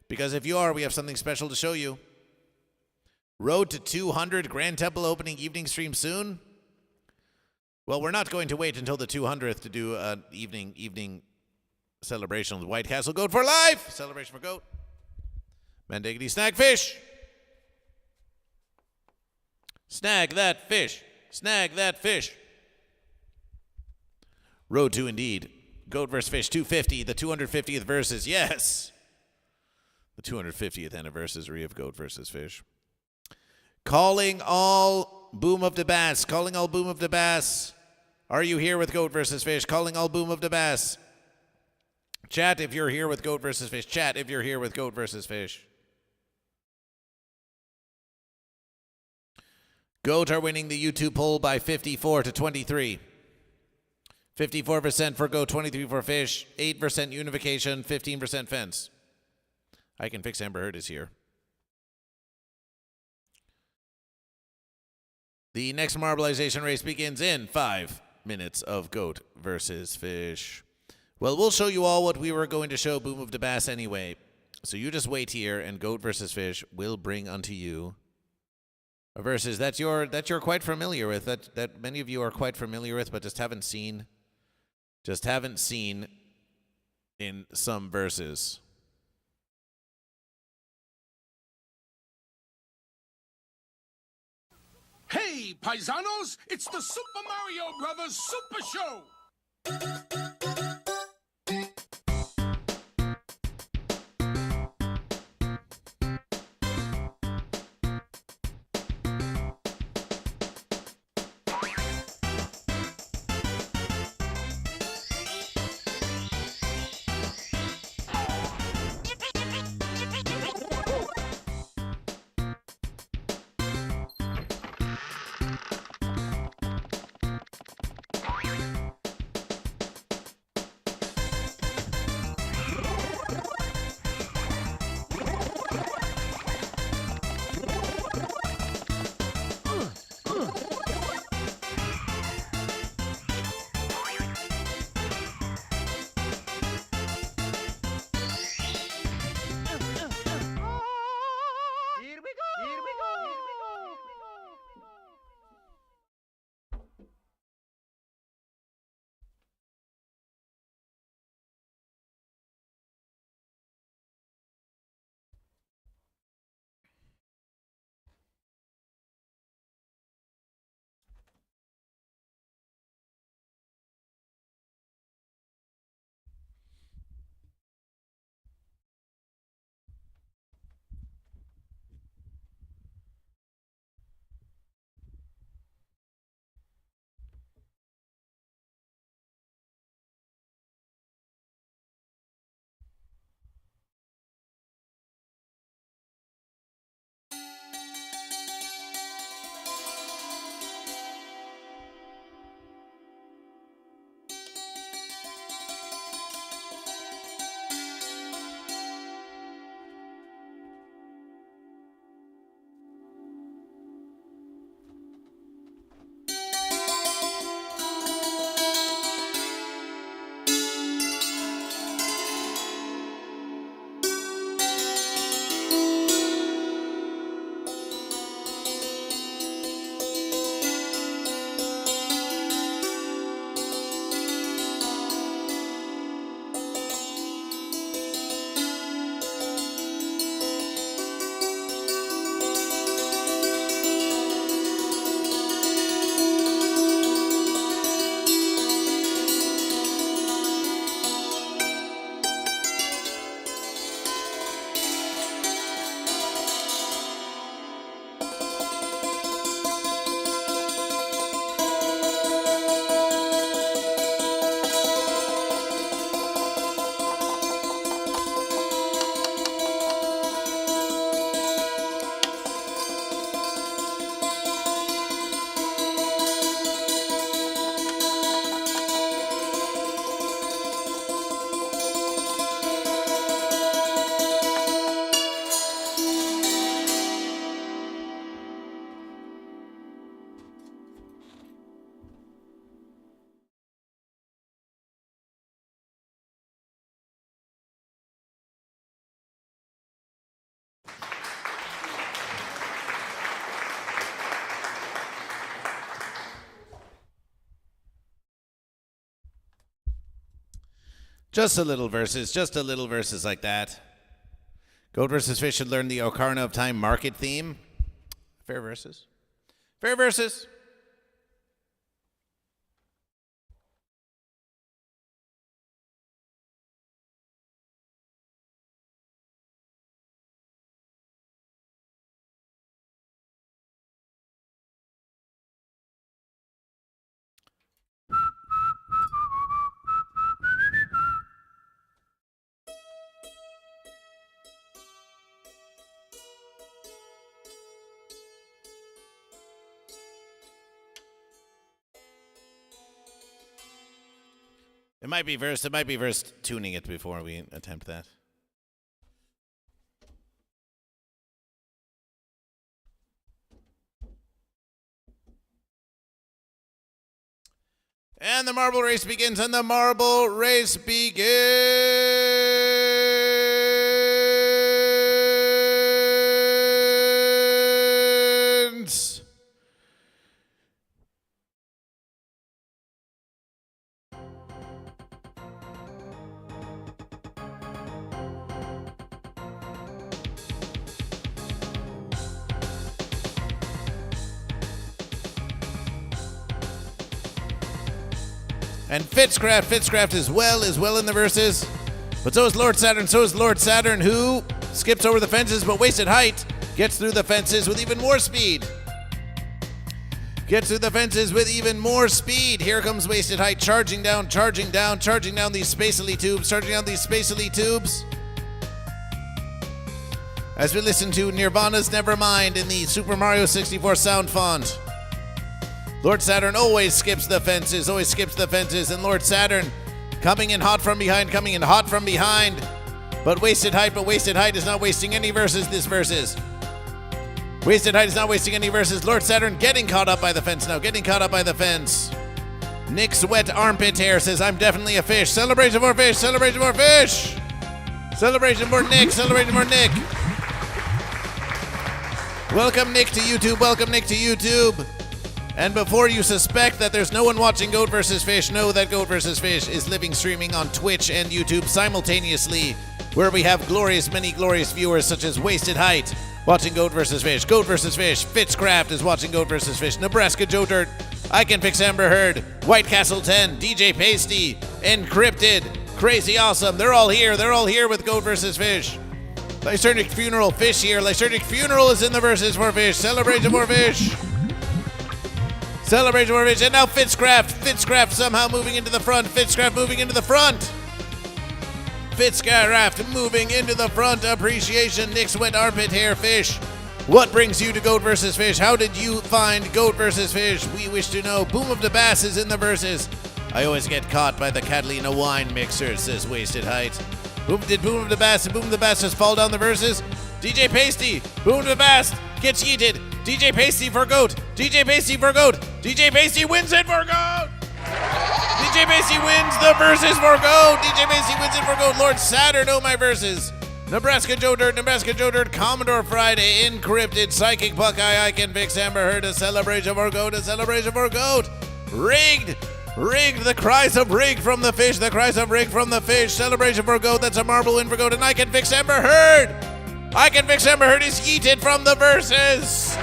A: Because if you are, we have something special to show you. Road to 200 Grand Temple opening evening stream soon. Well, we're not going to wait until the 200th to do an evening celebration with White Castle Goat for life. Celebration for Goat. Mandiggity snag fish. Snag that fish. Snag that fish. Road to indeed. Goat vs. Fish 250, the 250th versus. Yes. The 250th anniversary of Goat versus Fish. Calling all Boom of the Bass. Calling all Boom of the Bass. Are you here with Goat versus Fish? Calling all Boom of the Bass. Chat if you're here with Goat versus Fish. Chat if you're here with Goat versus Fish. Goat are winning the YouTube poll by 54 to 23. 54% for Goat, 23% for Fish, 8% unification, 15% fence. I can fix Amber Heard is here. The next marbleization race begins in 5 minutes of Goat versus Fish. Well, we'll show you all what we were going to show Boom of the Bass anyway. So you just wait here, and Goat versus Fish will bring unto you a versus that you're quite familiar with, that many of you are quite familiar with, but just haven't seen in some verses.
F: Hey, paisanos, it's the Super Mario Brothers Super Show!
A: Just a little verses like that. Goat versus Fish should learn the Ocarina of Time market theme. Fair verses. Fair verses. It might be verse tuning it before we attempt that. And the marble race begins, And Fitzcraft is well in the verses. But so is Lord Saturn, who skips over the fences, but Wasted Height gets through the fences with even more speed. Here comes Wasted Height, charging down these spacily tubes. As we listen to Nirvana's Nevermind in the Super Mario 64 sound font. Lord Saturn always skips the fences, and Lord Saturn coming in hot from behind. But Wasted Height is not wasting any verses this verses. Lord Saturn getting caught up by the fence. Nick's wet armpit hair says, I'm definitely a fish. Celebration for fish. Celebration for Nick. Welcome Nick to YouTube. And before you suspect that there's no one watching Goat vs. Fish, know that Goat vs. Fish is living streaming on Twitch and YouTube simultaneously, where we have many glorious viewers such as Wasted Height watching Goat vs. Fish, Fitzcraft is watching Goat vs. Fish, Nebraska Joe Dirt, I Can Fix Amber Heard, White Castle 10, DJ Pasty, Encrypted, Crazy Awesome, they're all here with Goat vs. Fish. Lysergic Funeral, Fish here, Lysergic Funeral is in the verses for Fish, Celebration for Fish. And now Fitzcraft somehow moving into the front. Fitzcraft moving into the front. Appreciation. Nick's wet armpit hair. Fish. What brings you to Goat vs. Fish? How did you find Goat vs. Fish? We wish to know. Boom of the Bass is in the verses. I always get caught by the Catalina wine mixer, says Wasted Height. Did Boom of the Bass and Boom of the Bass just fall down the verses? DJ Pasty. Boom of the Bass gets yeeted. DJ Pasty for Goat. DJ Pasty wins it for Goat. DJ Pasty wins the verses for Goat. Lord Saturn, oh my verses. Nebraska Joe Dirt, Commodore Friday, Encrypted, Psychic Buckeye, I Can Fix Amber Heard, a celebration for Goat. Rigged, the cries of rig from the fish, celebration for Goat, that's a marble win for Goat, and I Can Fix Amber Heard. Is yeeted from the verses.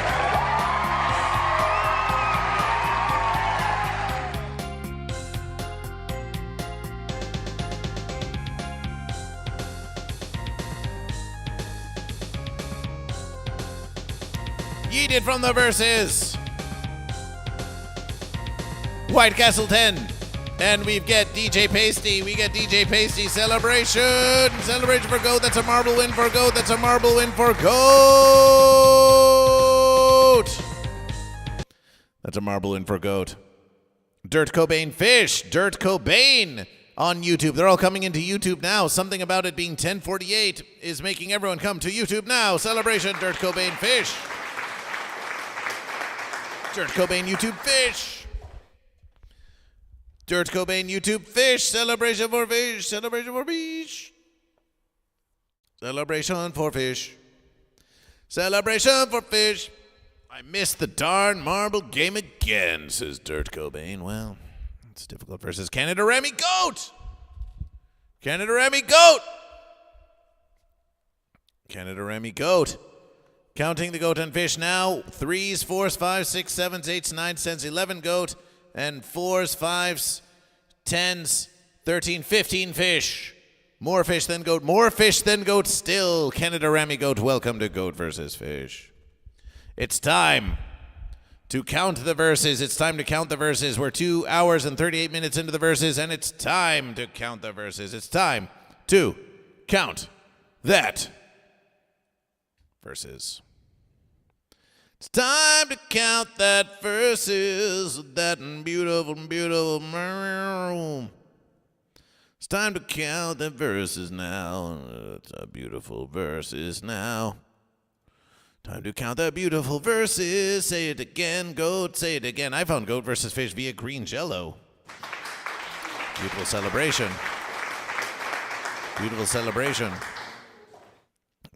A: Yeeted from the verses. White Castle 10. And we get DJ Pasty. Celebration for Goat. That's a marble win for Goat. Dirt Cobain Fish. On YouTube. They're all coming into YouTube now. Something about it being 10:48 is making everyone come to YouTube now. Celebration, Dirt Cobain Fish. Dirt Cobain YouTube Fish. Celebration for Fish. I missed the darn marble game again, says Dirt Cobain. Well, it's difficult versus Canada Remy Goat. Canada Remy, goat! Canada Remy, goat. Counting the goat and fish now. 3s, 4s, 5s, 6s, 7s, 8s, 9s, 10s, 11 goat. And 4s, 5s, 10s, 13, 15 fish. More fish than goat. More fish than goat still. Canada Remy, goat. Welcome to Goat vs. Fish. It's time to count the verses. It's time to count the verses. We're 2 hours and 38 minutes into the verses, and it's time to count the verses. It's time to count that verses. It's time to count that verses. That beautiful, beautiful. It's time to count the verses now. It's a beautiful verses now. Time to count the beautiful verses. Say it again, goat. Say it again. I found Goat vs. Fish via Green Jellÿ. Beautiful celebration. Beautiful celebration.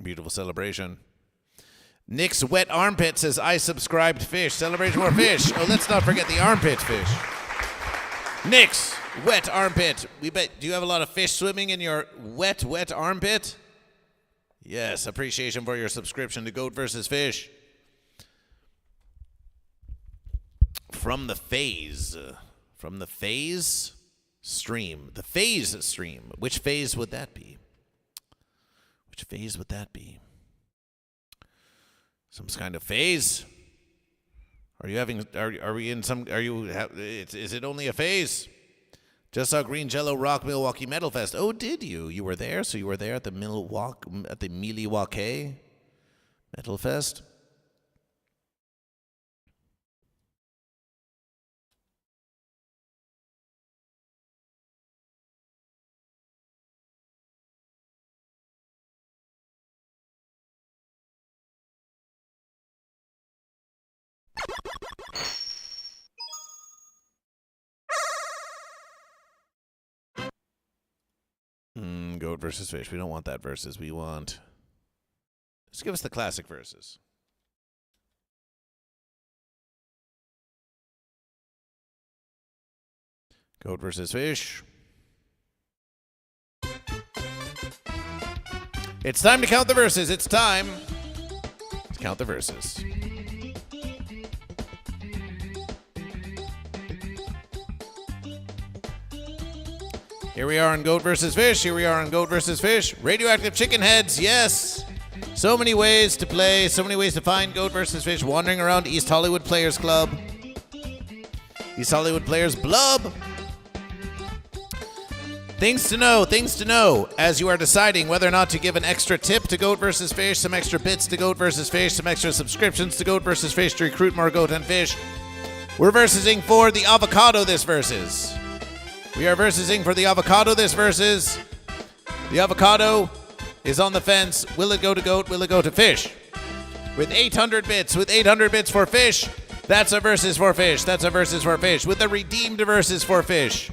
A: Beautiful celebration. Nick's wet armpit says, I subscribed fish. Celebration more fish. Oh, let's not forget the armpit fish. Nick's wet armpit. Do you have a lot of fish swimming in your wet armpit? Yes, appreciation for your subscription to Goat vs. Fish. From the phase stream. The phase stream. Which phase would that be? Which phase would that be? Some kind of phase? Are you having, are we in some, is it only a phase? Just saw Green Jellÿ rock Milwaukee Metal Fest. Oh, did you? You were there? So you were there at the Milwaukee Metal Fest? Goat versus fish. We don't want that versus. We want... Just give us the classic verses. Goat versus fish. It's time to count the verses. It's time to count the verses. Here we are on Goat vs. Fish. Here we are on Goat vs. Fish. Radioactive Chicken Heads, yes. So many ways to play, so many ways to find Goat vs. Fish. Wandering around East Hollywood Players Club. East Hollywood Players Blub. Things to know as you are deciding whether or not to give an extra tip to Goat vs. Fish, some extra bits to Goat vs. Fish, some extra subscriptions to Goat vs. Fish to recruit more goat and fish. We're versing for the avocado this versus. We are versing for the avocado this versus. The avocado is on the fence. Will it go to goat? Will it go to fish? With 800 bits for fish, that's a versus for fish. That's a versus for fish. With the redeemed versus for fish,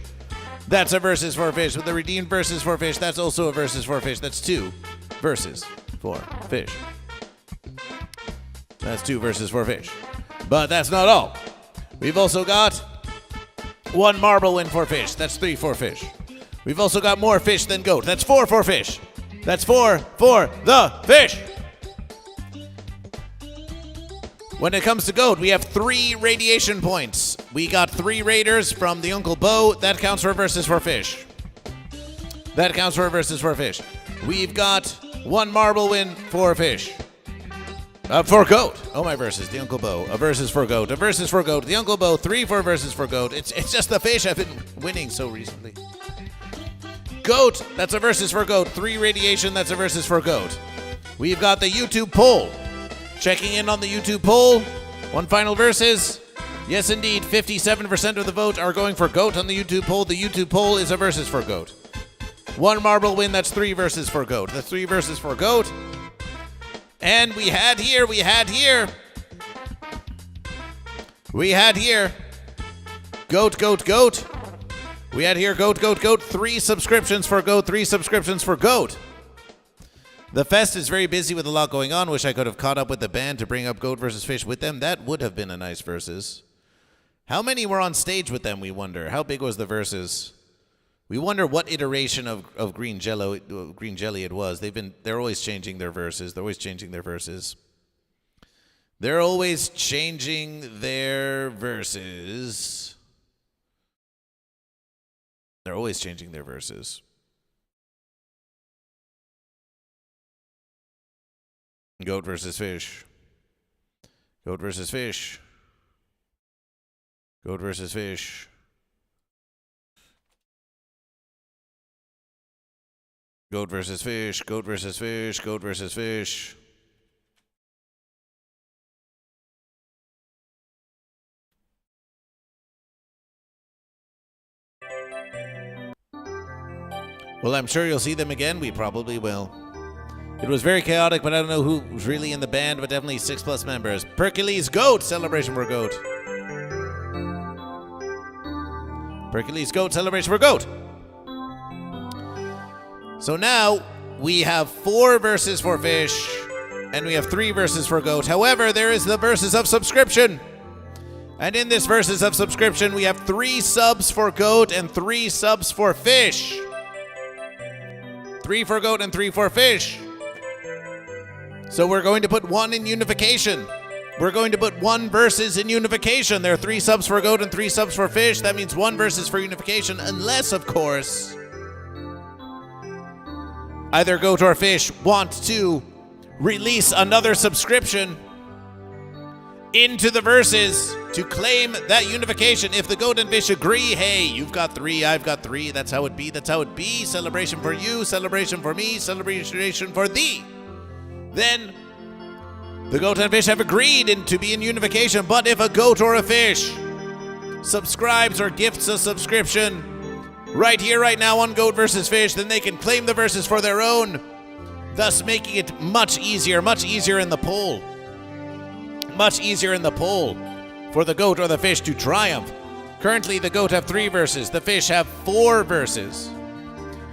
A: that's a versus for fish. With the redeemed versus for fish, that's also a versus for fish. That's 2 versus for fish. That's 2 versus for fish. But that's not all. We've also got 1 marble win for fish. That's 3 for fish. We've also got more fish than goat. That's 4 for fish. That's 4 for the fish. When it comes to goat, we have 3 radiation points. We got 3 raiders from the Uncle Bo. That counts for versus for fish. That counts for versus for fish. We've got 1 marble win for fish. For goat. Oh, my verses. The Uncle Bo. A versus for goat. A versus for goat. The Uncle Bo. 3 for versus for goat. It's just the fish I've been winning so recently. Goat. That's a versus for goat. 3 radiation. That's a versus for goat. We've got the YouTube poll. Checking in on the YouTube poll. 1 final versus. Yes, indeed. 57% of the vote are going for goat on the YouTube poll. The YouTube poll is a versus for goat. 1 marble win. That's 3 versus for goat. That's 3 versus for goat. And we had here, goat. We had here goat. 3 subscriptions for goat, 3 subscriptions for goat. The fest is very busy with a lot going on. Wish I could have caught up with the band to bring up Goat vs. Fish with them. That would have been a nice versus. How many were on stage with them, we wonder? How big was the versus? We wonder what iteration of Green Jellÿ it was. They're always changing their verses. They're always changing their verses. They're always changing their verses. They're always changing their verses. Goat versus fish. Goat versus fish. Goat versus fish. Goat versus fish. Goat versus fish. Goat versus fish. Well, I'm sure you'll see them again. We probably will. It was very chaotic, but I don't know who was really in the band, but definitely 6+ members. Percules Goat, celebration for Goat. Percules Goat, celebration for Goat. So now we have 4 verses for Fish, and we have 3 verses for Goat. However, there is the verses of subscription. And in this verses of subscription, we have 3 subs for Goat and 3 subs for Fish. 3 for Goat and 3 for Fish. So we're going to put 1 in unification. We're going to put 1 versus in unification. There are 3 subs for Goat and 3 subs for Fish. That means 1 versus for unification, unless, of course, either Goat or Fish want to release another subscription into the verses to claim that unification. If the Goat and Fish agree, hey, you've got 3, I've got 3, that's how it be, that's how it be. Celebration for you, celebration for me, celebration for thee. Then the Goat and Fish have agreed to be in unification. But if a Goat or a Fish subscribes or gifts a subscription right here, right now on Goat versus Fish, then they can claim the verses for their own, thus making it much easier in the poll. Much easier in the poll for the Goat or the Fish to triumph. Currently, the Goat have 3 verses. The Fish have 4 verses.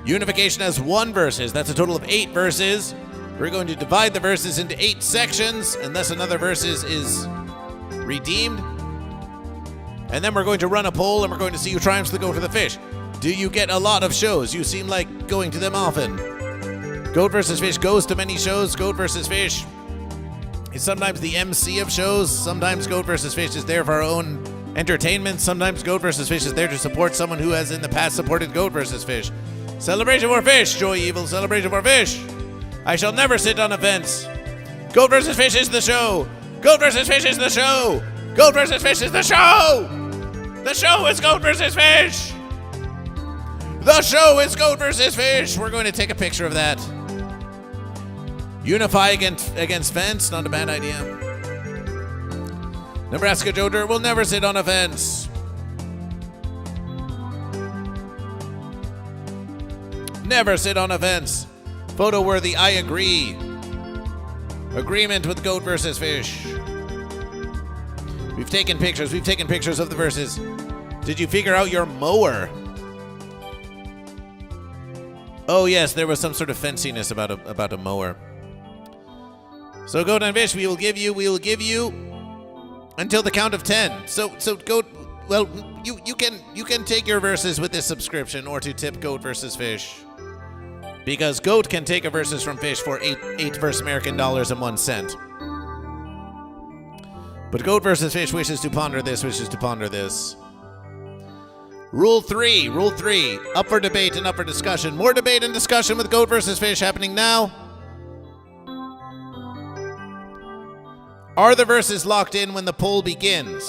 A: Unification has 1 verses. That's a total of 8 verses. We're going to divide the verses into 8 sections, and thus another verses is redeemed. And then we're going to run a poll, and we're going to see who triumphs the Goat or the Fish. Do you get a lot of shows? You seem like going to them often. Goat versus Fish goes to many shows. Goat versus Fish is sometimes the MC of shows. Sometimes Goat versus Fish is there for our own entertainment. Sometimes Goat versus Fish is there to support someone who has in the past supported Goat versus Fish. Celebration for Fish, Joy Evil, celebration for Fish. I shall never sit on a fence. Goat versus Fish is the show. Goat versus Fish is the show. Goat versus Fish is the show. The show is Goat versus Fish. The show is Goat versus Fish. We're going to take a picture of that. Unify against fence, not a bad idea. Nebraska Joe Dirt will never sit on a fence. Never sit on a fence. Photo worthy, I agree. Agreement with Goat versus Fish. We've taken pictures of the verses. Did you figure out your mower? Oh yes, there was some sort of fenciness about a mower. So Goat and Fish, we will give you until the count of 10. So Goat, well, you can take your verses with this subscription or to tip Goat versus Fish. Because Goat can take a verses from Fish for 8 verse American dollars and 1 cent. But Goat versus Fish wishes to ponder this. Rule 3, up for debate and up for discussion. More debate and discussion with Goat versus Fish happening now. Are the verses locked in when the poll begins?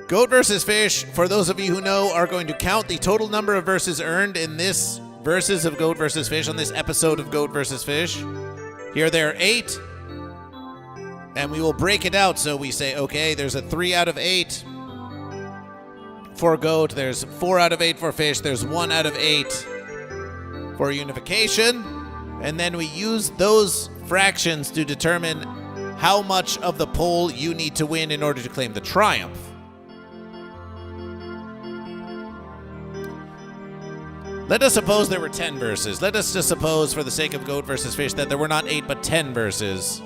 A: Goat versus Fish, for those of you who know, are going to count the total number of verses earned in this verses of Goat versus Fish on this episode of Goat versus Fish. Here there are 8. And we will break it out. So we say, okay, there's a 3 out of 8 for Goat. There's 4 out of 8 for Fish. There's 1 out of 8 for unification. And then we use those fractions to determine how much of the poll you need to win in order to claim the triumph. Let us suppose there were 10 verses. Let us just suppose, for the sake of Goat versus Fish, that there were not 8 but 10 verses.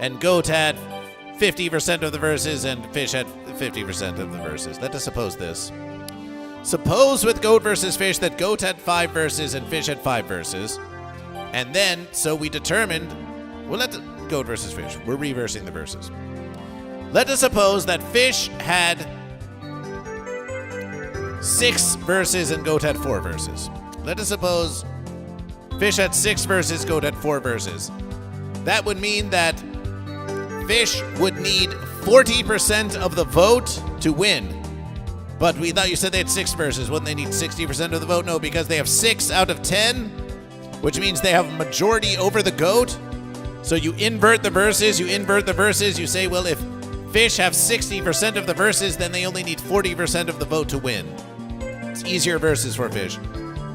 A: And Goat had 50% of the verses and fish had 50% of the verses. Let us suppose this. Suppose with goat versus fish that goat had 5 verses and fish had 5 verses. And then, so we determined, well, goat versus fish. We're reversing the verses. Let us suppose that fish had 6 verses and goat had 4 verses. Let us suppose fish had 6 verses, goat had 4 verses. That would mean that fish would need 40% of the vote to win. But we thought you said they had 6 verses. Wouldn't they need 60% of the vote? No, because they have 6 out of 10, which means they have a majority over the goat. So you invert the verses, you say, well, if fish have 60% of the verses, then they only need 40% of the vote to win. It's easier verses for fish.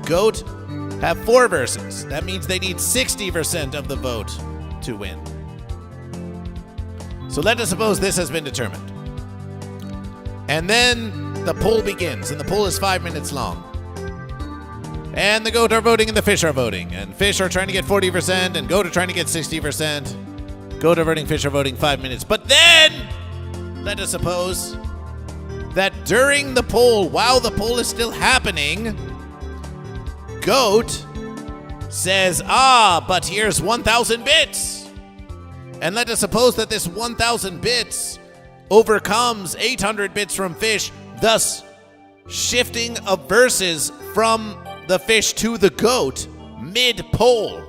A: Goat have 4 verses. That means they need 60% of the vote to win. So let us suppose this has been determined. And then the poll begins, and the poll is 5 minutes long. And the goat are voting and the fish are voting. And fish are trying to get 40% and goat are trying to get 60%. Goat are voting, fish are voting 5 minutes. But then, let us suppose that during the poll, while the poll is still happening, goat says, but here's 1,000 bits. And let us suppose that this 1,000 bits overcomes 800 bits from fish, thus shifting of verses from the fish to the goat mid-poll,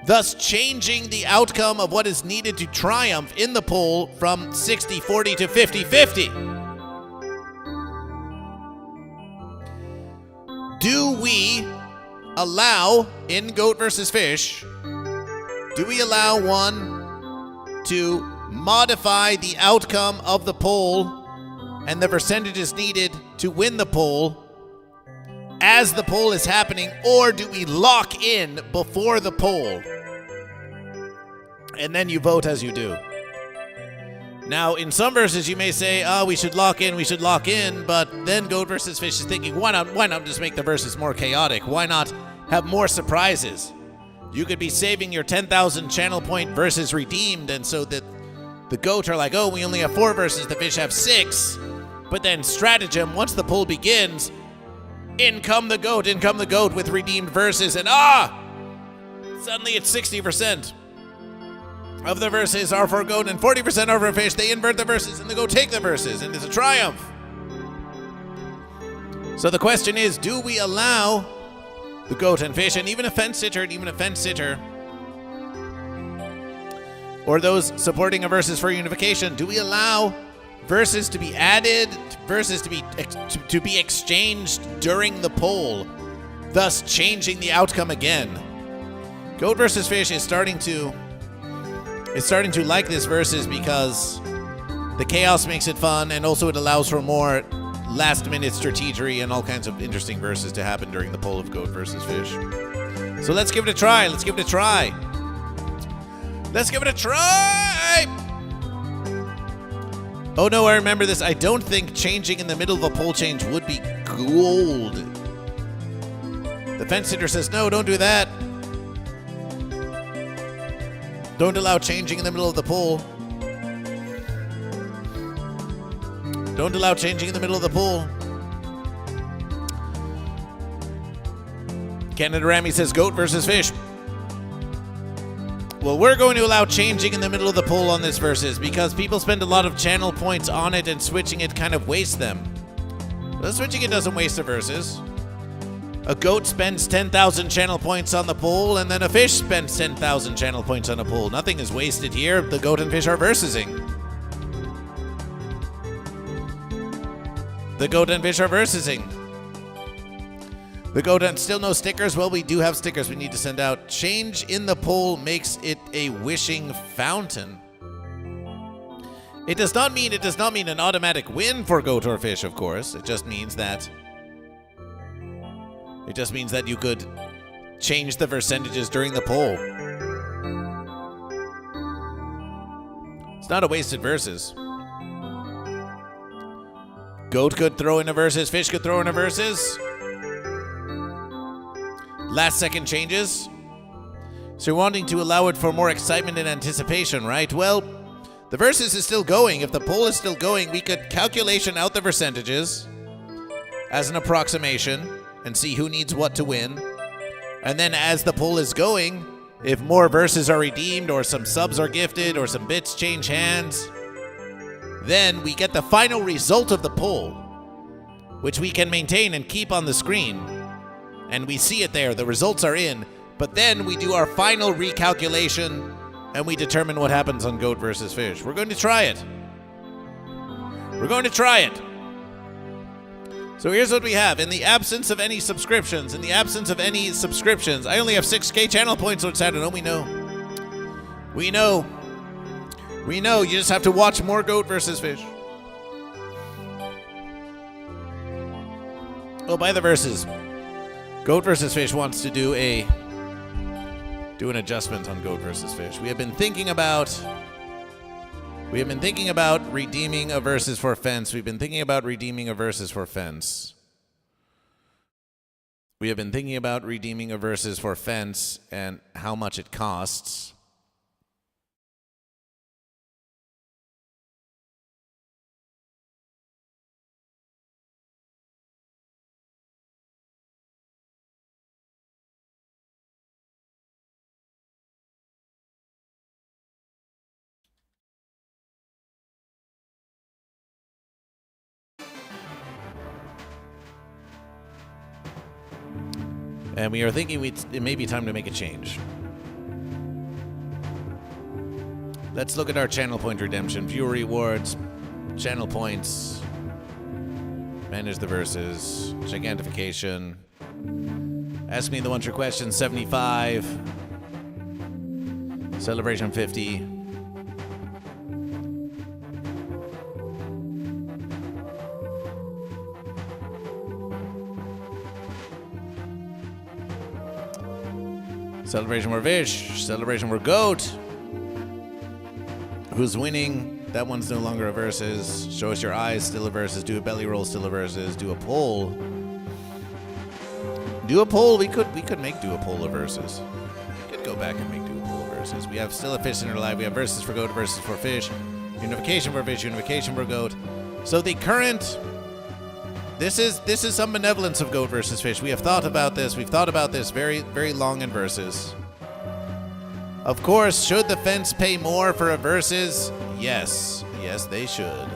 A: thus changing the outcome of what is needed to triumph in the poll from 60-40 to 50-50. Do we allow, in goat versus fish, do we allow one to modify the outcome of the poll and the percentages needed to win the poll as the poll is happening, or do we lock in before the poll and then you vote as you do? Now, in some verses you may say, we should lock in, but then goat versus fish is thinking, why not just make the verses more chaotic? Why not have more surprises? You could be saving your 10,000 channel point verses redeemed, and so that the goat are like, we only have 4 verses, the fish have 6. But then stratagem, once the poll begins, in come the goat with redeemed verses, and suddenly it's 60% of the verses are for goat and 40% are for fish. They invert the verses and the goat take the verses, and it's a triumph. So the question is, do we allow the goat and fish, and even a fence sitter, or those supporting a verses for unification, do we allow verses to be added, verses to be exchanged during the poll, thus changing the outcome again? Goat versus fish is starting to like this verses because the chaos makes it fun, and also it allows for more last-minute strategery and all kinds of interesting verses to happen during the poll of goat versus fish. So let's give it a try. Oh no, I remember this. I don't think changing in the middle of a poll change would be gold. The fence sitter says, no, don't do that. Don't allow changing in the middle of the poll. Don't allow changing in the middle of the poll. Canada Rami says goat versus fish. Well, we're going to allow changing in the middle of the poll on this versus because people spend a lot of channel points on it and switching it kind of wastes them. Well, switching it doesn't waste the verses. A goat spends 10,000 channel points on the poll, and then a fish spends 10,000 channel points on a poll. Nothing is wasted here. The goat and fish are versing. The goat and fish are versing. The goat and still no stickers. Well, we do have stickers we need to send out. Change in the poll makes it a wishing fountain. It does not mean an automatic win for goat or fish, of course. It just means that you could change the percentages during the poll. It's not a wasted versus. Goat could throw in a versus, fish could throw in a versus. Last second changes. So you're wanting to allow it for more excitement and anticipation, right? Well, The versus is still going. If the poll is still going, we could calculation out the percentages as an approximation and see who needs what to win. And then as the poll is going, if more verses are redeemed or some subs are gifted or some bits change hands, then we get the final result of the poll, which we can maintain and keep on the screen. And we see it there. The results are in. But then we do our final recalculation and we determine what happens on Goat versus Fish. We're going to try it. We're going to try it. So here's what we have. In the absence of any subscriptions, I only have 6K channel points, so it's sad to know. We know. You just have to watch more Goat versus Fish. Oh, by the verses. Goat versus Fish wants to do an adjustment on Goat versus Fish. We have been thinking about redeeming a versus for fence. We have been thinking about redeeming a versus for fence and how much it costs. And we are thinking it may be time to make a change. Let's look at our channel point redemption. Viewer rewards, channel points, manage the verses, gigantification. Ask me the one true question, 75. Celebration 50. Celebration for Fish. Celebration for Goat. Who's winning? That one's no longer a versus. Show us your eyes, still a versus. Do a belly roll, still a versus. Do a poll. Do a poll. We could make do a poll a versus. We could go back and make do a poll a versus. We have still a fish in our life. We have versus for Goat, versus for Fish. Unification for Fish, unification for Goat. So the current. This is some benevolence of Goat versus Fish. We have thought about this. We've thought about this very, very long in versus. Of course, should the fence pay more for a versus? Yes. Yes, they should.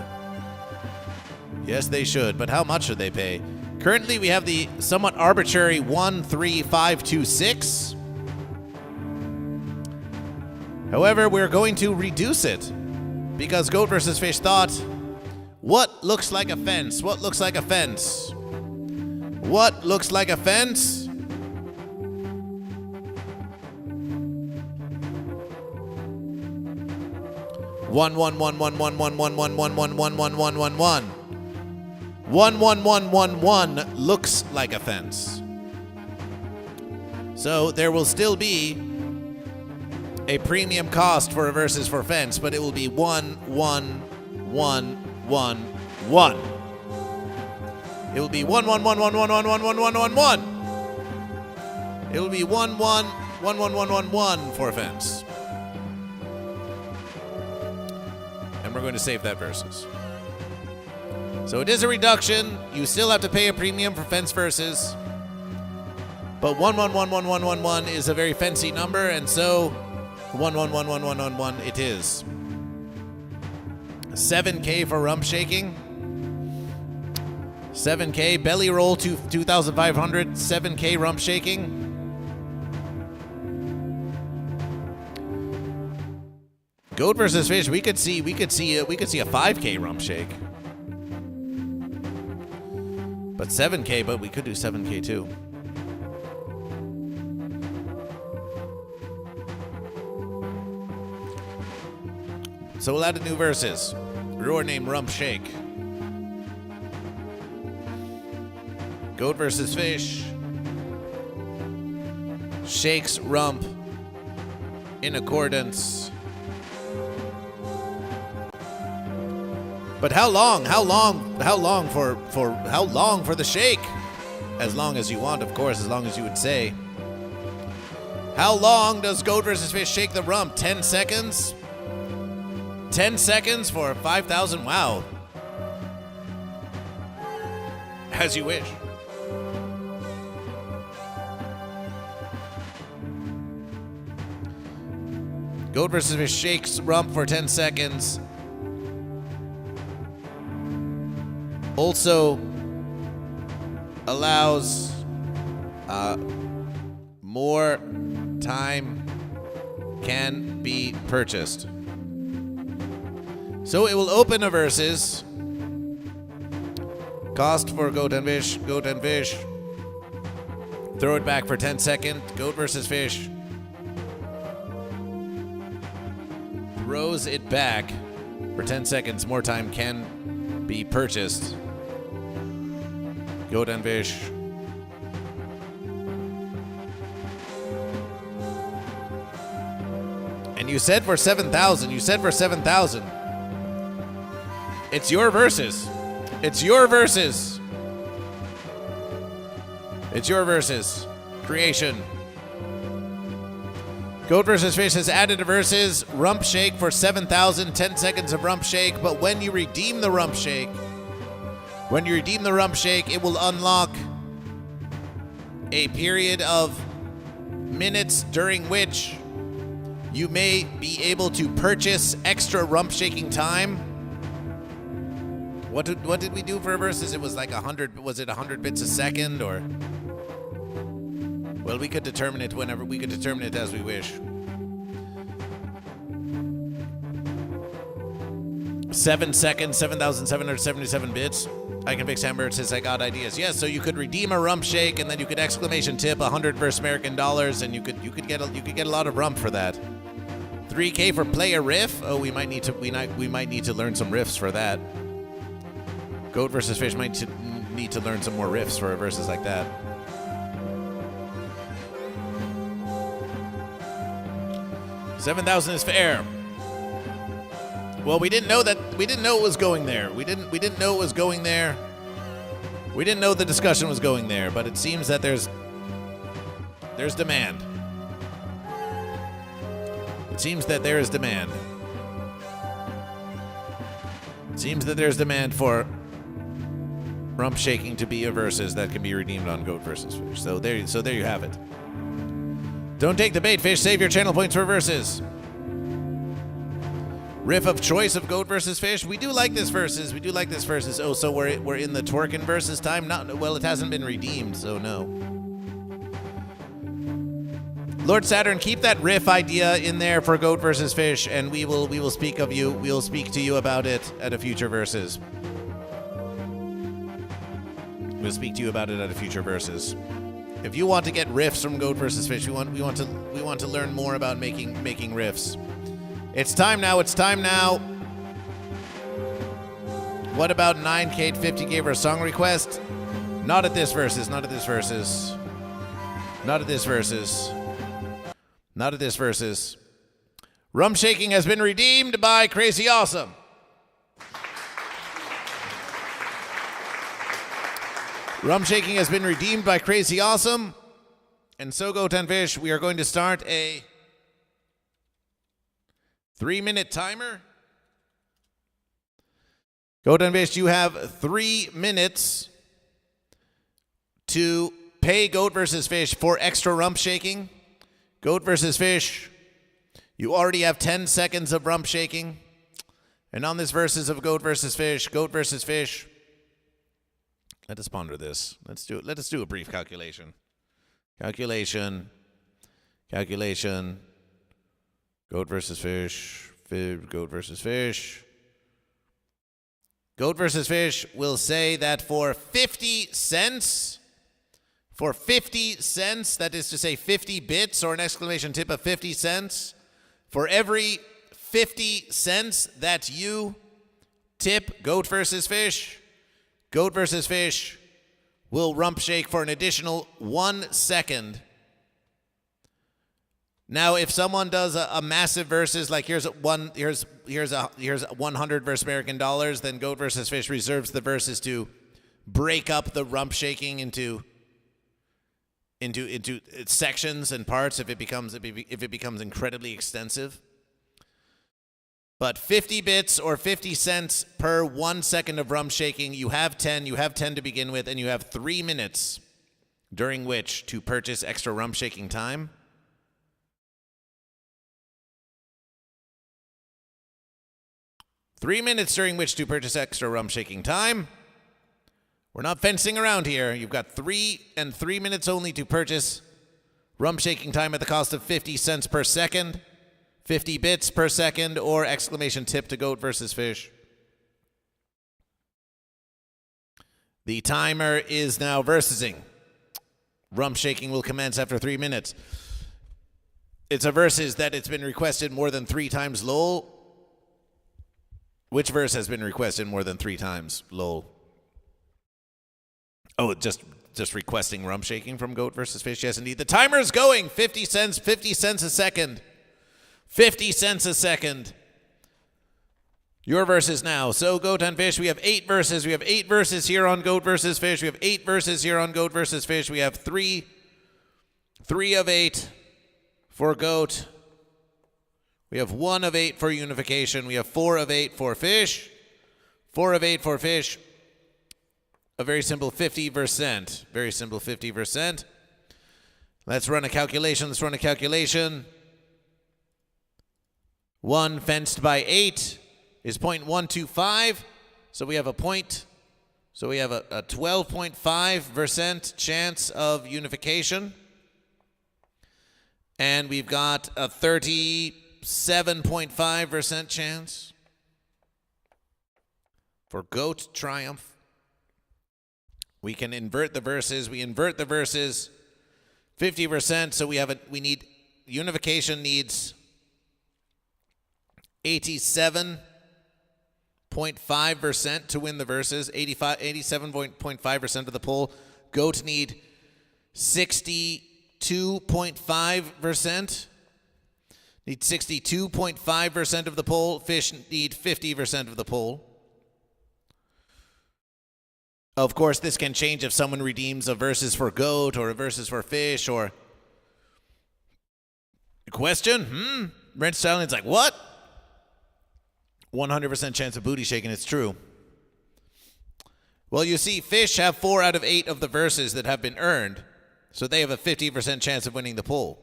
A: Yes, they should. But how much should they pay? Currently, we have the somewhat arbitrary 13526. However, we're going to reduce it because Goat versus Fish thought, what looks like a fence? What looks like a fence? What looks like a fence? One. 1111 looks like a fence. So there will still be a premium cost for a versus for fence, but it will be 11111. It will be 1111111111. It will be 111111 for fence. And we're going to save that versus. So it is a reduction. You still have to pay a premium for fence versus. But 11111111 is a very fancy number, and so 11111111 it is. 7K for rump shaking. 7K belly roll to 2,500. 7K rump shaking. Goat versus Fish. We could see a 5K rump shake. But 7K. But we could do 7K too. So we'll add a new versus. Roar name Rump Shake. Goat versus Fish. Shakes rump in accordance. But how long for the shake? As long as you want, of course, as long as you would say. How long does Goat versus Fish shake the rump? 10 seconds? 10 seconds for 5,000. Wow. As you wish. Goat versus Fish shakes rump for 10 seconds. Also allows more time can be purchased. So it will open a versus. Cost for Goat and Fish. Goat and Fish. Throw it back for 10 seconds. Goat versus Fish. Throws it back for 10 seconds. More time can be purchased. Goat and Fish. And you said for 7,000. You said for 7,000. It's your versus. It's your versus. It's your versus. Creation. Goat vs. Fish has added a versus rump shake for 7,000, 10 seconds of rump shake, but when you redeem the rump shake, it will unlock a period of minutes during which you may be able to purchase extra rump shaking time. What did we do for a versus? It was like 100. Was it 100 bits a second or? Well, we could determine it whenever we could determine it as we wish. 7 seconds, 7,777 bits. I can fix Hamburger says I got ideas. Yes, so you could redeem a rump shake and then you could exclamation tip 100 versus American dollars and you could get a lot of rump for that. 3K for play a riff. Oh, we might need to learn some riffs for that. Goat versus Fish might need to learn some more riffs for a versus like that. 7,000 is fair. Well, we didn't know it was going there. We didn't know it was going there. We didn't know the discussion was going there, but it seems that there's demand. It seems that there is demand. It seems that there's demand for rump shaking to be a versus that can be redeemed on Goat versus Fish. So there you have it. Don't take the bait, Fish. Save your channel points for versus. Riff of choice of Goat versus Fish. We do like this versus. Oh, so we're in the twerking versus time. Well, it hasn't been redeemed, so no. Lord Saturn, keep that riff idea in there for Goat versus Fish, and we will speak of you. We'll speak to you about it at a future versus. We'll speak to you about it at a future versus. If you want to get riffs from Goat versus Fish, we want to learn more about making riffs. It's time now. What about 9K, 50K for a song request? Not at this versus. Rum shaking has been redeemed by Crazy Awesome. Rum shaking has been redeemed by Crazy Awesome. And so, Goat and Fish, we are going to start a 3-minute timer. Goat and Fish, you have 3 minutes to pay Goat versus Fish for extra rump shaking. Goat versus Fish, you already have 10 seconds of rump shaking. And on this versus of Goat versus Fish, let us ponder this. Let us do a brief calculation. Calculation. Goat versus Fish. Goat versus Fish. Goat versus Fish will say that for 50 cents, that is to say 50 bits or an exclamation tip of 50 cents, for every 50 cents that you tip Goat versus Fish will rump shake for an additional 1 second. Now, if someone does a massive versus, like here's 100 versus American dollars, then Goat versus Fish reserves the versus to break up the rump shaking into sections and parts if it becomes incredibly extensive. But 50 bits or 50 cents per 1 second of rum shaking. You have 10. You have 10 to begin with, and you have 3 minutes during which to purchase extra rum shaking time. Three minutes during which to purchase extra rum shaking time. We're not fencing around here. You've got 3 minutes only to purchase rum shaking time at the cost of 50 cents per second, 50 bits per second, or exclamation tip to Goat versus Fish. The timer is now versusing. Rum shaking will commence after 3 minutes. It's a versus that it's been requested more than 3 times, lol. Which verse has been requested more than 3 times, lol? Oh, just requesting rum shaking from Goat versus Fish. Yes, indeed. The timer is going. 50 cents a second. 50 cents a second. Your verses now. So, Goat and Fish, we have 8 verses. We have 8 verses here on Goat versus Fish. We have 8 verses here on Goat versus Fish. We have 3 of 8 for Goat. We have 1 of 8 for Unification. We have 4 of 8 for Fish. 4 of 8 for Fish. A very simple 50%. Very simple 50%. Let's run a calculation. 1 fenced by 8 is 0.125. So we have a 12.5% chance of unification. And we've got a 37.5% chance for Goat triumph. We can invert the verses. We invert the verses 50%. So we need unification needs 87.5% to win the verses. 87.5% of the poll. Goat need 62.5%. Need 62.5% of the poll. Fish need 50% of the poll. Of course, this can change if someone redeems a versus for Goat or a versus for Fish or... Question? Brent Stallion's like, what? 100% chance of booty shaking. It's true. Well, you see, Fish have 4 out of 8 of the verses that have been earned, so they have a 50% chance of winning the poll.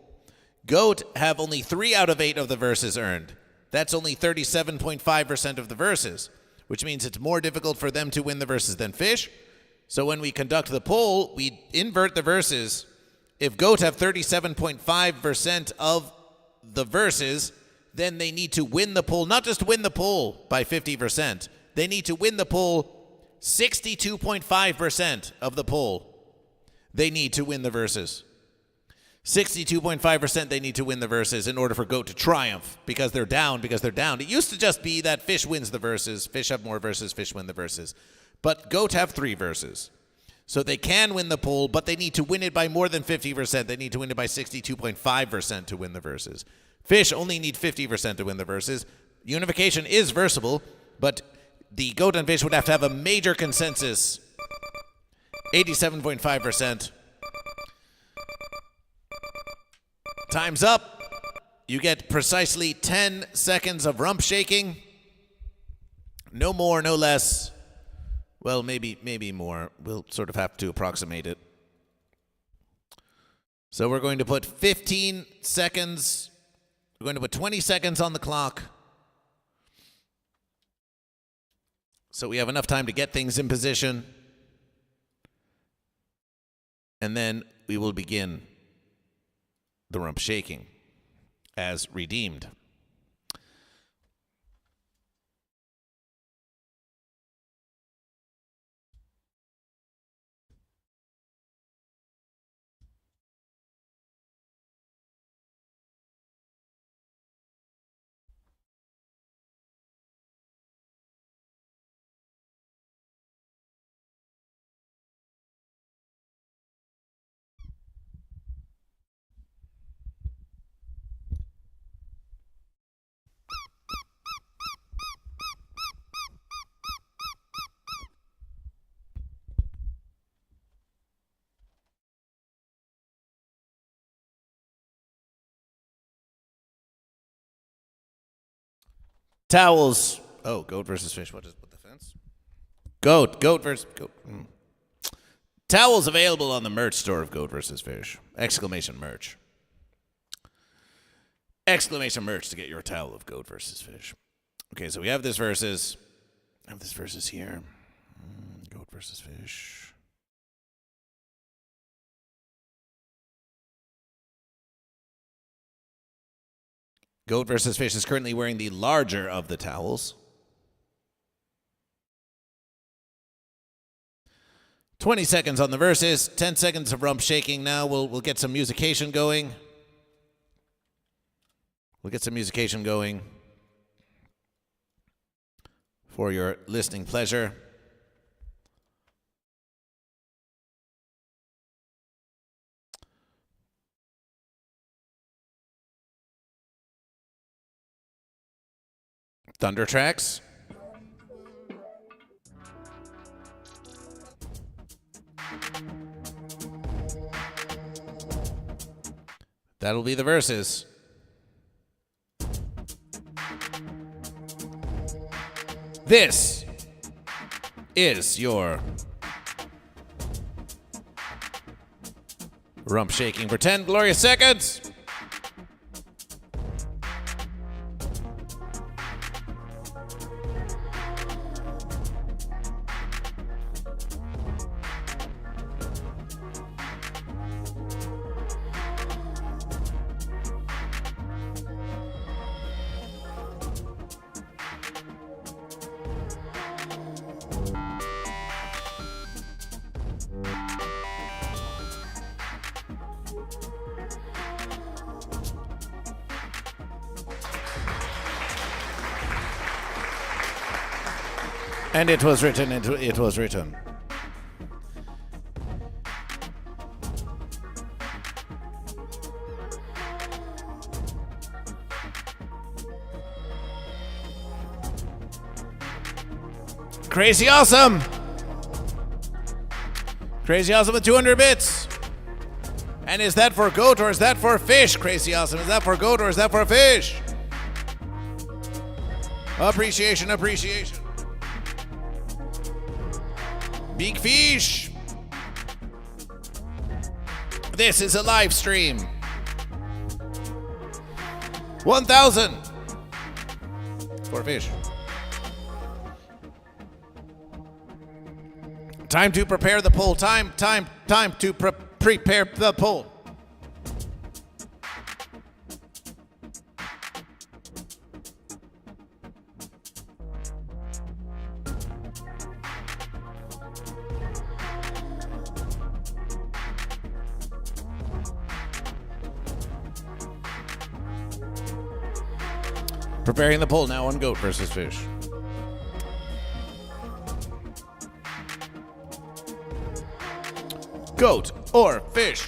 A: Goat have only 3 out of 8 of the verses earned. That's only 37.5% of the verses, which means it's more difficult for them to win the verses than Fish. So when we conduct the poll, we invert the verses. If Goat have 37.5% of the verses, then they need to win the poll, not just win the poll by 50%. They need to win the poll 62.5% of the poll. They need to win the verses. 62.5% they need to win the verses in order for Goat to triumph because they're down. It used to just be that Fish wins the verses. Fish have more verses. Fish win the verses. But Goat have 3 verses. So they can win the poll, but they need to win it by more than 50%. They need to win it by 62.5% to win the verses. Fish only need 50% to win the verses. Unification is versable, but the Goat and Fish would have to have a major consensus. 87.5%. Time's up. You get precisely 10 seconds of rump shaking. No more, no less. Well, maybe more. We'll sort of have to approximate it. So we're going to put 15 seconds. We're going to put 20 seconds on the clock. So we have enough time to get things in position. And then we will begin the rump shaking as redeemed. Towels. Oh, goat versus fish. What the fence? Goat versus goat. Towels available on the merch store of Goat vs. Fish. Exclamation merch. Exclamation merch to get your towel of Goat vs. Fish. Okay, so we have this versus. I have this versus here. Goat vs. Fish. Goat vs. Fish is currently wearing the larger of the towels. 20 seconds on the verses, 10 seconds of rump shaking now. We'll get some musication going. We'll get some musication going for your listening pleasure. Thunder tracks. That'll be the verses. This is your rump shaking for 10 glorious seconds. And it was written, it was written. Crazy Awesome! Crazy Awesome with 200 bits. And is that for goat or is that for fish? Crazy Awesome, is that for goat or is that for fish? Appreciation, appreciation. Big fish. This is a live stream. 1,000 for fish. Time to prepare the poll. Time to prepare the poll. Preparing the poll now on goat versus fish. Goat or fish?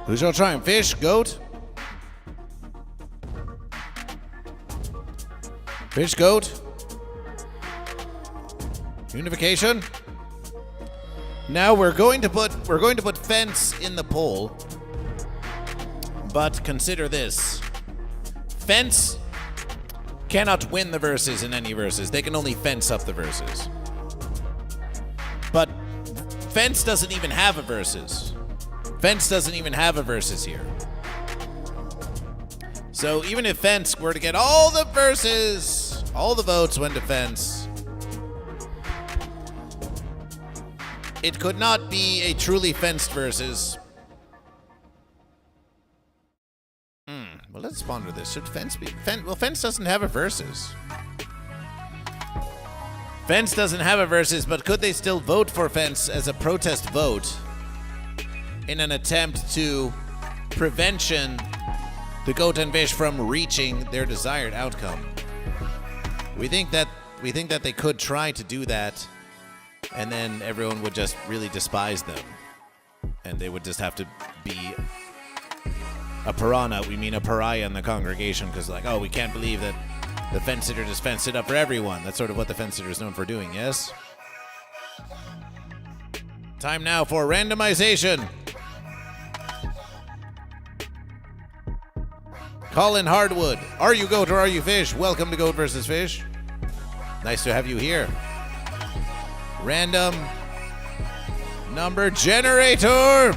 A: Who shall triumph? Fish? Goat? Fish? Goat? Unification. Now we're going to put fence in the poll. But consider this. Fence cannot win the verses in any verses. They can only fence up the verses. But fence doesn't even have a verses. Fence doesn't even have a verses here. So even if fence were to get all the verses, all the votes went to fence, it could not be a truly fenced versus. Well, let's ponder this. Should fence be? Well, fence doesn't have a versus. Fence doesn't have a versus, but could they still vote for fence as a protest vote in an attempt to prevention the goat and fish from reaching their desired outcome? We think that they could try to do that. And then everyone would just really despise them. And they would just have to be a piranha. We mean a pariah in the congregation because like, oh, we can't believe that The fence sitter just fenced it up for everyone. That's sort of what the fence sitter is known for doing, yes? Time now for randomization. Colin Hardwood, are you goat or are you fish? Welcome to Goat vs. Fish. Nice to have you here. Random number generator.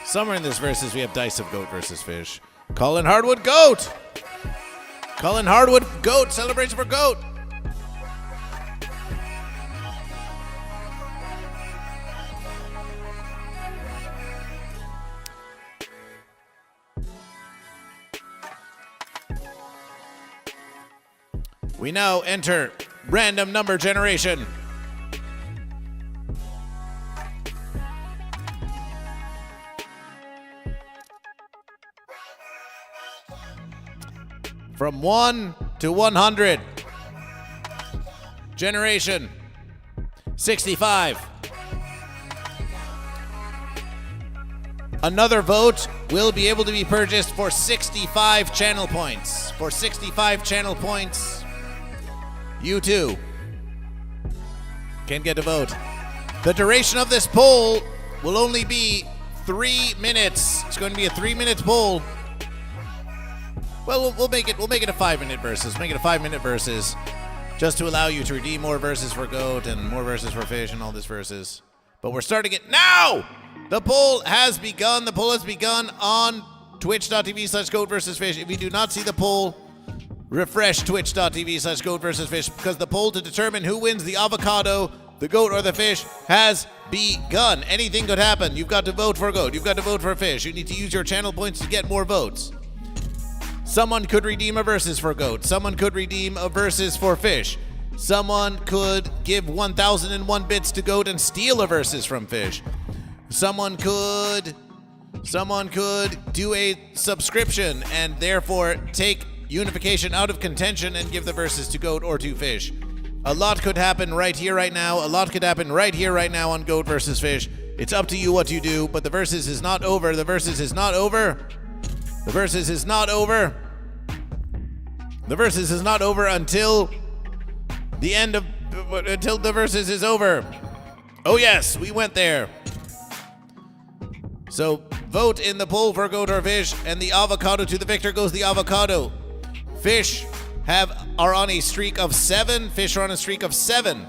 A: Somewhere in this verses, we have dice of goat versus fish. Colin Hardwood, goat! Colin Hardwood, goat! Celebration for goat! We now enter random number generation. From 1 to 100. Generation 65. Another vote will be able to be purchased for 65 channel points. For 65 channel points, you too can get a vote. The duration of this poll will only be 3 minutes. It's going to be a 3-minute poll. Well, we'll make it a 5-minute versus. Make it a 5-minute versus, just to allow you to redeem more verses for goat and more verses for fish and all this verses. But we're starting it now. The poll has begun. The poll has begun on twitch.tv/goat-versus-fish. If you do not see the poll, refresh twitch.tv/goat-versus-fish, because the poll to determine who wins the avocado, the goat, or the fish has begun. Anything could happen. You've got to vote for goat. You've got to vote for fish. You need to use your channel points to get more votes. Someone could redeem a versus for goat. Someone could redeem a versus for fish. Someone could give 1,001 bits to goat and steal a versus from fish. Someone could do a subscription and therefore take unification out of contention and give the verses to goat or to fish. A lot could happen right here, right now. A lot could happen right here, right now on Goat versus Fish. It's up to you what you do, but the versus is not over. The versus is not over. The versus is not over. The versus is not over until the end of, until the versus is over. Oh yes, we went there. So vote in the poll for goat or fish, and the avocado to the victor goes the avocado. Fish are on a streak of 7. Fish are on a streak of 7.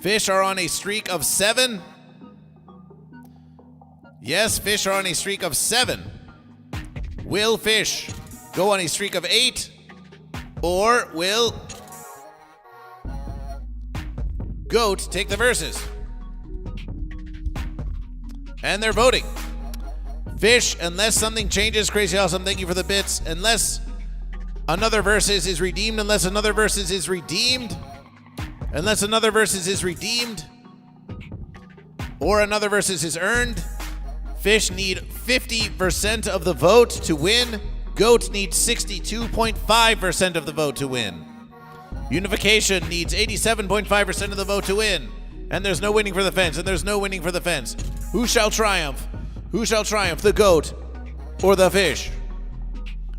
A: Fish are on a streak of 7. Yes, fish are on a streak of 7. Will fish go on a streak of 8? Or will goat take the verses? And they're voting. Fish, unless something changes, Crazy Awesome, thank you for the bits. Unless another versus is redeemed, unless another versus is redeemed, unless another versus is redeemed, or another versus is earned, fish need 50% of the vote to win. Goat needs 62.5% of the vote to win. Unification needs 87.5% of the vote to win. And there's no winning for the fence, and there's no winning for the fence. Who shall triumph? Who shall triumph, the goat or the fish?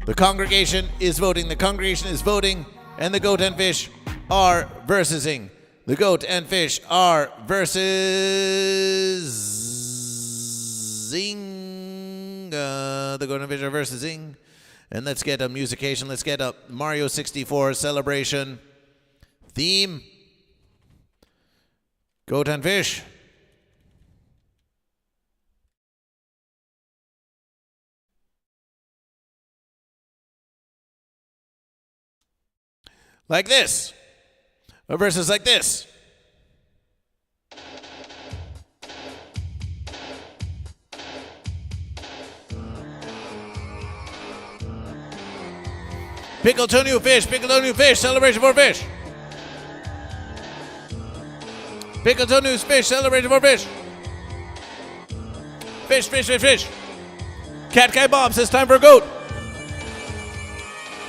A: The congregation is voting. The congregation is voting, and the goat and fish are versing. The goat and fish are versing. The goat and fish are versing. And let's get a musication. Let's get a Mario 64 celebration theme. Goat and fish. Like this. A versus like this. Pickle to new fish, celebration for fish. Pickle to new fish, celebration for fish. Fish, fish, fish, fish. Cat Guy Bob says time for a goat.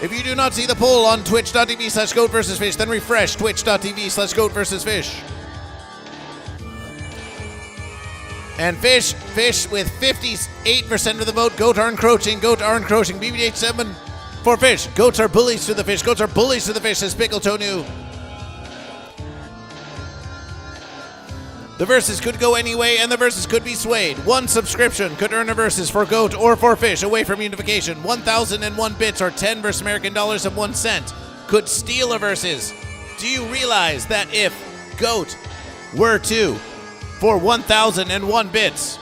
A: If you do not see the poll on twitch.tv/GoatVsFish, then refresh twitch.tv/GoatVsFish. And fish with 58% of the vote. Goat are encroaching. BBH7 for fish. Goats are bullies to the fish. Says Pickle Tonu. The verses could go anyway, and the verses could be swayed. 1 subscription could earn a versus for goat or for fish away from unification. 1,001 bits or 10 versus American dollars and 1 cent could steal a versus. Do you realize that if goat were to, for 1,001 bits,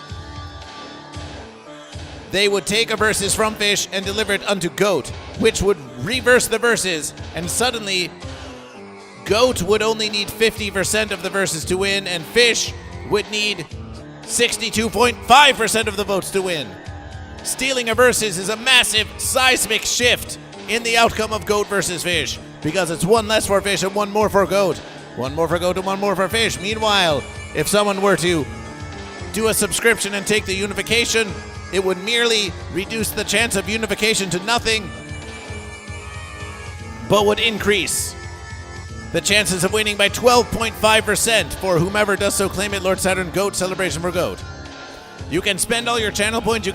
A: they would take a versus from fish and deliver it unto goat, which would reverse the verses, and suddenly goat would only need 50% of the verses to win, and fish would need 62.5% of the votes to win. Stealing a versus is a massive seismic shift in the outcome of goat versus fish, because it's 1 less for fish and 1 more for goat. 1 more for goat and 1 more for fish. Meanwhile, if someone were to do a subscription and take the unification, it would merely reduce the chance of unification to nothing, but would increase the chances of winning by 12.5% for whomever does so claim it. Lord Saturn Goat Celebration for Goat. You can spend all your channel points.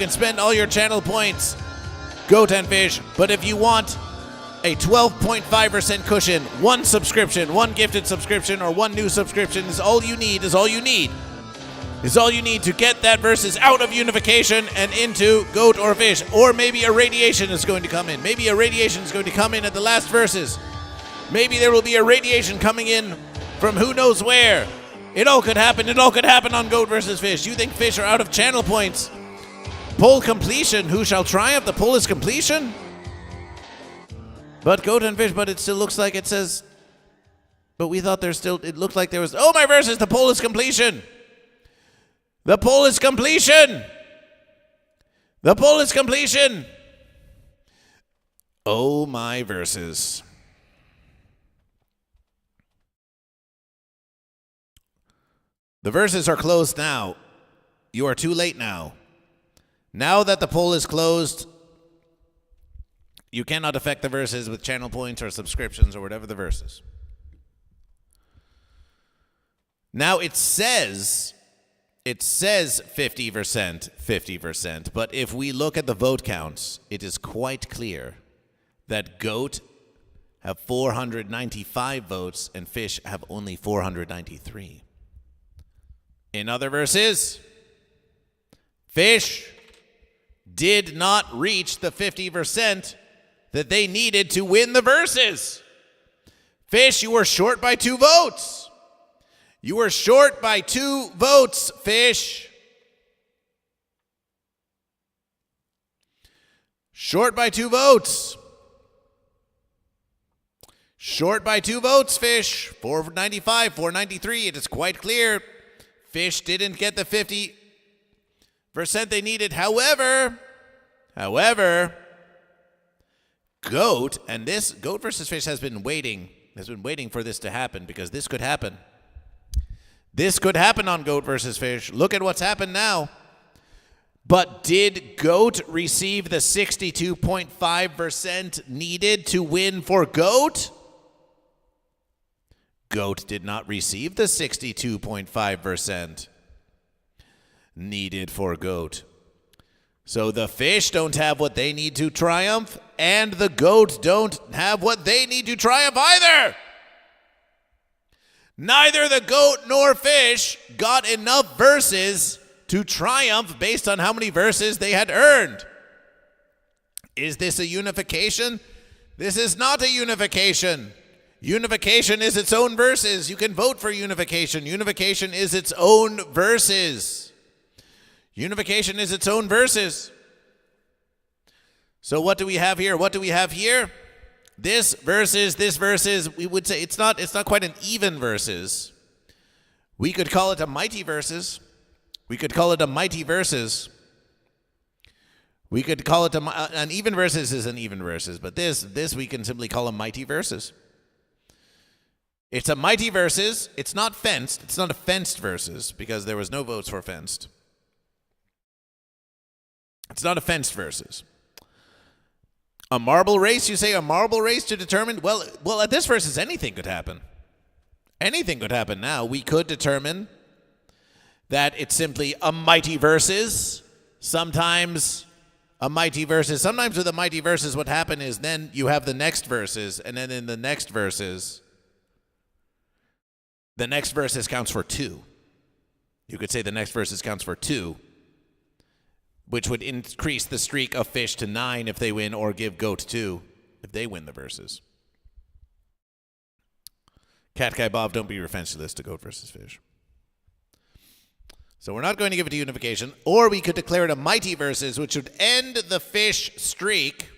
A: Goat and fish. But if you want a 12.5% cushion, 1 subscription, 1 gifted subscription, or 1 new subscription is all you need to get that versus out of unification and into goat or fish. Or maybe a radiation is going to come in. Maybe a radiation is going to come in at the last verses. Maybe there will be a radiation coming in from who knows where. It all could happen on Goat versus Fish. You think fish are out of channel points? Poll completion. Who shall triumph? The poll is completion. But goat and fish, but it still looks like it says, but we thought it looked like there was, oh my versus, the poll is completion. The poll is completion. Oh my versus. The verses are closed now. You are too late now. Now that the poll is closed, you cannot affect the verses with channel points or subscriptions or whatever the verses. Now it says 50%, but if we look at the vote counts, it is quite clear that goat have 495 votes and fish have only 493. In other verses, fish did not reach the 50% that they needed to win the verses. Fish, you were short by 2 votes. Fish. Short by 2 votes, fish. 495, 493. It is quite clear. Fish didn't get the 50% they needed. However, goat versus fish has been waiting for this to happen, because this could happen. This could happen on goat versus fish. Look at what's happened now. But did goat receive the 62.5% needed to win for goat? Goat did not receive the 62.5% needed for goat. So the fish don't have what they need to triumph, and the goat don't have what they need to triumph either. Neither the goat nor fish got enough verses to triumph based on how many verses they had earned. Is this a unification? This is not a unification. Unification is its own verses. You can vote for unification. Unification is its own verses. So what do we have here? This versus, we would say it's not quite an even versus. We could call it a mighty versus. We could call it an even versus is an even versus, but this we can simply call a mighty versus. It's a mighty versus. It's not fenced. It's not a fenced versus because there was no votes for fenced. It's not a fenced versus. A marble race, you say a marble race to determine? Well, at this versus, anything could happen. Anything could happen now. We could determine that it's simply a mighty versus. Sometimes a mighty versus. Sometimes with a mighty versus, what happened is then you have the next verses, and then in the next verses counts for 2. You could say the next verses counts for 2, which would increase the streak of fish to 9 if they win, or give goat 2 if they win the verses. Cat Guy Bob, don't be defenseless to goat versus fish. So we're not going to give it to unification, or we could declare it a mighty versus, which would end the fish streak.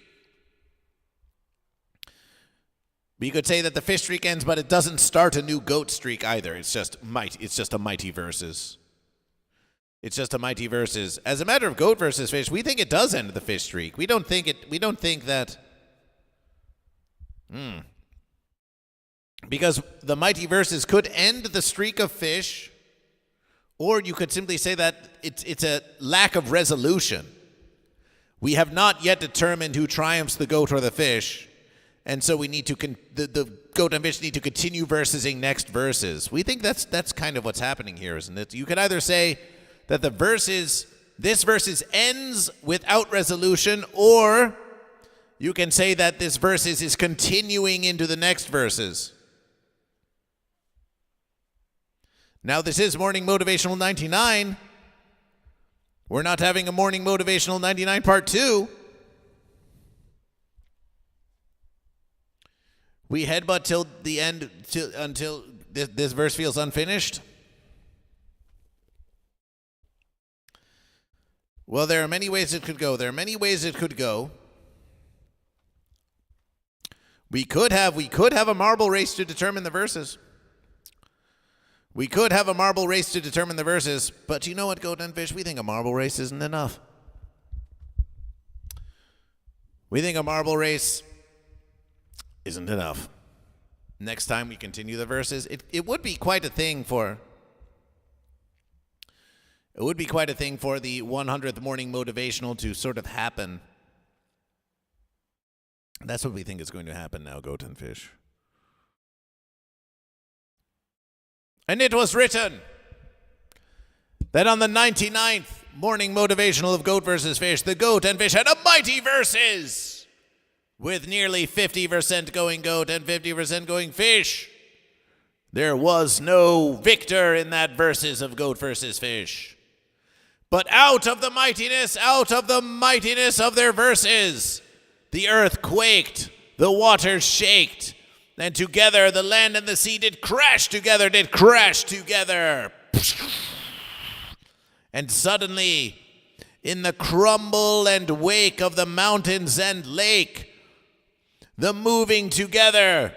A: But you could say that the fish streak ends, but it doesn't start a new goat streak either. It's just a mighty versus. It's just a mighty versus. As a matter of goat versus fish, we think it does end the fish streak. We don't think that. Because the mighty versus could end the streak of fish, or you could simply say that it's a lack of resolution. We have not yet determined who triumphs, the goat or the fish, and so we need to the goat and fish need to continue versing next verses. We think that's kind of what's happening here, isn't it? You could either say that this verses ends without resolution, or you can say that this verses is continuing into the next verses. Now, this is Morning Motivational 99. We're not having a Morning Motivational 99 Part 2. We headbutt till the end, until this verse feels unfinished. Well, there are many ways it could go. We could have a marble race to determine the verses. But you know what, Goat and Fish? We think a marble race isn't enough. Next time we continue the verses, it would be quite a thing for the 100th Morning Motivational to sort of happen. That's what we think is going to happen now, Goat and Fish. And it was written that on the 99th Morning Motivational of Goat vs. Fish, the Goat and Fish had a mighty versus, with nearly 50% going goat and 50% going fish. There was no victor in that versus of Goat vs. Fish. But out of the mightiness of their verses, the earth quaked, the waters shaked, and together the land and the sea did crash together. And suddenly, in the crumble and wake of the mountains and lake, the moving together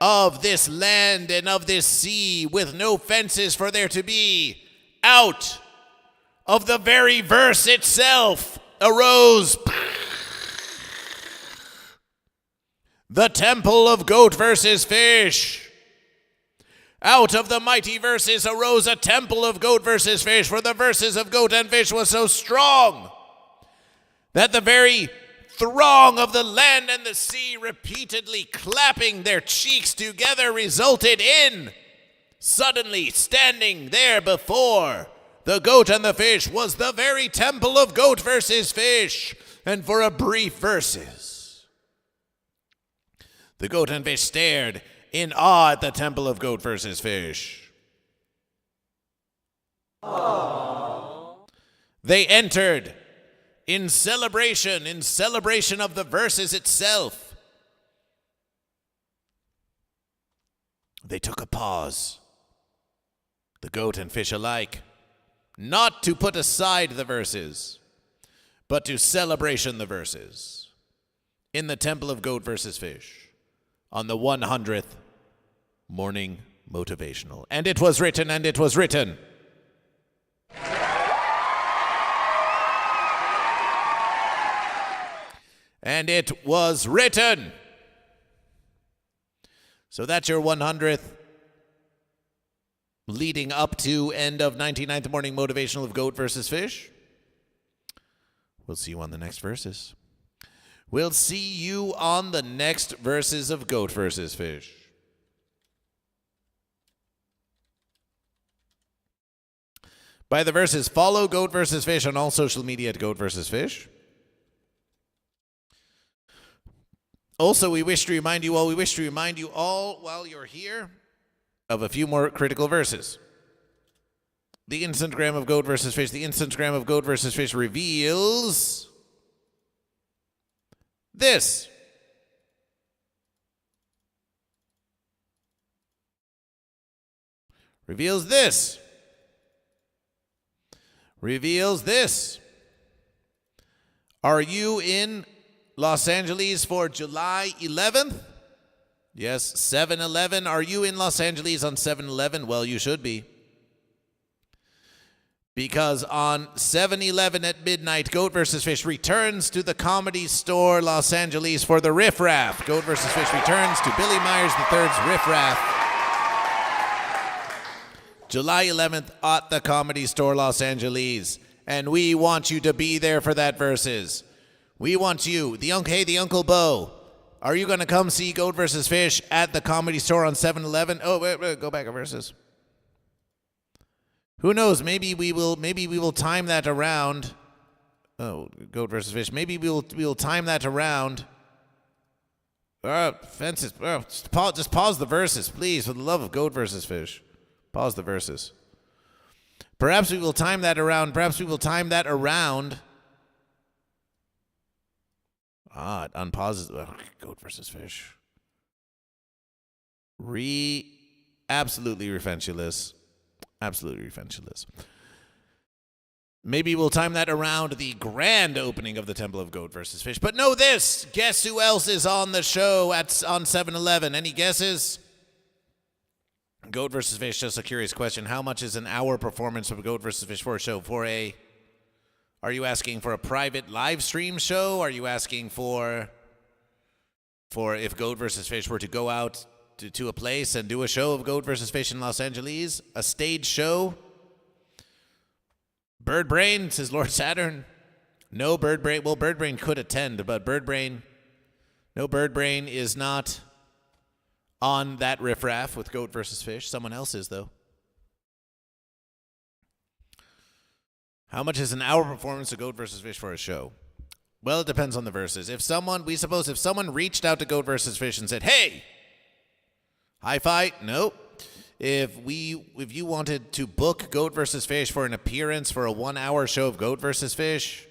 A: of this land and of this sea, with no fences for there to be, out of the very verse itself arose the temple of Goat versus Fish. Out of the mighty verses arose a temple of Goat versus Fish, for the verses of Goat and Fish was so strong that the very throng of the land and the sea, repeatedly clapping their cheeks together, resulted in suddenly standing there before the Goat and the Fish was the very temple of Goat versus Fish. And for a brief verses, the Goat and Fish stared in awe at the temple of Goat versus Fish. Aww. They entered in celebration of the verses itself. They took a pause, the Goat and Fish alike, not to put aside the verses, but to celebration the verses in the temple of Goat versus Fish on the 100th Morning Motivational. And it was written, and it was written. And it was written. So that's your 100th leading up to end of 99th Morning Motivational of Goat versus Fish. We'll see you on the next verses. We'll see you on the next verses of Goat vs. Fish. By the verses, follow Goat vs. Fish on all social media at Goat vs. Fish. Also, we wish to remind you all while you're here of a few more critical verses. The Instagram of Goat vs. Fish. The Instagram of Goat vs. Fish reveals this. Reveals this. Reveals this. Are you in Los Angeles for July 11th? Yes, 7-11. Are you in Los Angeles on 7-11? Well, you should be. Because on 7-11 at midnight, Goat vs. Fish returns to the Comedy Store Los Angeles for the Riff Raff. Goat vs. Fish returns to Billy Myers III's Riff Raff. July 11th at the Comedy Store Los Angeles. And we want you to be there for that versus. We want you, the Uncle Bo. Are you going to come see Goat vs. Fish at the Comedy Store on 7-11? Oh, wait, go back a versus. Who knows? Maybe we will time that around. Oh, Goat vs. Fish. Maybe we will time that around. Fences. Just pause the verses, please, for the love of Goat vs. Fish. Pause the verses. Perhaps we will time that around. It unpauses. Goat vs. Fish. Absolutely refenculous. Absolutely refenculous. Maybe we'll time that around the grand opening of the Temple of Goat vs. Fish. But know this. Guess who else is on the show on 7-11? Any guesses? Goat vs. Fish, just a curious question. How much is an hour performance of Goat vs. Fish for a show? Are you asking for a private live stream show? Are you asking for if Goat vs. Fish were to go out to a place and do a show of Goat vs. Fish in Los Angeles? A stage show? Birdbrain, says Lord Saturn. No, Birdbrain. Well, Birdbrain could attend, but Birdbrain is not on that riffraff with Goat vs. Fish. Someone else is, though. How much is an hour performance of Goat vs. Fish for a show? Well, it depends on the verses. If someone reached out to Goat vs. Fish and said, hey, high five, nope. If you wanted to book Goat vs. Fish for an appearance for a 1-hour show of Goat vs. Fish,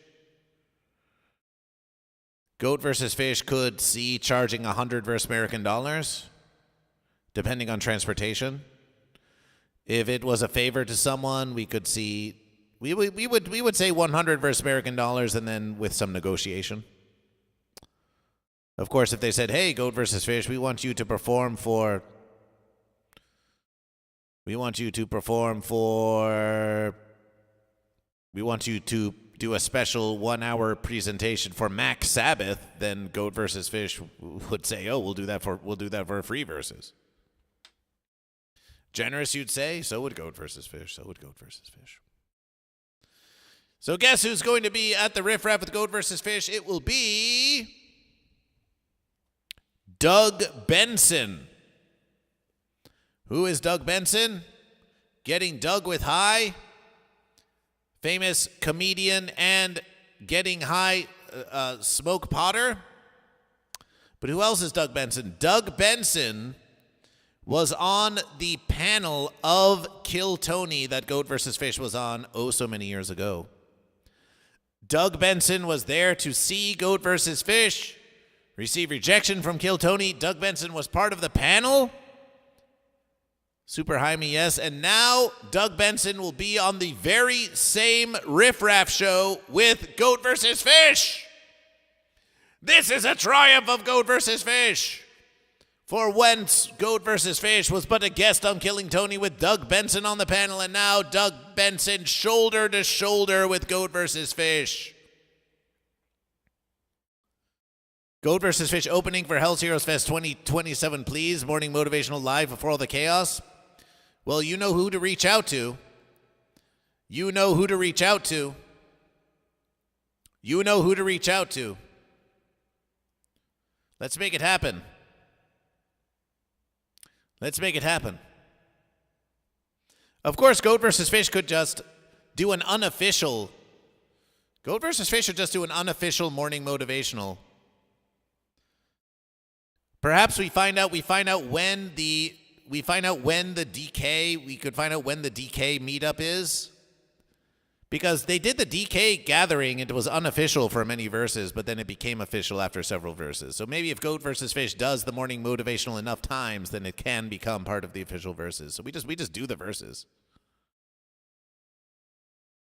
A: Goat vs. Fish could see charging $100 versus American dollars, depending on transportation. If it was a favor to someone, we could see we would say $100 versus American dollars, and then with some negotiation. Of course, if they said, "Hey, Goat vs. Fish, we want you to perform for do a special 1-hour presentation for Mac Sabbath," then Goat vs. Fish would say, "Oh, we'll do that for a free versus." Generous, you'd say. So would Goat vs. Fish. So guess who's going to be at the Riff Raff with Goat vs. Fish? It will be Doug Benson. Who is Doug Benson? Getting Doug with High. Famous comedian and Getting High Smoke Potter. But who else is Doug Benson? Doug Benson was on the panel of Kill Tony that Goat vs. Fish was on so many years ago. Doug Benson was there to see Goat vs. Fish receive rejection from Kill Tony. Doug Benson was part of the panel. Super Jaime, yes. And now Doug Benson will be on the very same Riff Raff show with Goat vs. Fish. This is a triumph of Goat vs. Fish. For once, Goat vs. Fish was but a guest on Killing Tony with Doug Benson on the panel, and now Doug Benson shoulder to shoulder with Goat vs. Fish. Goat vs. Fish opening for Hell's Heroes Fest 2027, please. Morning Motivational Live before all the chaos. Well, you know who to reach out to. You know who to reach out to. Let's make it happen. Let's make it happen. Of course, Goat vs. Fish could just do an unofficial. Goat vs. Fish should just do an unofficial morning motivational. Perhaps we find out when the DK, we could find out when the DK meetup is. Because they did the DK gathering, it was unofficial for many verses, but then it became official after several verses. So maybe if Goat vs. Fish does the morning motivational enough times, then it can become part of the official verses. So we just do the verses.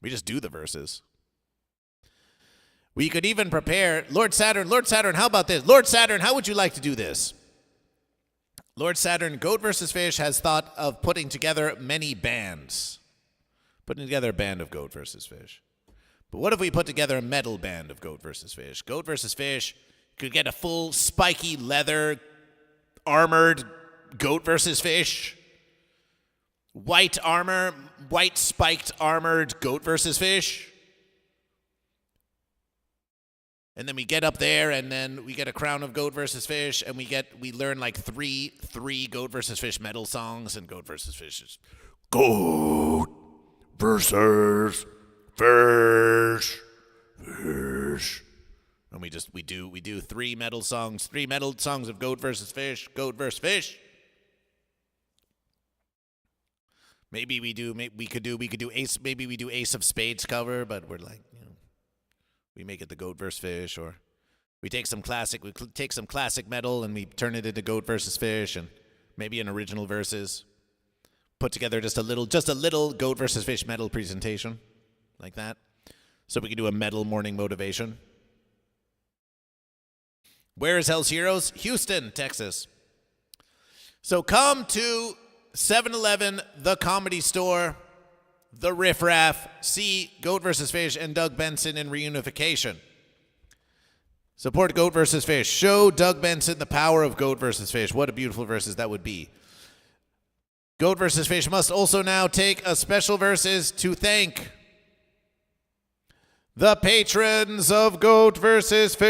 A: We just do the verses. We could even prepare Lord Saturn, how about this? Lord Saturn, how would you like to do this? Lord Saturn, Goat vs. Fish has thought of putting together many bands. Putting together a band of Goat vs. Fish. But what if we put together a metal band of Goat vs. Fish? Goat vs. Fish could get a full spiky leather armored Goat vs. Fish. White armor, white spiked armored Goat vs. Fish. And then we get up there, and then we get a crown of Goat vs. Fish, and we learn like three Goat vs. Fish metal songs, and Goat vs. Fish is Goat versus Fish. And we do three metal songs of Goat versus Fish. Maybe we could do Ace of Spades cover, but we're like, we make it the Goat versus Fish, or we take some classic metal and we turn it into Goat versus Fish, and maybe an original verses. Put together just a little Goat versus Fish metal presentation like that. So we can do a metal morning motivation. Where is Hell's Heroes? Houston, Texas. So come to 7-Eleven, the Comedy Store, the Riff Raff, see Goat vs. Fish and Doug Benson in reunification. Support Goat vs. Fish. Show Doug Benson the power of Goat vs. Fish. What a beautiful verses that would be. Goat vs. Fish must also now take a special verses to thank the patrons of Goat vs. Fish.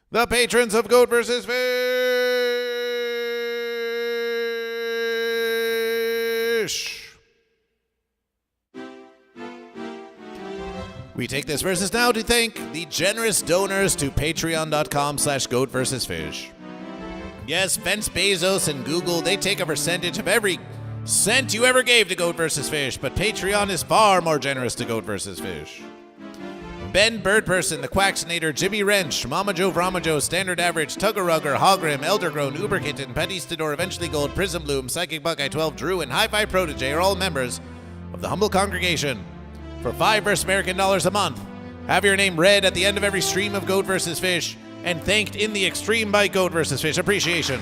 A: The patrons of Goat vs. Fish. We take this versus now to thank the generous donors to patreon.com/GoatVsFish. Yes, Vince Bezos and Google, they take a percentage of every cent you ever gave to Goat vs. Fish, but Patreon is far more generous to Goat vs. Fish. Ben Birdperson, The Quaxinator, Jimmy Wrench, Mama Joe Brahma Joe, Standard Average, Tuggerugger, Hogrim, Eldergrown, Uberkitten, Petty Stador, Eventually Gold, Prism Bloom, Psychic Buckeye 12, Drew, and Hi-Fi Protege are all members of the humble congregation. For $5 versus American dollars a month, have your name read at the end of every stream of Goat vs. Fish and thanked in the extreme by Goat vs. Fish. Appreciation.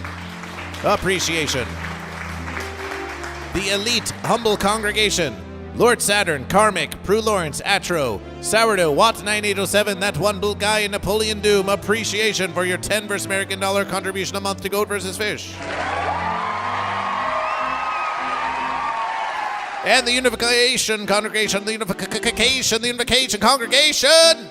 A: The elite humble congregation. Lord Saturn, Karmic, Prue Lawrence, Atro, Sourdough, Watt 9807, That One Blue Guy, and Napoleon Doom. Appreciation for your $10 versus American dollar contribution a month to Goat vs. Fish. And the Unification Congregation, the Unification Congregation.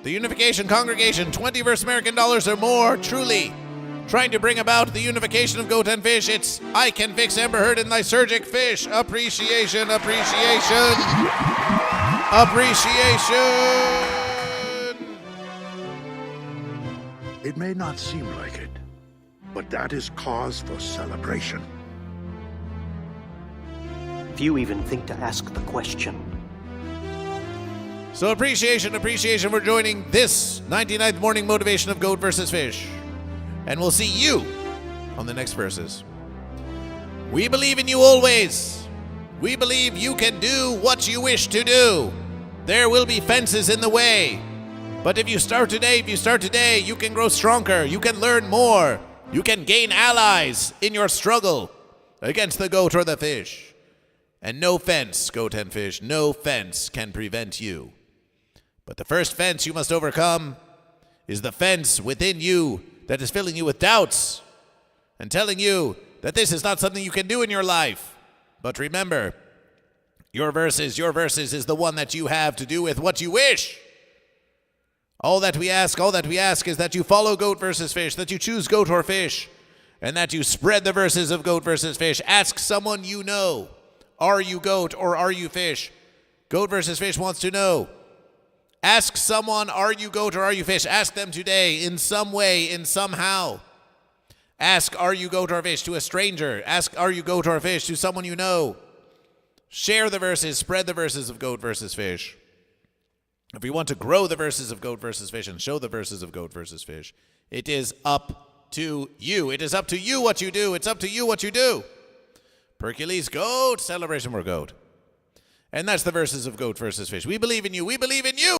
A: The Unification Congregation, 20 versus American dollars or more, truly trying to bring about the unification of goat and fish. It's I Can Fix Amber Heard and Lysergic Fish. Appreciation.
G: It may not seem like it, but that is cause for celebration.
H: Few even think to ask the question.
A: So appreciation for joining this 99th morning motivation of Goat vs. Fish. And we'll see you on the next verses. We believe in you always. We believe you can do what you wish to do. There will be fences in the way. But if you start today, you can grow stronger. You can learn more. You can gain allies in your struggle against the goat or the fish. And no fence, goat and fish, no fence can prevent you. But the first fence you must overcome is the fence within you that is filling you with doubts and telling you that this is not something you can do in your life. But remember, your verses is the one that you have to do with what you wish. All that we ask is that you follow Goat vs. Fish, that you choose goat or fish, and that you spread the verses of Goat vs. Fish. Ask someone you know, are you goat or are you fish? Goat vs. Fish wants to know. Ask someone, are you goat or are you fish? Ask them today in some way, in somehow. Ask, are you goat or fish to a stranger. Ask, are you goat or fish to someone you know. Share the verses, spread the verses of Goat vs. Fish. If you want to grow the verses of Goat vs. Fish and show the verses of Goat vs. Fish, it is up to you. It is up to you what you do. It's up to you what you do. Hercules, goat. Celebration, we're goat. And that's the verses of Goat vs. Fish. We believe in you. We believe in you.